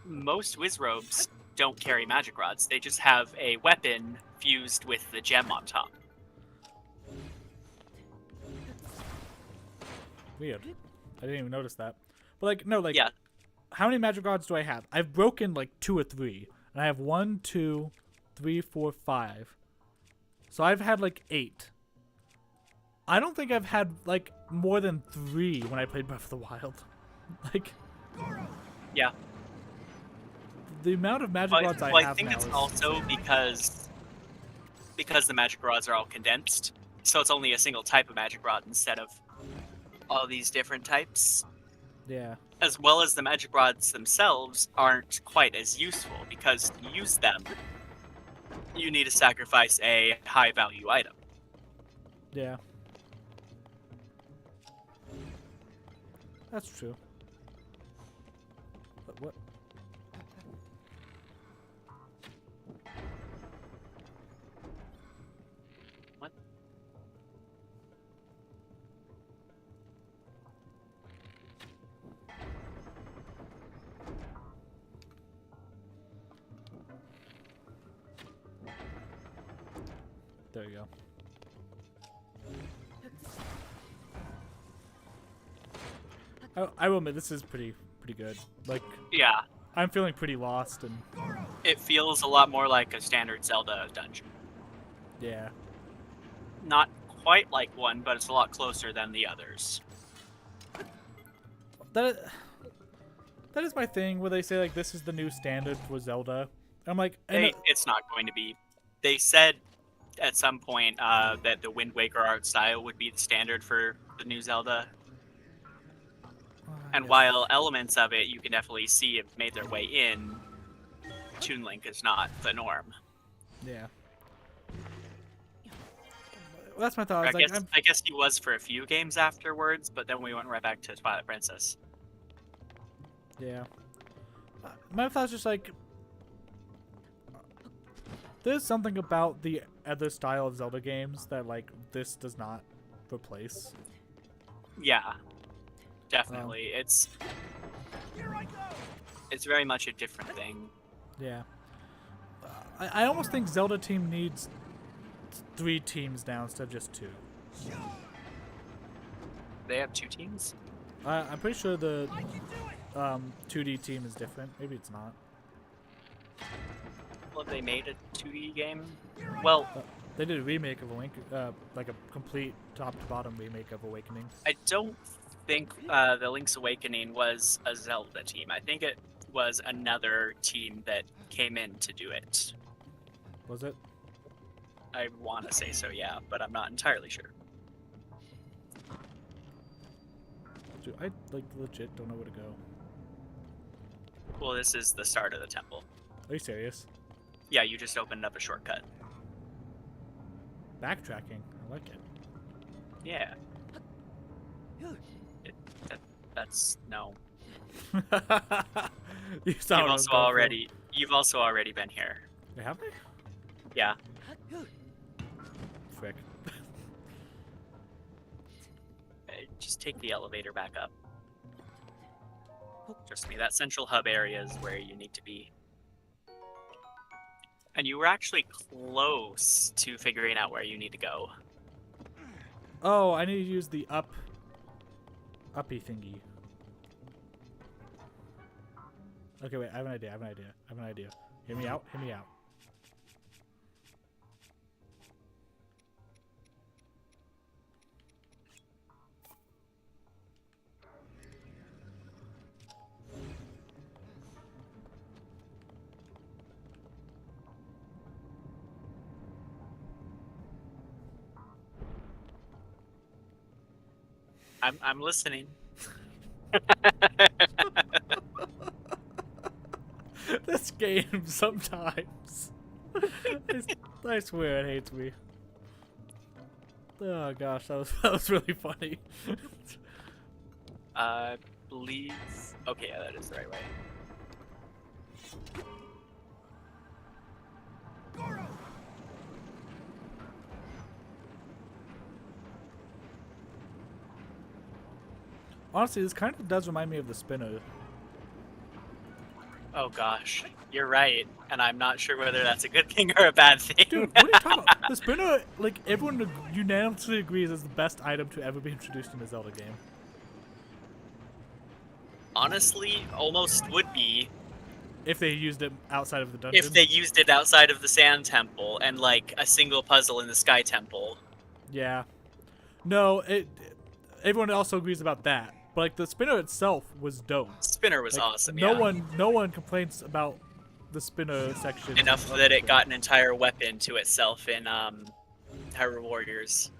Most Wizrobes don't carry magic rods. They just have a weapon fused with the gem on top. Weird. I didn't even notice that. But, like, no, like, Yeah. how many magic rods do I have? I've broken, like, 2 or 3. And I have 1, 2, 3, 4, 5. So I've had, like, 8. I don't think I've had, like, more than 3 when I played Breath of the Wild. Like, Yeah. the amount of magic Well, rods I I have think now it's is... also because the magic rods are all condensed. So it's only a single type of magic rod instead of all these different types. Yeah. As well as the magic rods themselves aren't quite as useful, because to use them, you need to sacrifice a high value item. Yeah. That's true. But what? What? There you go. I will admit, this is pretty good. Like, Yeah, I'm feeling pretty lost, and it feels a lot more like a standard Zelda dungeon. yeah. Not quite like one, but it's a lot closer than the others. That is my thing, where they say, like, this is the new standard for Zelda. I'm like, It's not going to be. They said at some point that the Wind Waker art style would be the standard for the new Zelda. And while elements of it you can definitely see have made their way in, Toon Link is not the norm. yeah. Well, that's my thought. I was like, I guess he was for a few games afterwards, but then we went right back to Twilight Princess. yeah. My thought is just like, there's something about the other style of Zelda games that, like, this does not replace. Yeah, definitely. It's very much a different thing. Yeah. I almost think Zelda team needs 3 teams now instead of just 2. They have 2 teams? I'm pretty sure the 2D team is different. Maybe it's not. Well, they made a 2D game? Well, They did a remake of like a complete top to bottom remake of Awakening. I don't think the Link's Awakening was a Zelda team. I think it was another team that came in to do it. Was it? I want to say so, yeah, but I'm not entirely sure. Dude, I like legit don't know where to go. Well, this is the start of the temple. Are you serious? Yeah, you just opened up a shortcut. Backtracking. I like it. Yeah. That's no. You sound You've also already been here. Have they? Yeah. Frick. Just take the elevator back up. Trust me, that central hub area is where you need to be. And you were actually close to figuring out where you need to go. Oh, I need to use the uppy thingy. Okay, wait, I have an idea. Hear me out. I'm listening. This game sometimes. I swear it hates me. Oh gosh, that was really funny. Believe. Okay, yeah, that is the right way. Goro! Honestly, this kind of does remind me of the spinner. Oh gosh, you're right, and I'm not sure whether that's a good thing or a bad thing. Dude, what are you talking about? The spinner, like, everyone unanimously agrees is the best item to ever be introduced in a Zelda game. Honestly, almost would be If they used it outside of the dungeon. if they used it outside of the Sand Temple and like a single puzzle in the Sky Temple. Yeah. No, everyone also agrees about that. But like the spinner itself was dope. Spinner was Like, awesome. No Yeah. no one complains about the spinner section. Enough of that the it game. got an entire weapon to itself in Hyrule Warriors.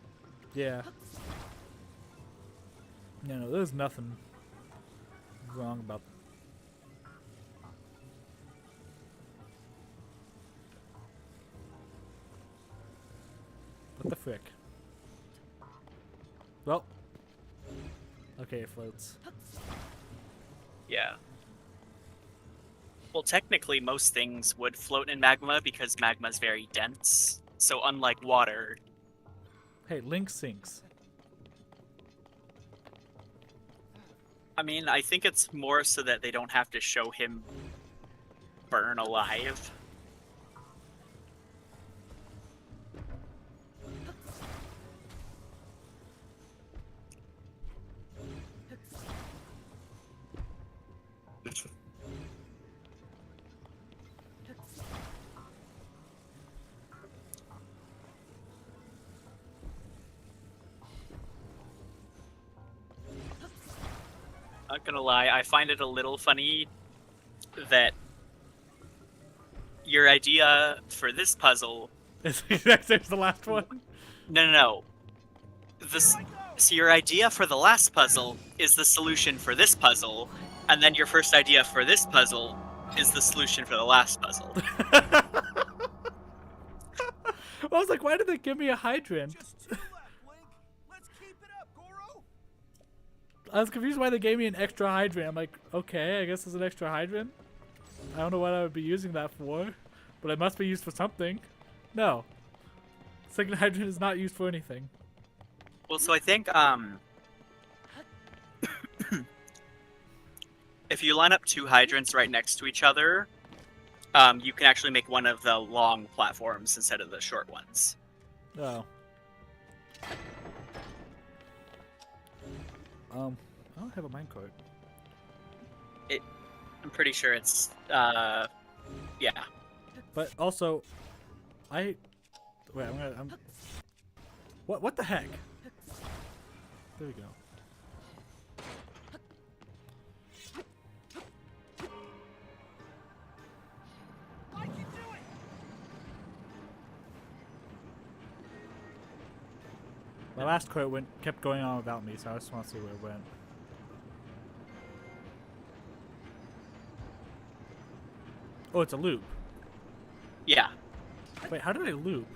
Yeah. No, there's nothing wrong about that. What the frick? Well. Okay, it floats. Yeah. Well, technically, most things would float in magma because magma's very dense. So unlike water, Hey, Link sinks. I mean, I think it's more so that they don't have to show him burn alive. Not gonna lie, I find it a little funny that your idea for this puzzle. There's the last one. No. So your idea for the last puzzle is the solution for this puzzle, and then your first idea for this puzzle is the solution for the last puzzle. I was like, why did they give me a hydrant? Just two left, Link. Let's keep it up, Goro. I was confused why they gave me an extra hydrant. I'm like, okay, I guess there's an extra hydrant. I don't know what I would be using that for, but it must be used for something. No. Second hydrant is not used for anything. Well, so I think if you line up two hydrants right next to each other, you can actually make one of the long platforms instead of the short ones. Oh. I don't have a minecart. I'm pretty sure it's yeah. But also, wait, what the heck? There we go. I can do it. My last quote kept going on without me, so I just want to see where it went. Oh, it's a loop. Yeah. Wait, how did I loop?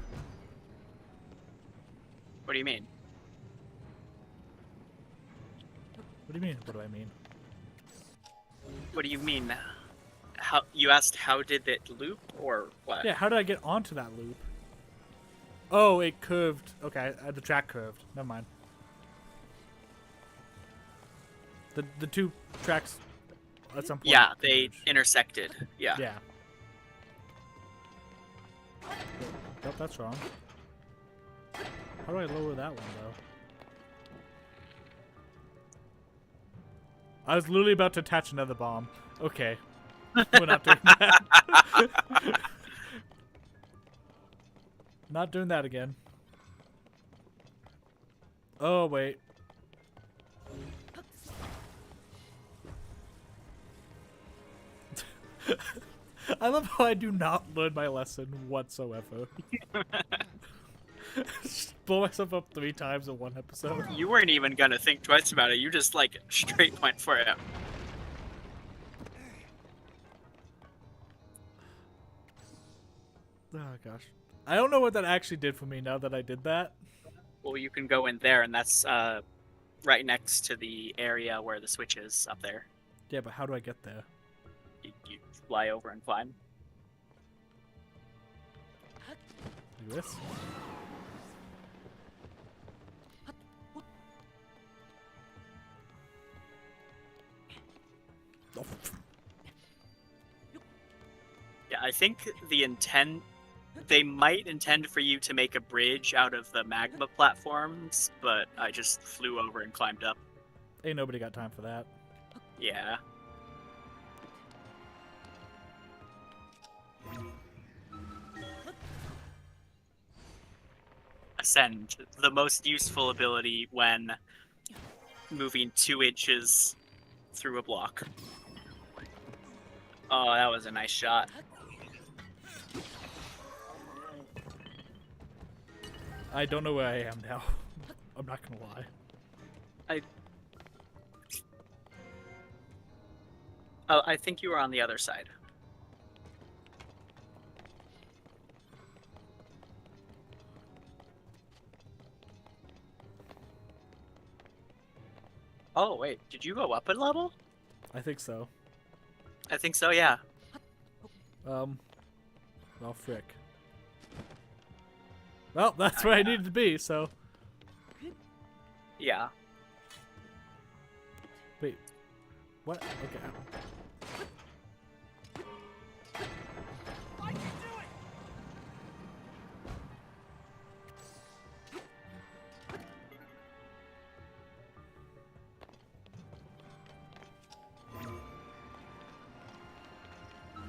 What do you mean? What do you mean? What do I mean? What do you mean? How you asked? How did it loop, or what? Yeah, how did I get onto that loop? Oh, it curved. Okay, the track curved. Never mind. The two tracks at some point. Yeah, they converged. intersected. Yeah. Yeah. Oh, that's wrong. How do I lower that one though? I was literally about to attach another bomb. Okay. We're not doing that. Not doing that again. Oh, wait. I love how I do not learn my lesson whatsoever. Just blow myself up 3 times in one episode. You weren't even gonna think twice about it. You just like straight went for it. Oh, gosh. I don't know what that actually did for me now that I did that. Well, you can go in there, and that's right next to the area where the switch is up there. Yeah, but how do I get there? You fly over and climb. Like this? Oh. Yeah, I think the intent. They might intend for you to make a bridge out of the magma platforms, but I just flew over and climbed up. Ain't nobody got time for that. Yeah. Ascend, the most useful ability when moving 2 inches through a block. Oh, that was a nice shot. I don't know where I am now. I'm not gonna lie. I think you were on the other side. Oh, wait. Did you go up a level? I think so. I think so, yeah. Well, frick. Well, that's where I needed to be, so... Yeah. Wait. What? Okay. I can do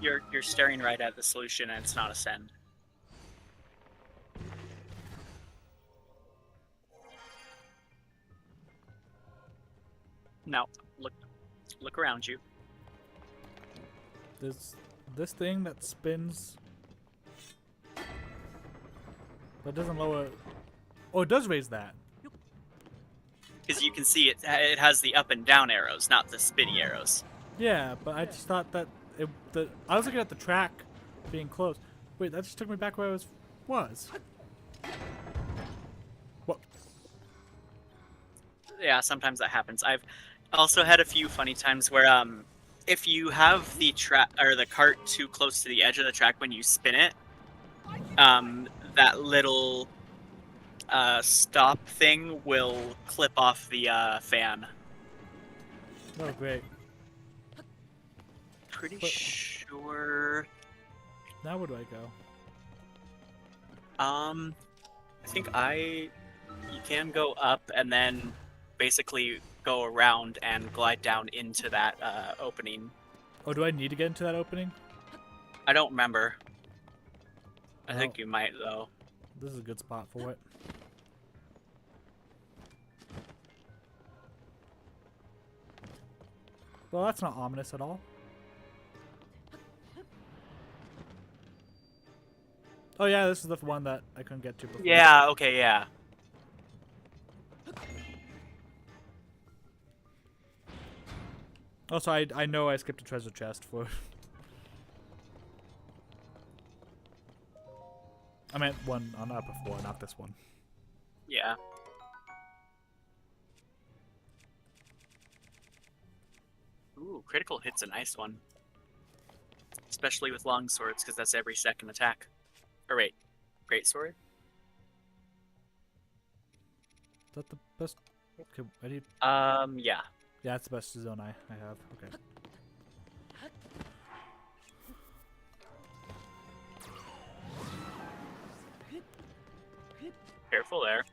it! You're staring right at the solution, and it's not ascend. No, look around you. There's this thing that spins... But doesn't lower... Oh, it does raise that. Because you can see it has the up and down arrows, not the spinny arrows. Yeah, but I just thought that... I was looking at the track being close. Wait, that just took me back where I was. What? Yeah, sometimes that happens. I've also had a few funny times where if you have the cart too close to the edge of the track when you spin it, that little stop thing will clip off the fan. Oh, great. Pretty But- sure. Now where do I go? I think you can go up and then basically go around and glide down into that opening. Oh, do I need to get into that opening? I don't remember. I Oh. think you might though. This is a good spot for it. Well, that's not ominous at all. Oh yeah, this is the one that I couldn't get to before. Yeah, okay, yeah. Also, I know I skipped a treasure chest for... I meant one on upper floor, not this one. Yeah. Ooh, critical hit's a nice one. Especially with long swords, because that's every second attack. Or wait, great sword? Is that the best? Okay, I need. Yeah. Yeah, that's the best zone I have. Okay. Careful there.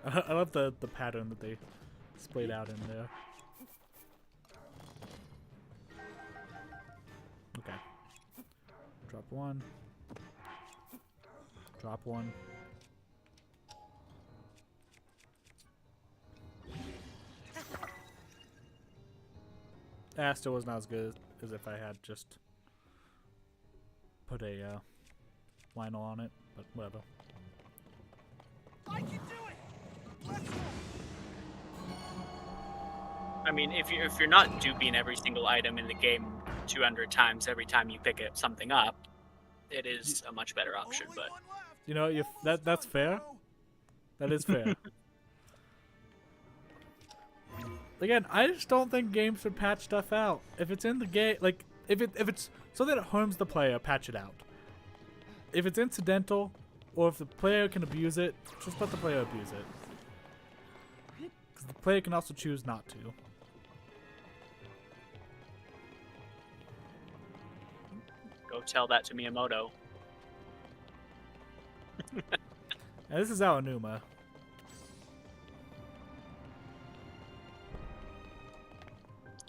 I love the pattern that they splayed out in there. Okay. Drop one. Drop one. Still was not as good as if I had just put a vinyl on it, but whatever. I can do it. Let's go. I mean, if you're not duping every single item in the game 200 times every time you pick something up, it is a much better option. Only But one left. You know, that's Done, fair. bro. That is fair. Again, I just don't think games should patch stuff out. If it's in the game, like if it's something that harms the player, patch it out. If it's incidental, or if the player can abuse it, just let the player abuse it. Because the player can also choose not to. go tell that to Miyamoto. Now, this is Aonuma.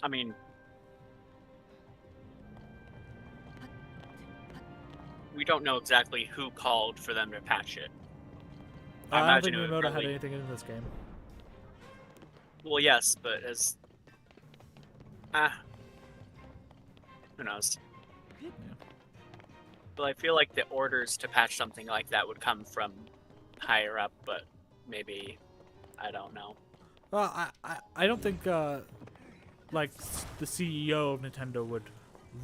I mean, we don't know exactly who called for them to patch it. I don't imagine think it would Miyamoto had probably- anything in this game. Well, yes, but as who knows? Yeah. But I feel like the orders to patch something like that would come from higher up, but maybe I don't know. Well, I don't think like the CEO of Nintendo would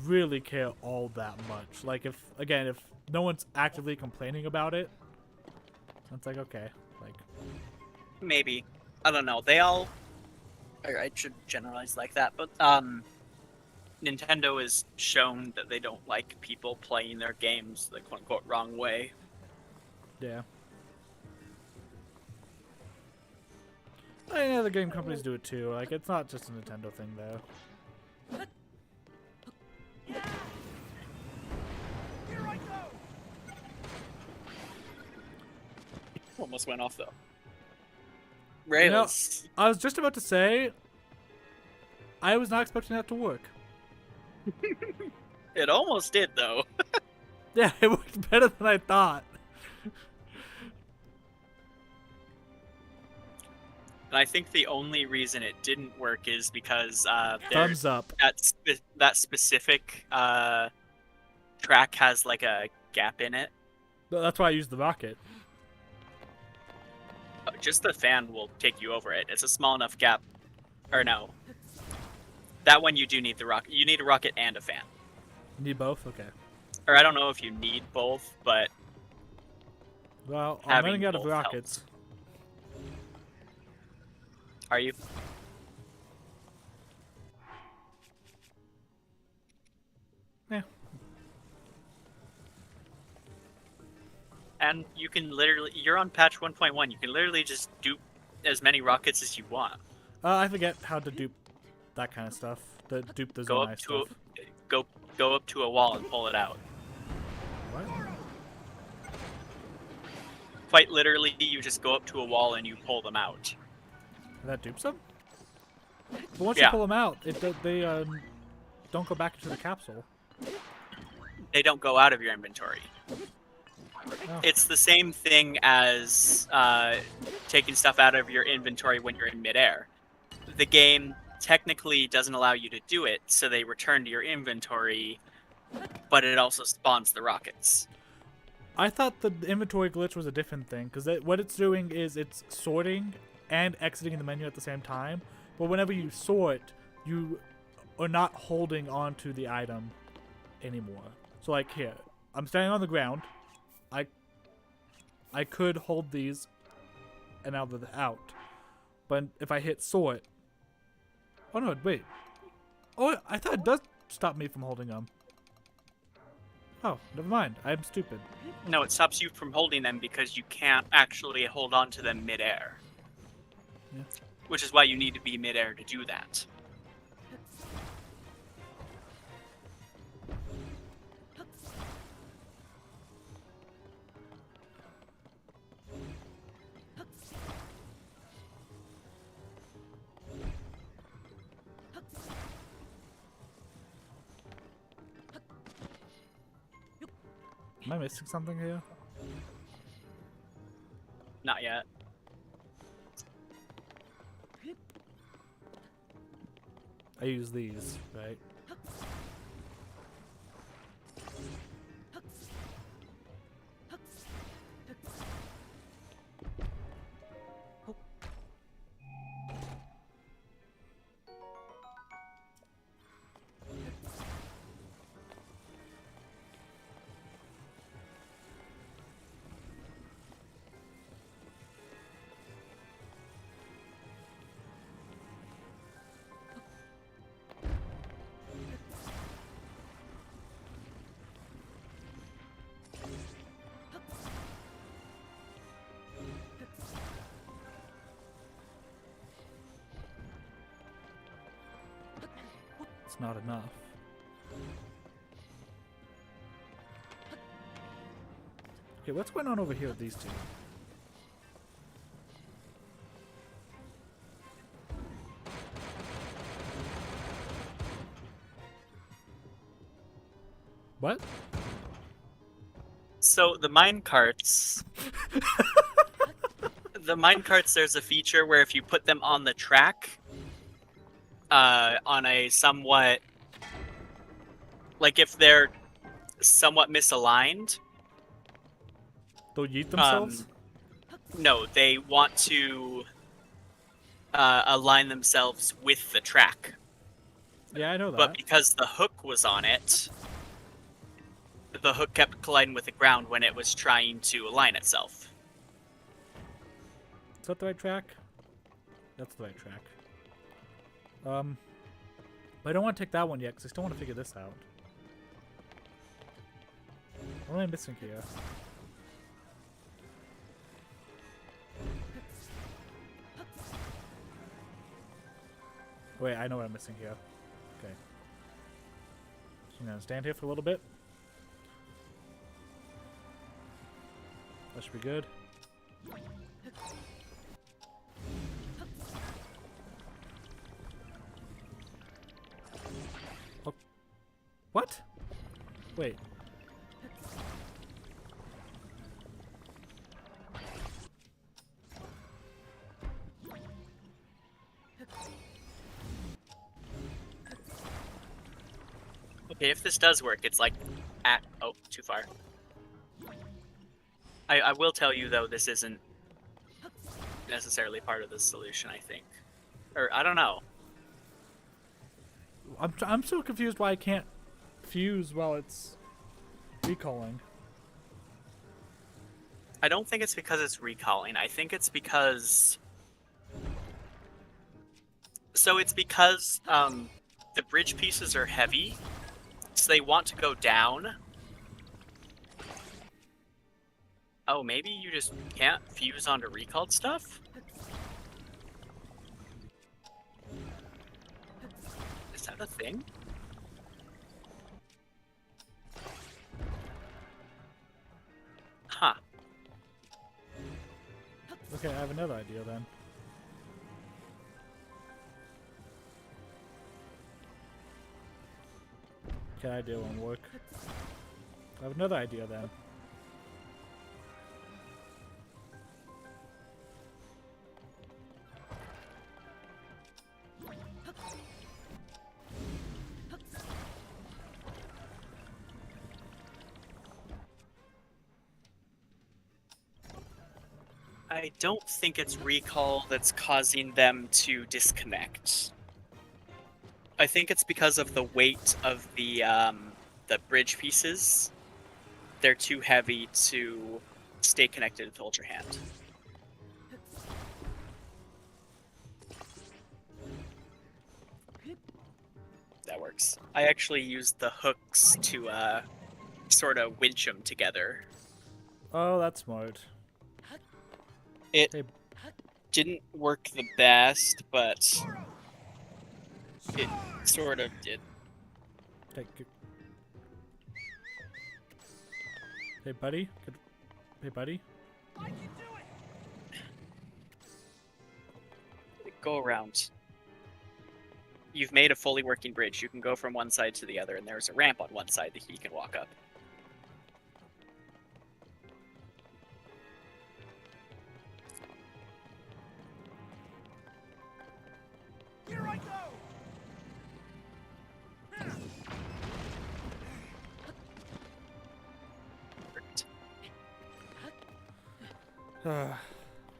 really care all that much. Like if no one's actively complaining about it, it's like okay, like Maybe. I don't know. They all. I should generalize like that, but Nintendo has shown that they don't like people playing their games the quote unquote wrong way. yeah. Any other game companies do it too. Like it's not just a Nintendo thing though. Here I go. Almost went off though. You know, Rails. I was just about to say, I was not expecting that to work. It almost did though. Yeah, it worked better than I thought. And I think the only reason it didn't work is because Thumbs up. that specific track has like a gap in it. That's why I used the rocket. Just the fan will take you over it. It's a small enough gap. Or no. That one you do need the rocket. You need a rocket and a fan. Need both? Okay. Or I don't know if you need both, but Well, I'm Having running out of both rockets. are you? Yeah. And you can literally, you're on patch 1.1. You can literally just dupe as many rockets as you want. I forget how to dupe that kind of stuff. To dupe the Go Zonai up to stuff. go up to a wall and pull it out. What? Quite literally, you just go up to a wall and you pull them out. That dupes them? But once you Yeah. pull them out, they don't go back into the capsule. They don't go out of your inventory. Oh. It's the same thing as taking stuff out of your inventory when you're in midair. The game technically doesn't allow you to do it, so they return to your inventory, but it also spawns the rockets. I thought the inventory glitch was a different thing, because what it's doing is it's sorting and exiting the menu at the same time. But whenever you sort, you are not holding onto the item anymore. So like here, I'm standing on the ground. I could hold these and now they're out. But if I hit sort, oh no, wait. Oh, I thought it does stop me from holding them. Oh, never mind. I'm stupid. No, it stops you from holding them because you can't actually hold on to them midair. Yeah. Which is why you need to be midair to do that. Am I missing something here? Not yet. I use these, right? It's not enough. Okay, what's going on over here with these two? What? So the mine carts. The mine carts, there's a feature where if you put them on the track, on a somewhat, like if they're somewhat misaligned, They'll yeet themselves? no, they want to align themselves with the track. Yeah, I know that. But because the hook was on it, the hook kept colliding with the ground when it was trying to align itself. Is that the right track? That's the right track. But I don't want to take that one yet, because I still want to figure this out. What am I missing here? Wait, I know what I'm missing here. Okay. So I'm gonna stand here for a little bit. That should be good. Oh. What? Wait. Okay, if this does work, it's like at... Oh, too far. I will tell you, though, this isn't necessarily part of the solution, I think. Or, I don't know. I'm so confused why I can't fuse while it's recalling. I don't think it's because it's recalling. I think it's because... So it's because the bridge pieces are heavy, so they want to go down. Oh, maybe you just can't fuse onto recalled stuff? Is that a thing? Huh. Okay, I have another idea then. Okay, idea won't work. I have another idea then. I don't think it's recall that's causing them to disconnect. I think it's because of the weight of the bridge pieces. They're too heavy to stay connected and hold your hand. That works. I actually used the hooks to sort of winch them together. Oh, that's smart. It Hey, didn't work the best, but it sort of did. hey, hey buddy. Hey, buddy. Go around. You've made a fully working bridge. You can go from one side to the other, and there's a ramp on one side that you can walk up. Here I go!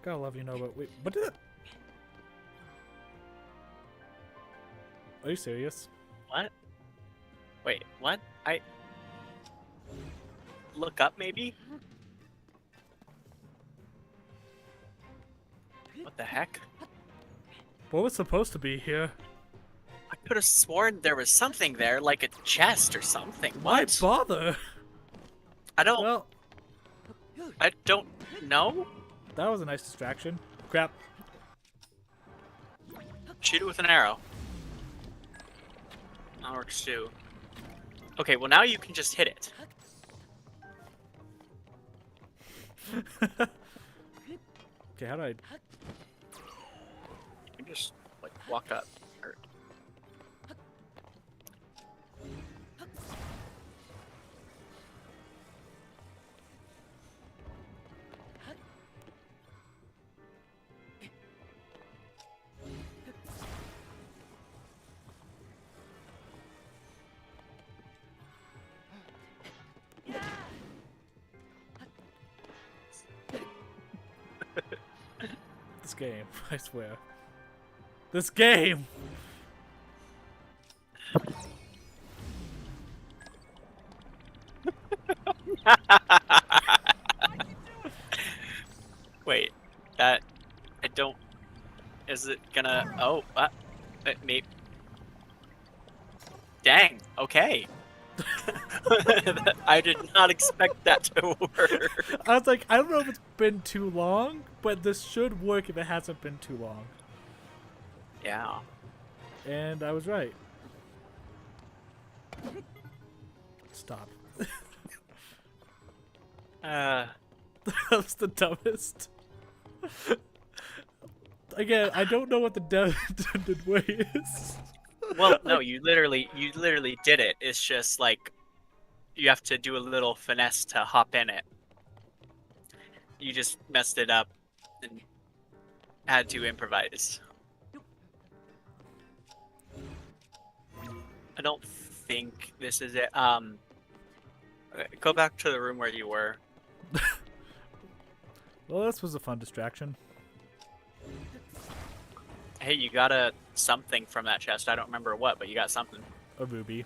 Gotta love you know, but wait, what did it? Are you serious? What? Wait, what? I look up maybe? What the heck? What was supposed to be here? I could have sworn there was something there, like a chest or something. Why What? bother? I don't Well, know. that was a nice distraction. Crap. Shoot it with an arrow. That works too. Okay, well now you can just hit it. Okay, how do I? You can just like walk up. Or... This game, I swear. This game! Wait, that I don't. Is it gonna? Oh, maybe. Dang. Okay. I did not expect that to work. I was like, I don't know if it's been too long, but this should work if it hasn't been too long. Yeah. And I was right. Stop. That was the dumbest. Again, I don't know what the intended way is. Well, no, you literally did it. It's just like you have to do a little finesse to hop in it. You just messed it up and had to improvise. I don't think this is it. Go back to the room where you were. Well, this was a fun distraction. Hey, you got a something from that chest. I don't remember what, but you got something. A ruby.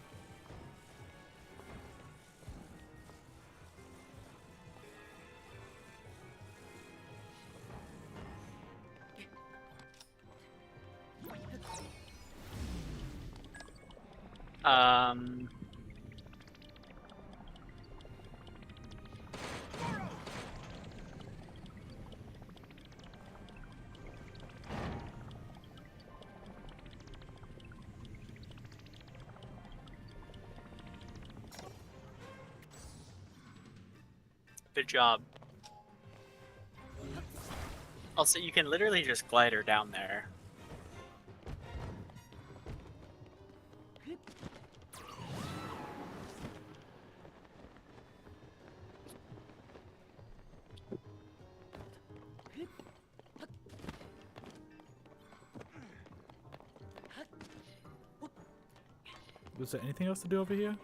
Good job. Also, you can literally just glide her down there. Was there anything else to do over here?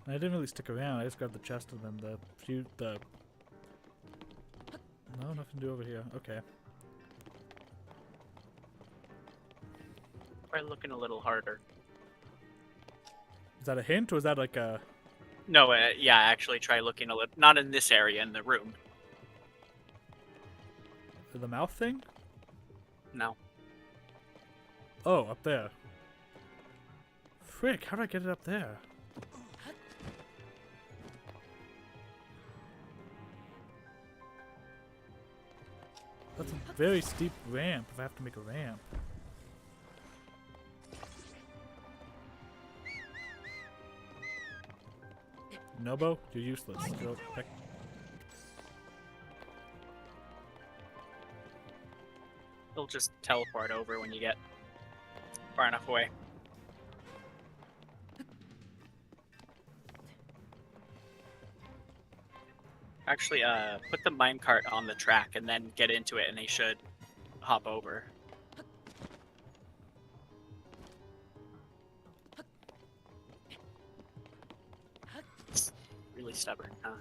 I didn't really stick around. I just grabbed the chest and then the No, nothing to do over here. Okay. Try looking a little harder. Is that a hint or is that like a... No, yeah, actually try looking a little. Not in this area in the room. the mouth thing? No. Oh, up there. Frick, how did I get it up there? That's a very steep ramp if I have to make a ramp. Nobo, you're useless. Go back. He'll just teleport over when you get far enough away. Actually, put the minecart on the track and then get into it, and they should hop over. It's really stubborn, huh?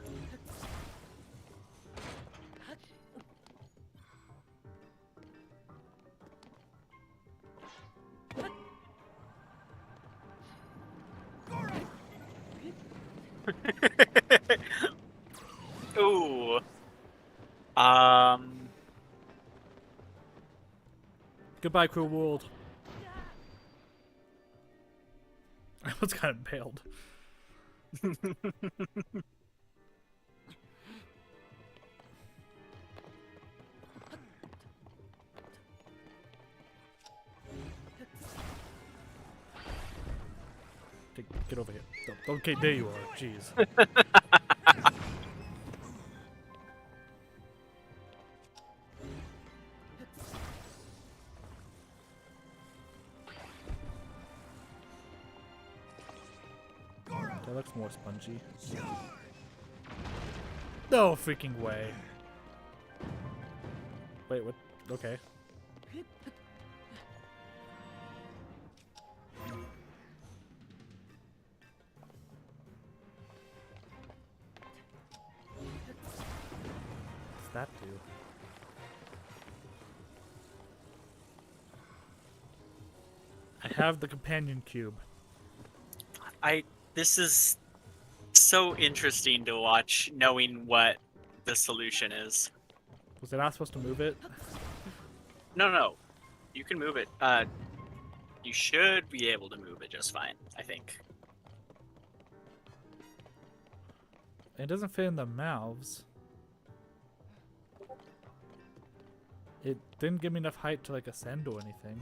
Ooh. Goodbye, cruel world. I was kind of impaled. Get over here. Okay, there you are. Jeez. That looks more spongy. No freaking way. Wait, what? Okay. What's that do? I have the companion cube. This is so interesting to watch, knowing what the solution is. Was I not supposed to move it? No. You can move it. You should be able to move it just fine, I think. It doesn't fit in the mouths. It didn't give me enough height to like ascend or anything.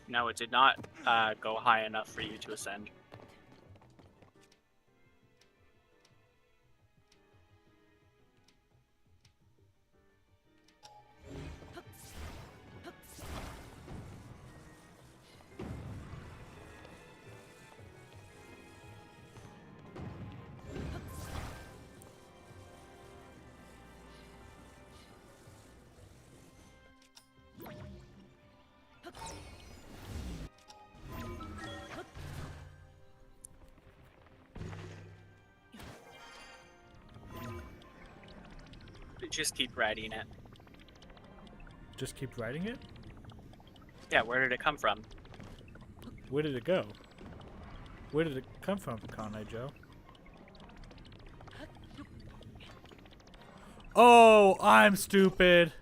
No, it did not go high enough for you to ascend. Just keep riding it. Just keep riding it? Yeah, where did it come from? Where did it go? Where did it come from, Conrad Joe? Oh, I'm stupid.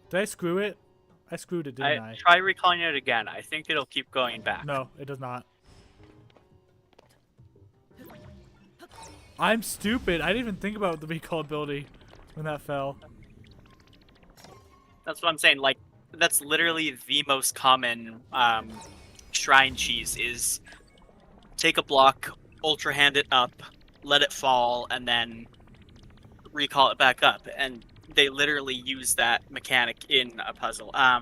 Did I screw it? I screwed it, didn't I? Try recalling it again. I think it'll keep going back. No, it does not. I'm stupid. I didn't even think about the recall ability when that fell. That's what I'm saying. Like, that's literally the most common shrine cheese is take a block, ultra hand it up, let it fall, and then recall it back up. And they literally use that mechanic in a puzzle. I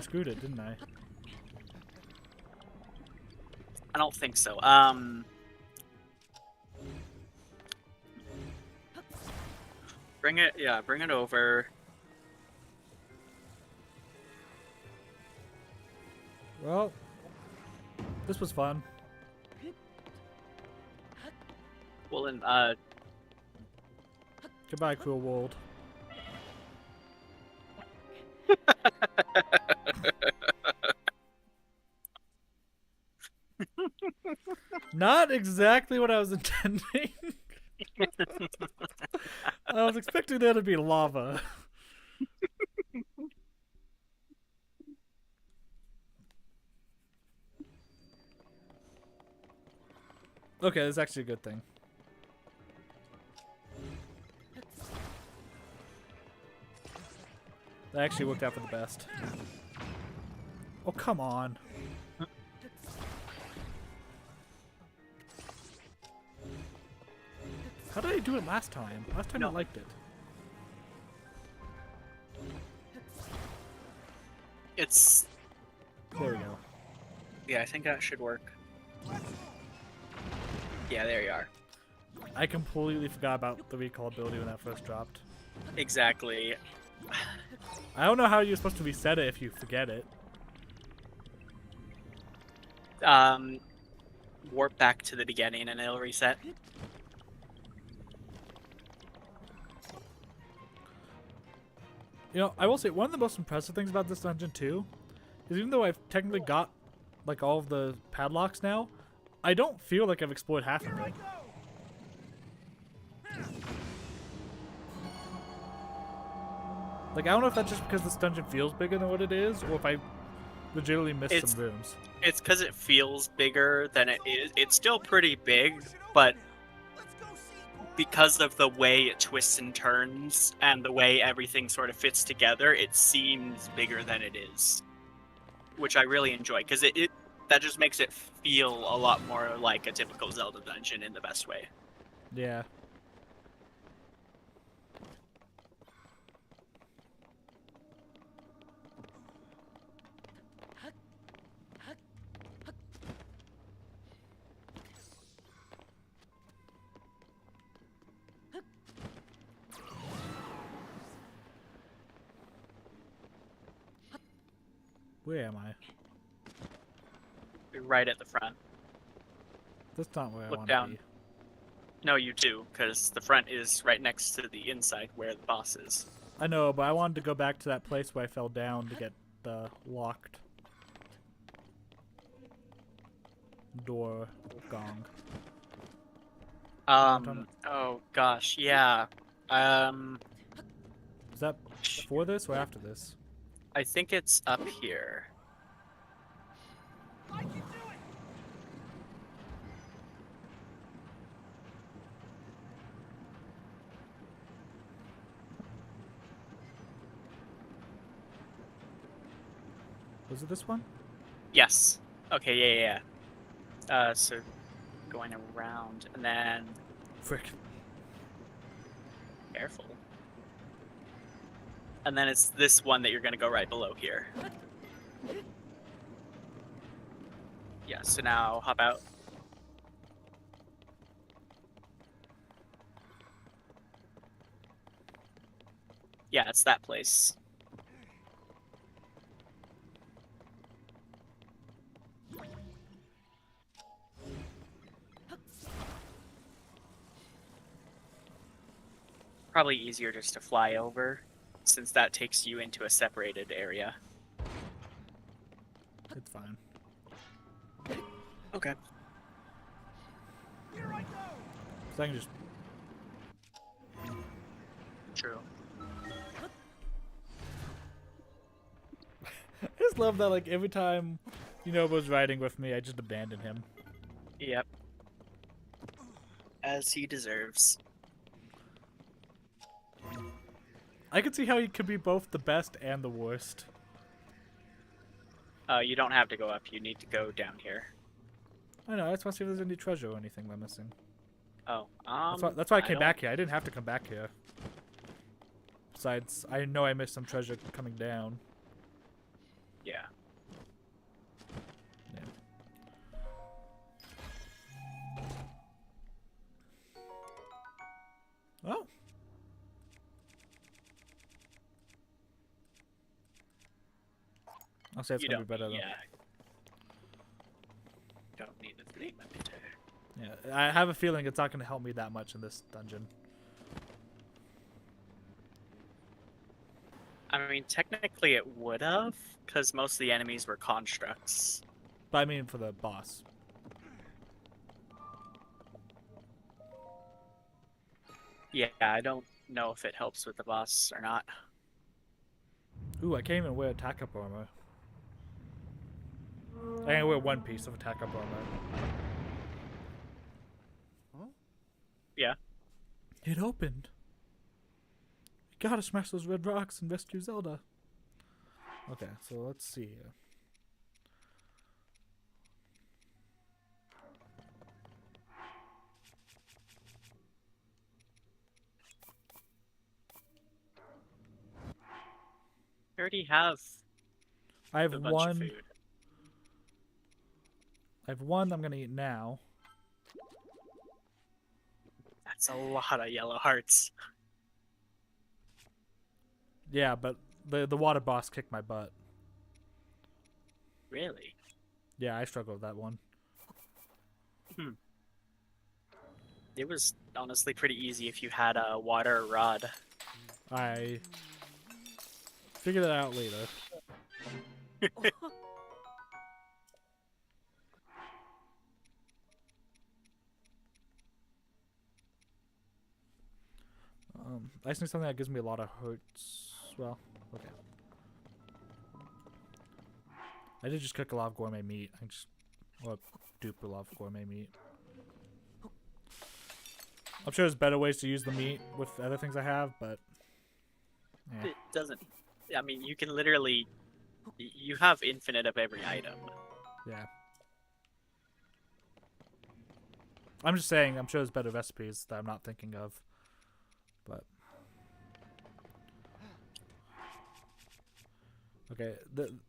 screwed it, didn't I? I don't think so. Bring it over. Well, this was fun. Well, and Goodbye, cruel world. Not exactly what I was intending. I was expecting there to be lava. Okay, that's actually a good thing. That actually worked out for the best. Oh, come on. How did I do it last time? Last time I liked it. it's There we go. yeah, I think that should work. Yeah, there you are. I completely forgot about the recall ability when that first dropped. Exactly. I don't know how you're supposed to reset it if you forget it. Warp back to the beginning and it'll reset. You know, I will say one of the most impressive things about this dungeon too is even though I've technically got like all of the padlocks now, I don't feel like I've explored half of it. Like I don't know if that's just because this dungeon feels bigger than what it is, or if I legitimately missed some rooms. It's because it feels bigger than it is. It's still pretty big, but because of the way it twists and turns and the way everything sort of fits together, it seems bigger than it is, which I really enjoy because it that just makes it feel a lot more like a typical Zelda dungeon in the best way. Yeah. Where am I? You're right at the front. That's not where I Look want down. to be. No, you do, because the front is right next to the inside where the boss is. I know, but I wanted to go back to that place where I fell down to get the locked door gong. Oh gosh, yeah. Is that before this or after this? I think it's up here. I can do it. Was it this one? Yes. Okay, yeah. So going around and then Frick. careful. And then it's this one that you're gonna go right below here. Yeah, so now hop out. Yeah, it's that place. Probably easier just to fly over, since that takes you into a separated area. It's fine. Okay. Here I go. So I can just... True. I just love that, like, every time was riding with me, I just abandon him. Yep. As he deserves. I could see how he could be both the best and the worst. You don't have to go up, you need to go down here. I know, I just want to see if there's any treasure or anything I'm missing. Oh, That's why I came back here. I didn't have to come back here. Besides, I know I missed some treasure coming down. Yeah. Oh. I'll say it's gonna be better though. Yeah. Don't need the thing, let me tell you. Yeah, I have a feeling it's not going to help me that much in this dungeon. I mean, technically it would have, because most of the enemies were constructs. But I mean for the boss. Yeah, I don't know if it helps with the boss or not. Ooh, I can't even wear attack up armor. I can wear one piece of attack up armor. Yeah. It opened. We gotta smash those red rocks and rescue Zelda. Okay, so let's see here. I already have I have a bunch of one. food. I have one I'm gonna eat now. That's a lot of yellow hearts. Yeah, but the water boss kicked my butt. Really? Yeah, I struggled with that one. It was honestly pretty easy if you had a water rod. I figured that out later. I just need something that gives me a lot of hurts. Well, okay. I did just cook a lot of gourmet meat. I just dupe a lot of gourmet meat. I'm sure there's better ways to use the meat with other things I have, but yeah. It doesn't. I mean, you can literally. You have infinite of every item. Yeah. I'm just saying, I'm sure there's better recipes that I'm not thinking of. But okay,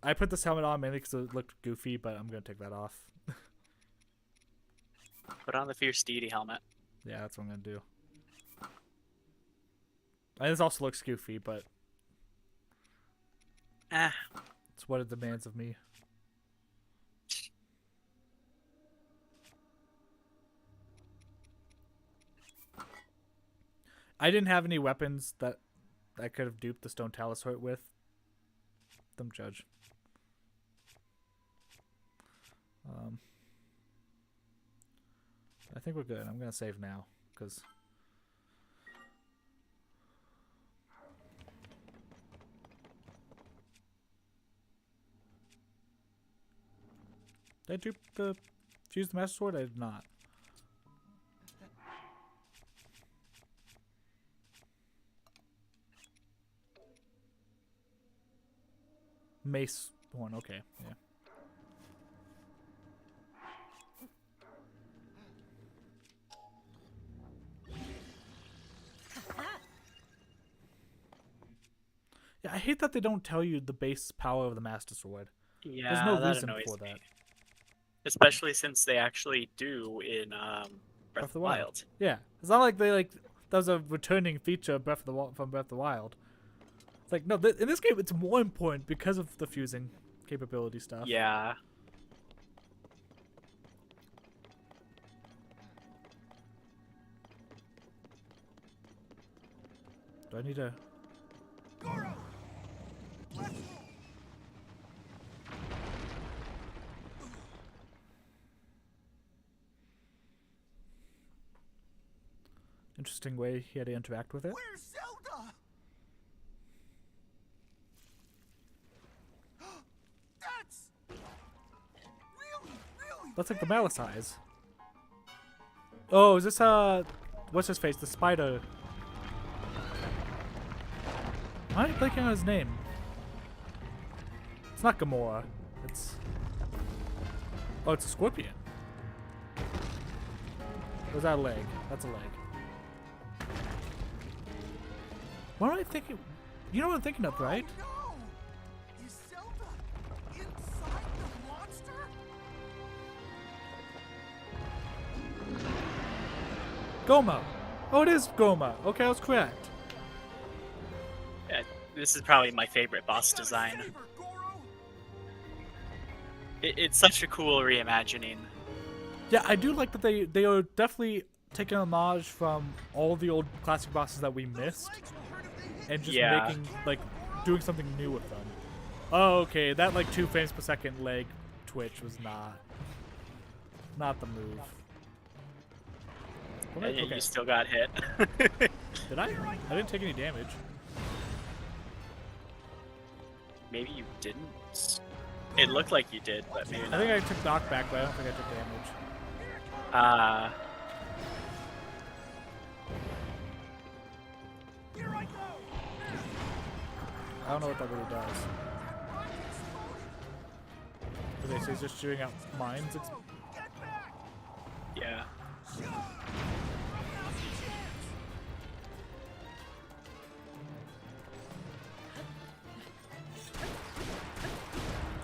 I put this helmet on mainly because it looked goofy, but I'm gonna take that off. Put on the Fierce Deity helmet. Yeah, that's what I'm gonna do. And this also looks goofy, but it's what it demands of me. I didn't have any weapons that I could have duped the Stone Talus Heart with. Them judge. I think we're good. I'm gonna save now, because did I dupe the fuse the Master Sword? I did not. Mace one, okay, yeah. Yeah, I hate that they don't tell you the base power of the Master Sword. Yeah, There's no that reason annoys for me. that. Especially since they actually do in Breath of the Wild. Yeah, it's not like that was a returning feature of from Breath of the Wild. It's like, no, in this game it's more important because of the fusing capability stuff. Yeah. Do I need to... Goro! Let's go! Interesting way he had to interact with it. Where's Zelda? That's really That's like the Malice eyes. Oh, is this what's his face? The spider. Why am I blanking on his name? It's not Gamora. It's... Oh, it's a scorpion. Was that a leg? That's a leg. What am I thinking? You know what I'm thinking of, right? Oh, no! Is Zelda inside the monster? Goma. Oh, it is Goma. Okay, I was correct. Yeah, this is probably my favorite boss Gotta design. save her, Goro! It's such a cool reimagining. Yeah, I do like that they are definitely taking homage from all the old classic bosses that we missed, and just Yeah. making like doing something new with them. Oh, okay, that like 2 frames per second leg twitch was not the move. What And did I- yet okay, you still got hit. did I? I didn't take any damage. Maybe you didn't. It looked like you did, but maybe I not. think I took knockback, but I don't think I took damage. I don't know what that really does. Okay, so he's just shooting out mines. Yeah.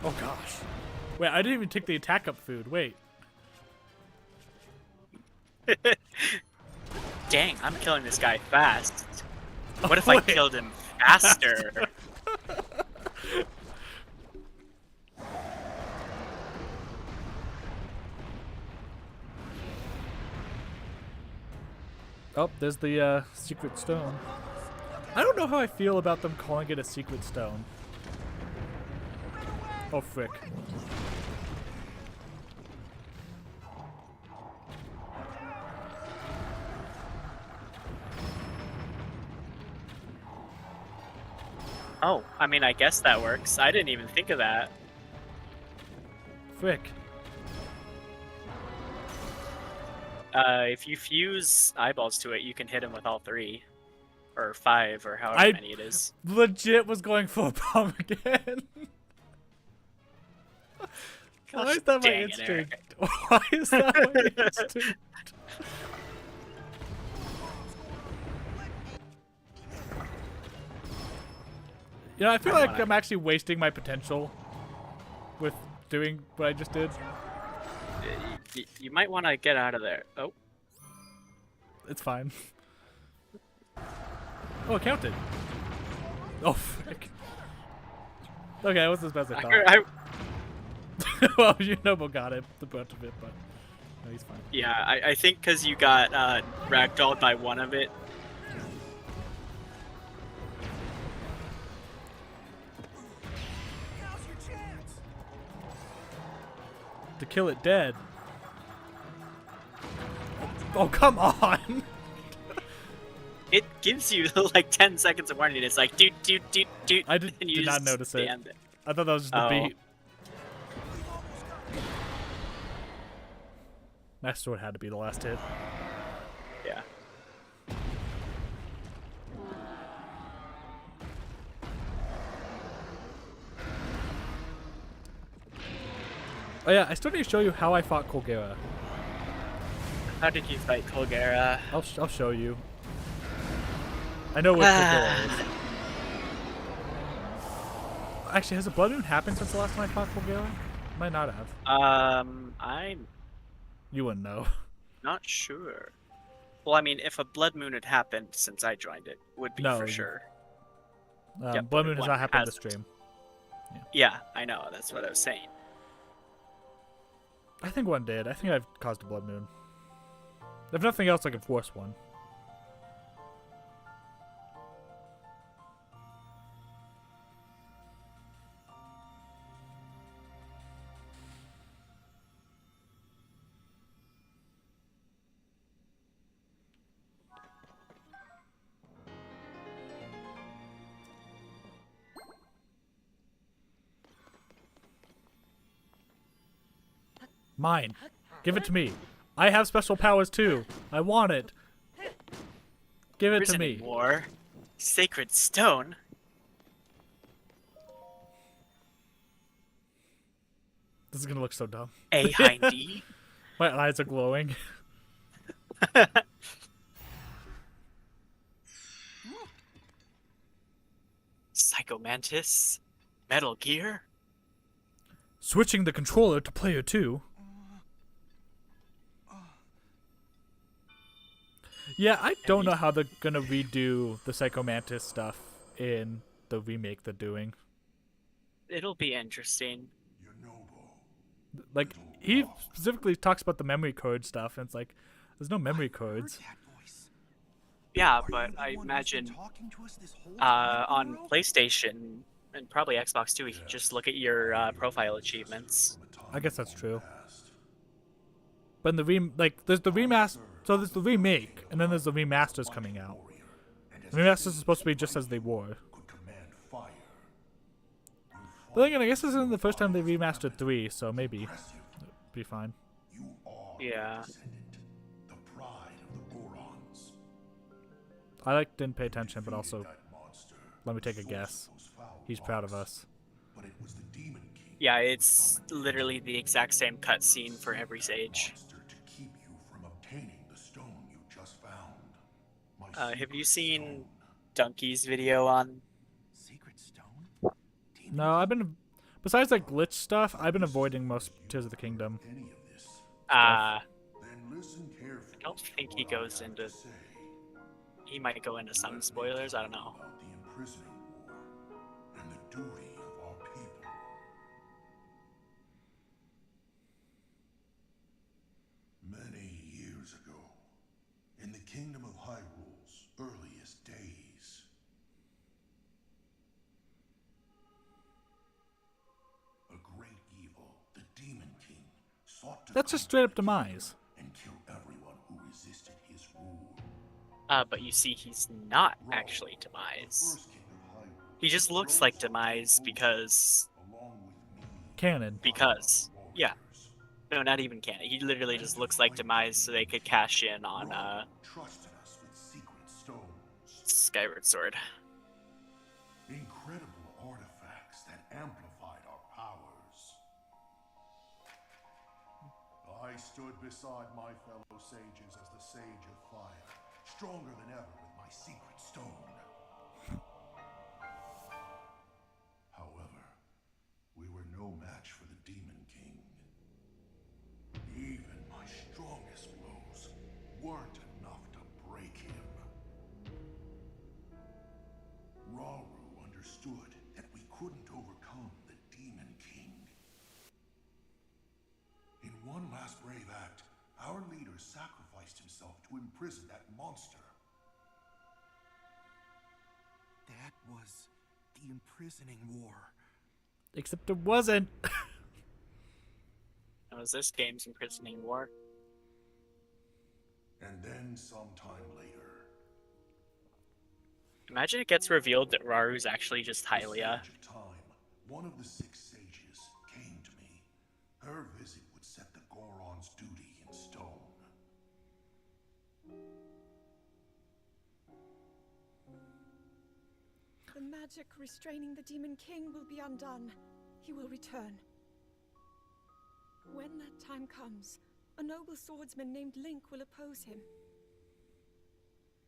Oh gosh. Wait, I didn't even take the attack up food. Wait. Dang, I'm killing this guy fast. What if I Wait. killed him faster? Oh, there's the secret stone. I don't know how I feel about them calling it a secret stone. Oh, frick. Oh, I mean, I guess that works. I didn't even think of that. Frick. If you fuse eyeballs to it, you can hit him with all 3. Or 5, or however I many it is. legit was going for a bomb again. Why Gosh is that my dang it, instinct? Eric. Why is that my instinct? You know, I feel I like wanna- I'm actually wasting my potential with doing what I just did. You might want to get out of there. Oh, It's fine. Oh, it counted. Oh, frick. Okay, that wasn't as bad as I thought. Well, Noble got it, the brunt of it, but no, he's fine. yeah, I think because you got ragdolled by one of it. Now's your chance. To kill it dead. Oh, come on! It gives you like 10 seconds of warning. It's like doot doot doot doot. I did and you not just notice it. stand there. I thought that was just the Oh. beat. We've almost got it. Master Sword had to be the last hit. Yeah. Oh yeah, I still need to show you how I fought Colgera. How did you fight Colgera? I'll show you. I know what Colgera is. Actually, has a Blood Moon happened since the last time I fought Colgera? Might not have. I'm You wouldn't know. not sure. Well, I mean, if a blood moon had happened since I joined, it would be No, for you- sure. Blood but Moon has one not happened this hasn't. stream. Yeah, I know. That's what I was saying. I think one did. I think I've caused a Blood Moon. If nothing else, I can force one. Mine. Give it to me. I have special powers too. I want it. Give it to Prison me. War, Sacred Stone. This is gonna look so dumb. A Hindy. My eyes are glowing. Psycho Mantis. Metal Gear. Switching the controller to player 2. Yeah, I don't know how they're gonna redo the Psycho Mantis stuff in the remake they're doing. It'll be interesting. You're noble. Like, he specifically talks about the memory code stuff, and it's like, there's no memory codes. Heard that voice. Yeah, Are but you the I one who's been imagine talking to us this whole time, on Goro? PlayStation and probably Xbox too, you can just look at your profile achievements. I guess that's true. But in the there's the remaster, so there's the remake, and then there's the remasters coming out. The remasters are supposed to be just as they were. But then again, I guess this isn't the first time they remastered 3, so maybe it'll be fine. Yeah. I didn't pay attention, but also, let me take a guess. He's proud of us. Yeah, it's literally the exact same cutscene for every sage. Have you seen Donkey's video on? Secret stone? No, besides like glitch stuff, I've been avoiding most Tears of the Kingdom. I don't think he goes into. He might go into some spoilers. I don't know. Many years ago, in the kingdom of Hyrule's earliest days, a great evil, the Demon King, sought to That's just straight up demise. and kill everyone who resisted his rule. But you see, he's not actually Demise. He just looks like Demise because. Canon. Yeah. No, not even canon. He literally just looks like Demise so they could cash in on Trusted us with secret stones, Skyward Sword. incredible artifacts that amplified our powers. I stood beside my fellow sages as the Sage of Fire, stronger than ever with my secret stone. However, we were no match for the Demon King. Even my strongest blows weren't enough to break him. Rauru understood that we couldn't overcome the Demon King. In one last brave act, our leader sacrificed himself to imprison that monster. That was the imprisoning war. Except it wasn't. That was this game's imprisoning war. And then sometime later, Imagine it gets revealed that Raru's actually just Hylia. Sage of Time, one of the 6 sages, came to me. Her visit would set the Goron's duty in stone. The magic restraining the Demon King will be undone. He will return. When that time comes, a noble swordsman named Link will oppose him.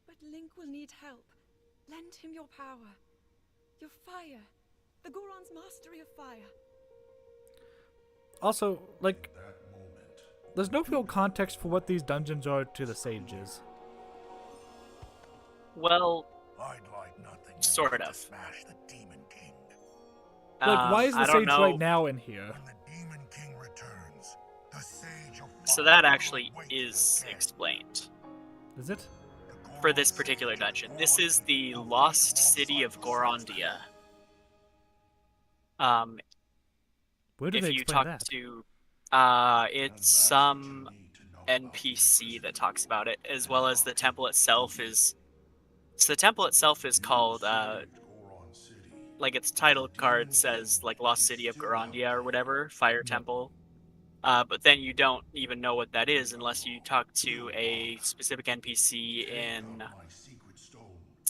But Link will need help. Lend him your power. Your fire. The Goron's mastery of fire. Also, like, That moment, there's no real context for what these dungeons are to the sages. Well, I'd like nothing Sort more than of. to smash the Demon King. Like, why is I the don't sage know. right now in here? When the Demon King returns, the Sage of So Fire that will actually await is again. explained Is it? The for this Goron particular Sage dungeon. warned This is me the of lost the city of alongside the Gorondia. swordsman. Where do If they you explain talk that? to, And it's that's some what you need to know about the NPC that imprisonment talks about it, as and well as how the temple it itself will is. So the temple itself is You called, saved Goron City. like its title The card Demon says, King like Lost is City of still out Gorondia or there. whatever, Fire Yep. Temple. But then you don't even know what that is unless you talk to a specific NPC Take in, out my secret stone,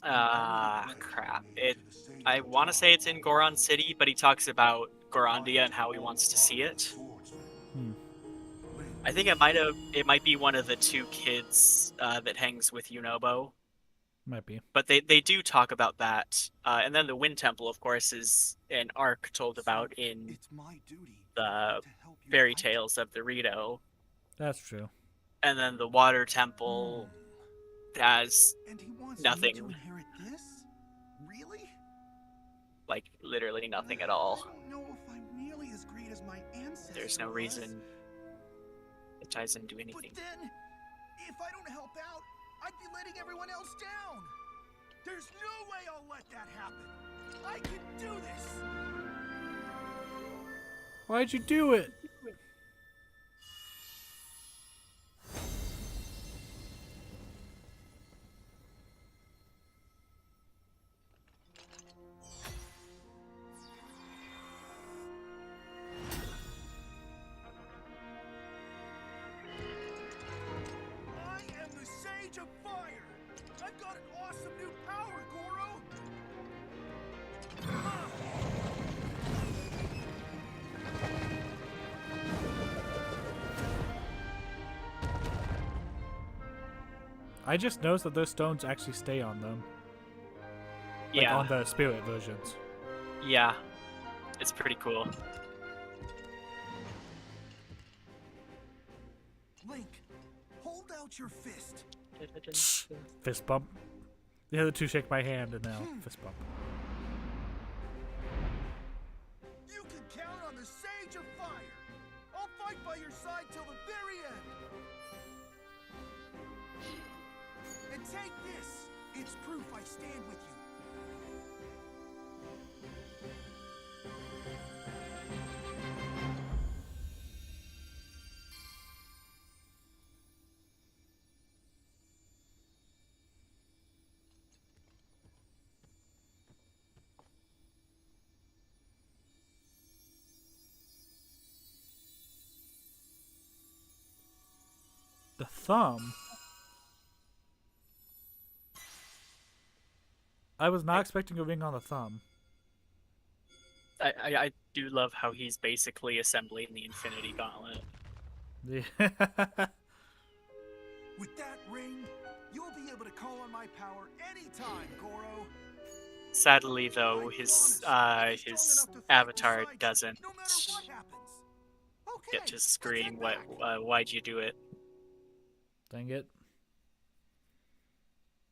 and I will pledge crap. to It, to the Sage I of want to Time say it's in for Goron life. City, but he talks about I Gorondia and how he told wants to see Father the it. swordsman, Hmm. Link I think it might be one of the 2 kids that hangs with Yunobo. Might be. But they do talk about that. And then the Wind Temple, of course, is an arc told about in It's my duty the to help you Fairy fight. Tales of the Rito. That's true. And then the Water Temple has, And he wants me Nothing. to inherit this? Really? like, literally nothing at all. I don't know if I'm nearly as great as my ancestors. there's no reason it ties into But anything. then, if I don't help out, I'd be letting everyone else down. There's no way I'll let that happen. I can do this. Why'd you do it? I am the Sage of Fire. I've got an awesome new power, Goro. I just noticed that those stones actually stay on them. Like Yeah, on the spirit versions. yeah, it's pretty cool. Link, hold out your fist. Fist bump. The other two shake my hand and now fist bump. You can count on the Sage of Fire. I'll fight by your side till the very end. And take this. It's proof I stand with you. The thumb? I was not expecting a ring on the thumb. I do love how he's basically assembling the Infinity Gauntlet. Yeah. With that ring, you'll be able to call on my power anytime, Goro. Sadly, though, I his promise I'll be strong his enough to fight avatar beside you, doesn't no matter what happens. Okay, get to let's scream, head "What? back. Why'd you do it?" Dang it.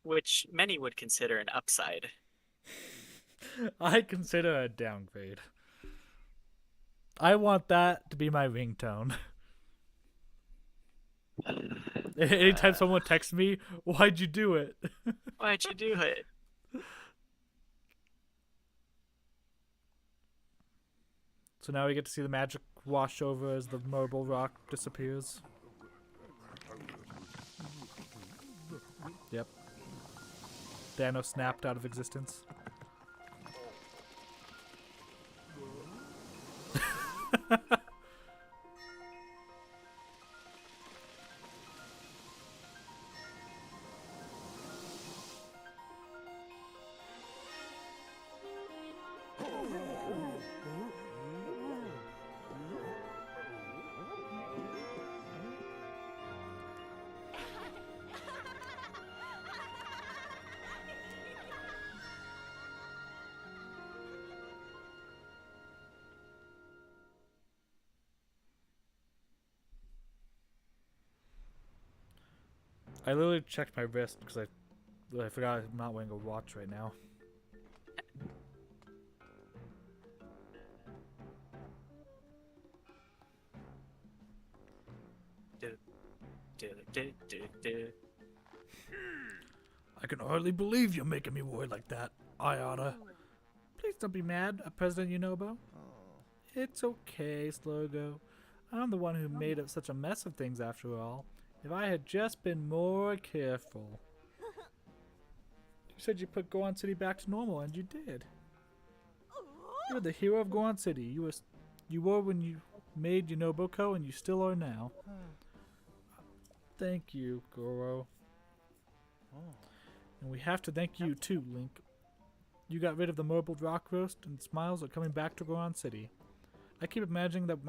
Which many would consider an upside. I consider a downgrade. I want that to be my ringtone. Anytime someone texts me, why'd you do it? Why'd you do it? So now we get to see the magic wash over as the marble rock disappears. Yep. Thanos snapped out of existence. I literally checked my wrist because I forgot I'm not wearing a watch right now. I can hardly believe you're making me worry like that, Ayana. Please don't be mad, President Yunobo. It's okay, Slurgo. I'm the one who made up such a mess of things after all. If I had just been more careful. You said you put Goron City back to normal, and you did. You're the hero of Goron City. You were when you made Unoboko, and you still are now. Thank you, Goro. And we have to thank you too, Link. You got rid of the marbled rock roast, and smiles are coming back to Goron City. I keep imagining what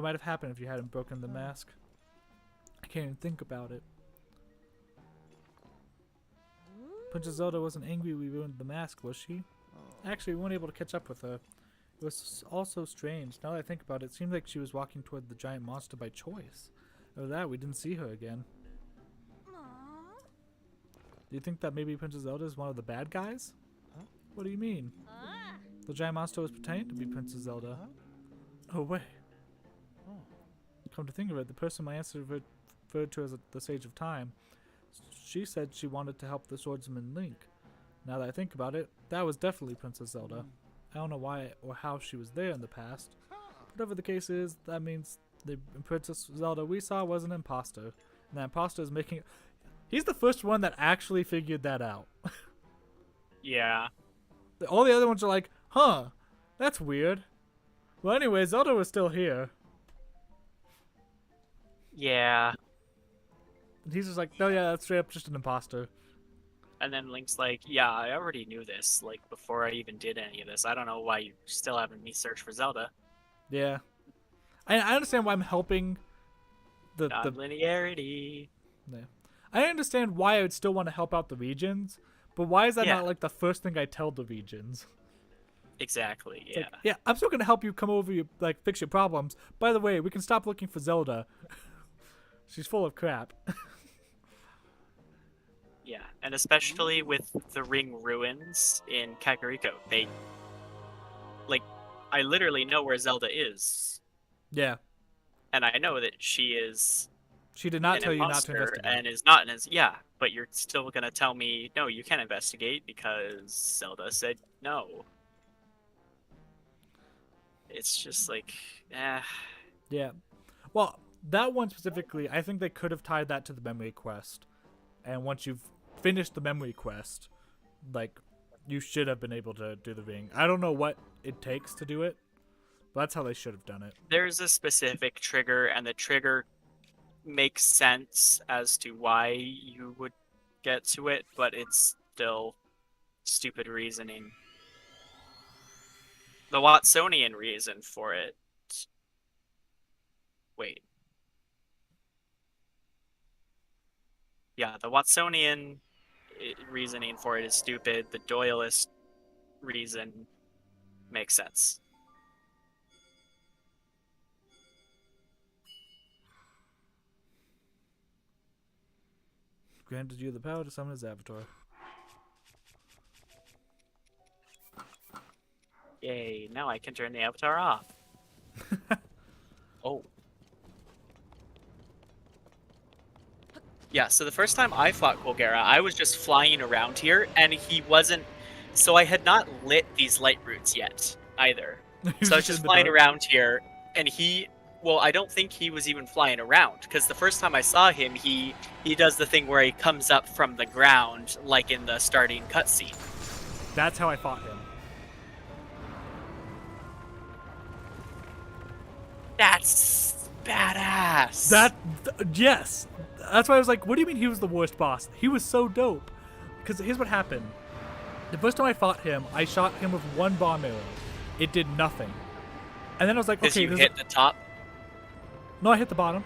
might have happened if you hadn't broken the mask. I can't even think about it. Princess Zelda wasn't angry we ruined the mask, was she? Actually, we weren't able to catch up with her. It was all so strange. Now that I think about it, it seemed like she was walking toward the giant monster by choice. Or that, we didn't see her again. Do you think that maybe Princess Zelda is one of the bad guys? What do you mean? The giant monster was pretending to be Princess Zelda. No way. come to think of it, the person my answer referred to as the Sage of Time, she said she wanted to help the swordsman Link. Now that I think about it, that was definitely Princess Zelda. I don't know why or how she was there in the past. Whatever the case is, that means the Princess Zelda we saw was an imposter. And that imposter is making... He's the first one that actually figured that out. Yeah. All the other ones are like, huh, that's weird. Well, anyway, Zelda was still here. Yeah. And he's just like, no, yeah, that's straight up just an imposter. And then Link's like, yeah, I already knew this, like, before I even did any of this. I don't know why you still having me search for Zelda. Yeah. I understand why I'm helping the Non-linearity. yeah. I understand why I would still want to help out the regions, but why is that Yeah. not like the first thing I tell the regions? Exactly, It's yeah. like, yeah, I'm still gonna help you come over your like fix your problems. By the way, we can stop looking for Zelda. She's full of crap. Yeah, and especially with the ring ruins in Kakariko, they... Like, I literally know where Zelda is. Yeah. And I know that she is She did not an tell you not to imposter investigate. and is not an... Yeah, but you're still gonna tell me, no, you can't investigate because Zelda said no. It's just like, Yeah. Well, that one specifically, I think they could have tied that to the memory quest. And once you've finished the memory quest, like, you should have been able to do the ring. I don't know what it takes to do it, but that's how they should have done it. there's a specific trigger, and the trigger makes sense as to why you would get to it, but it's still stupid reasoning. The Watsonian reason for it. Wait. Yeah, the Watsonian reasoning for it is stupid. The Doyleist reason makes sense. Granted you the power to summon his avatar. Yay, now I can turn the avatar off. Oh. Yeah, so the first time I fought Colgera, I was just flying around here, and he wasn't... So I had not lit these light roots yet, either. So I was just flying around here, and he... Well, I don't think he was even flying around, because the first time I saw him, he does the thing where he comes up from the ground, like in the starting cutscene. That's how I fought him. That's badass. Yes. That's why I was like, what do you mean he was the worst boss? He was so dope. Because here's what happened. The first time I fought him, I shot him with one bomb arrow. It did nothing. And then I was like, Did okay, you hit the top? No, I hit the bottom.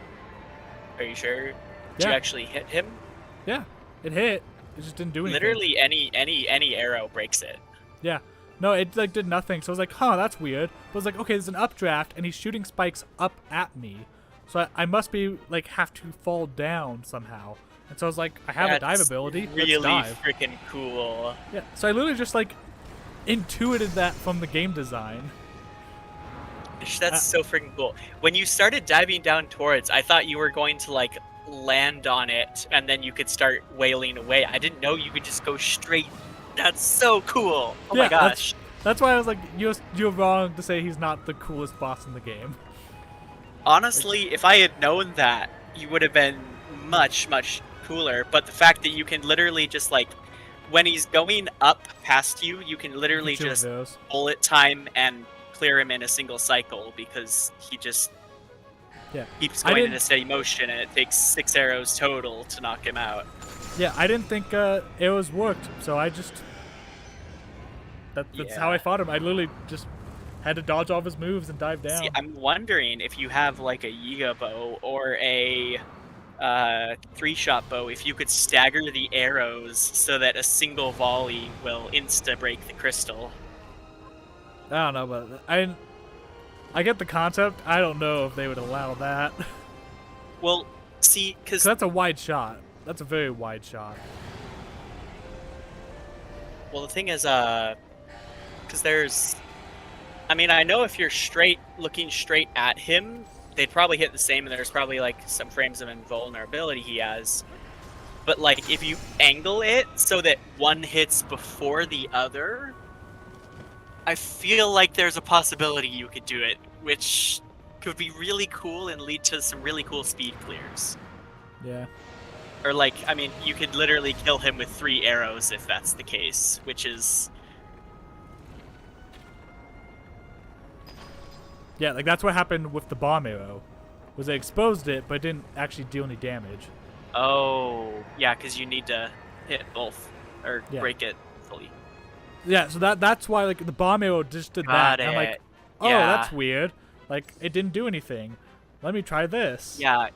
Are you sure? Did you Yeah. actually hit him? Yeah, it hit. It just didn't do anything. Literally any arrow breaks it. Yeah. No, it like did nothing. So I was like, huh, that's weird. But I was like, okay, there's an updraft, and he's shooting spikes up at me. So I must be like have to fall down somehow. And so I was like, I have a dive That's ability. Really Let's dive. freaking cool. Yeah. So I literally just like intuited that from the game design. That's so freaking cool. When you started diving down towards, I thought you were going to like land on it and then you could start wailing away. I didn't know you could just go straight. That's so cool. Oh Yeah, my gosh. That's why I was like, you're wrong to say he's not the coolest boss in the game. Honestly, if I had known that, you would have been much, much cooler. But the fact that you can literally just like, when he's going up past you, you can literally Chill just those. bullet time and clear him in a single cycle because he just Yeah. keeps I going in didn't- a steady motion and it takes 6 arrows total to knock him out. Yeah, I didn't think arrows worked, so I just that's how I Yeah. fought him. I literally just had to dodge all of his moves and dive down. See, I'm wondering if you have like a Yiga bow or a 3-shot bow, if you could stagger the arrows so that a single volley will insta-break the crystal. I don't know, but I get the concept. I don't know if they would allow that. Well, see, because 'Cause that's a wide shot. That's a very wide shot. well, the thing is, because there's, I mean, I know if you're looking straight at him, they'd probably hit the same, and there's probably like some frames of invulnerability he has. But like if you angle it so that one hits before the other, I feel like there's a possibility you could do it, which could be really cool and lead to some really cool speed clears. Yeah. Or like, I mean, you could literally kill him with 3 arrows if that's the case, which is... Yeah, like that's what happened with the bomb arrow. Was they exposed it, but it didn't actually deal any damage. Oh, yeah, because you need to hit both, or Yeah. break it fully. Yeah, so that's why like the bomb arrow just did Got that. And I'm like, it. oh, Yeah. that's weird. Like it didn't do anything. Let me try this. Yeah,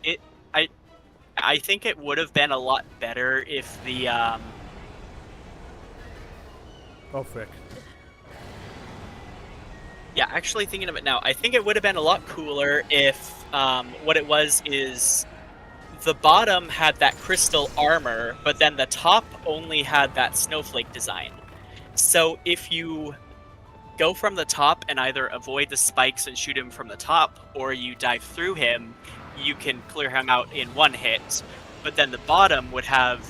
I think it would have been a lot better if the, Oh frick. Yeah, actually thinking of it now, I think it would have been a lot cooler if what it was is the bottom had that crystal armor, but then the top only had that snowflake design. So if you go from the top and either avoid the spikes and shoot him from the top, or you dive through him, you can clear him out in one hit. But then the bottom would have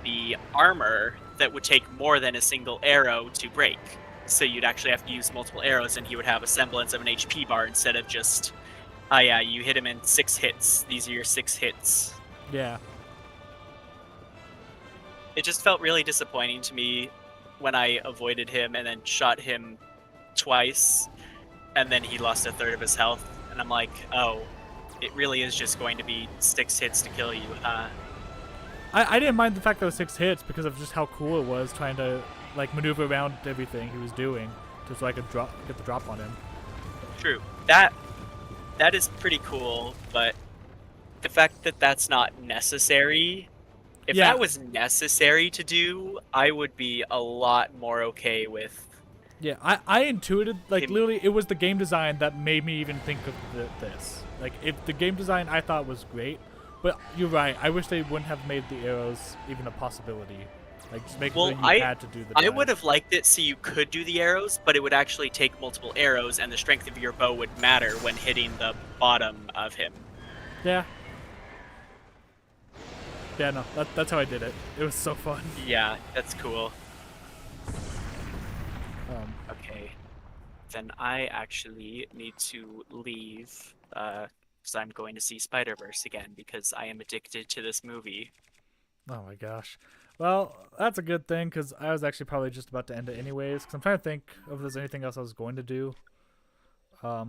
the armor that would take more than a single arrow to break. So you'd actually have to use multiple arrows, and he would have a semblance of an HP bar instead of just, oh yeah, you hit him in 6 hits. These are your 6 hits. Yeah. It just felt really disappointing to me when I avoided him and then shot him twice, and then he lost a third of his health. And I'm like, oh, it really is just going to be 6 hits to kill you. I didn't mind the fact that it was 6 hits because of just how cool it was trying to like maneuver around everything he was doing just so I could get the drop on him. True. That is pretty cool, but the fact that that's not necessary, if Yeah. that was necessary to do, I would be a lot more okay with. Yeah, I intuited like Him- literally it was the game design that made me even think of this. Like if the game design I thought was great, but you're right. I wish they wouldn't have made the arrows even a possibility. Like just make Well, sure you had to do the. I dive. would have liked it so you could do the arrows, but it would actually take multiple arrows, and the strength of your bow would matter when hitting the bottom of him. Yeah. Yeah, no, that's how I did it. It was so fun. Yeah, that's cool. Um, Okay, then I actually need to leave because I'm going to see Spider-Verse again because I am addicted to this movie. oh my gosh. Well, that's a good thing because I was actually probably just about to end it anyways. Because I'm trying to think if there's anything else I was going to do. But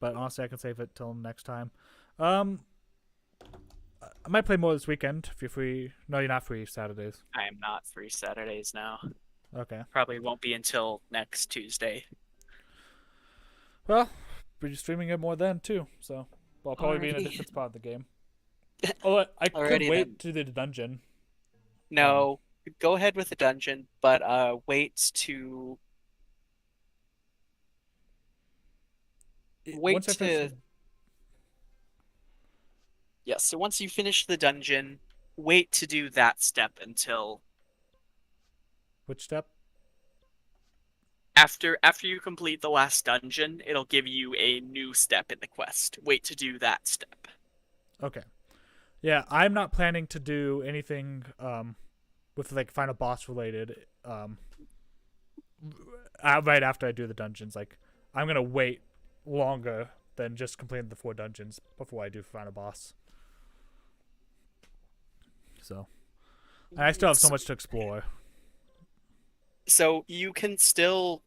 honestly, I can save it till next time. I might play more this weekend if you're free. No, you're not free Saturdays. I am not free Saturdays now. Okay. Probably won't be until next Tuesday. Well, we're streaming it more then too. So I'll probably be in a Alrighty. different spot of the game. Oh, I could Alrighty wait then. to the dungeon. No, go ahead with the dungeon, but wait Once I finish to yeah, so once you finish the dungeon, wait to do that step until which step? after you complete the last dungeon, it'll give you a new step in the quest. Wait to do that step. Okay. Yeah, I'm not planning to do anything with like final boss related right after I do the dungeons. Like I'm gonna wait longer than just completing the 4 dungeons before I do final boss. So, and I still have so much to explore. So you can still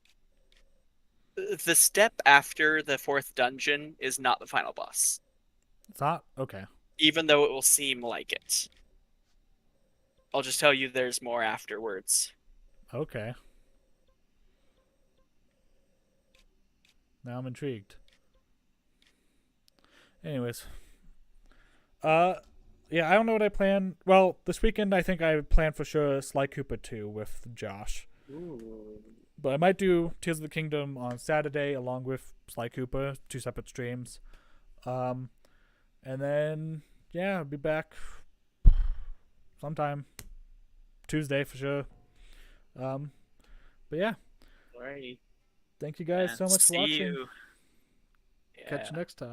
the step after the 4th dungeon is not the final boss, It's not okay. even though it will seem like it. I'll just tell you there's more afterwards. Okay. Now I'm intrigued. Anyways. Yeah, I don't know what I plan. Well, this weekend I think I plan for sure Sly Cooper 2 with Josh. Ooh. But I might do Tears of the Kingdom on Saturday along with Sly Cooper, 2 separate streams. And then yeah, I'll be back sometime Tuesday for sure. But yeah, Alrighty. thank you guys so much for See watching. you. Catch you next time.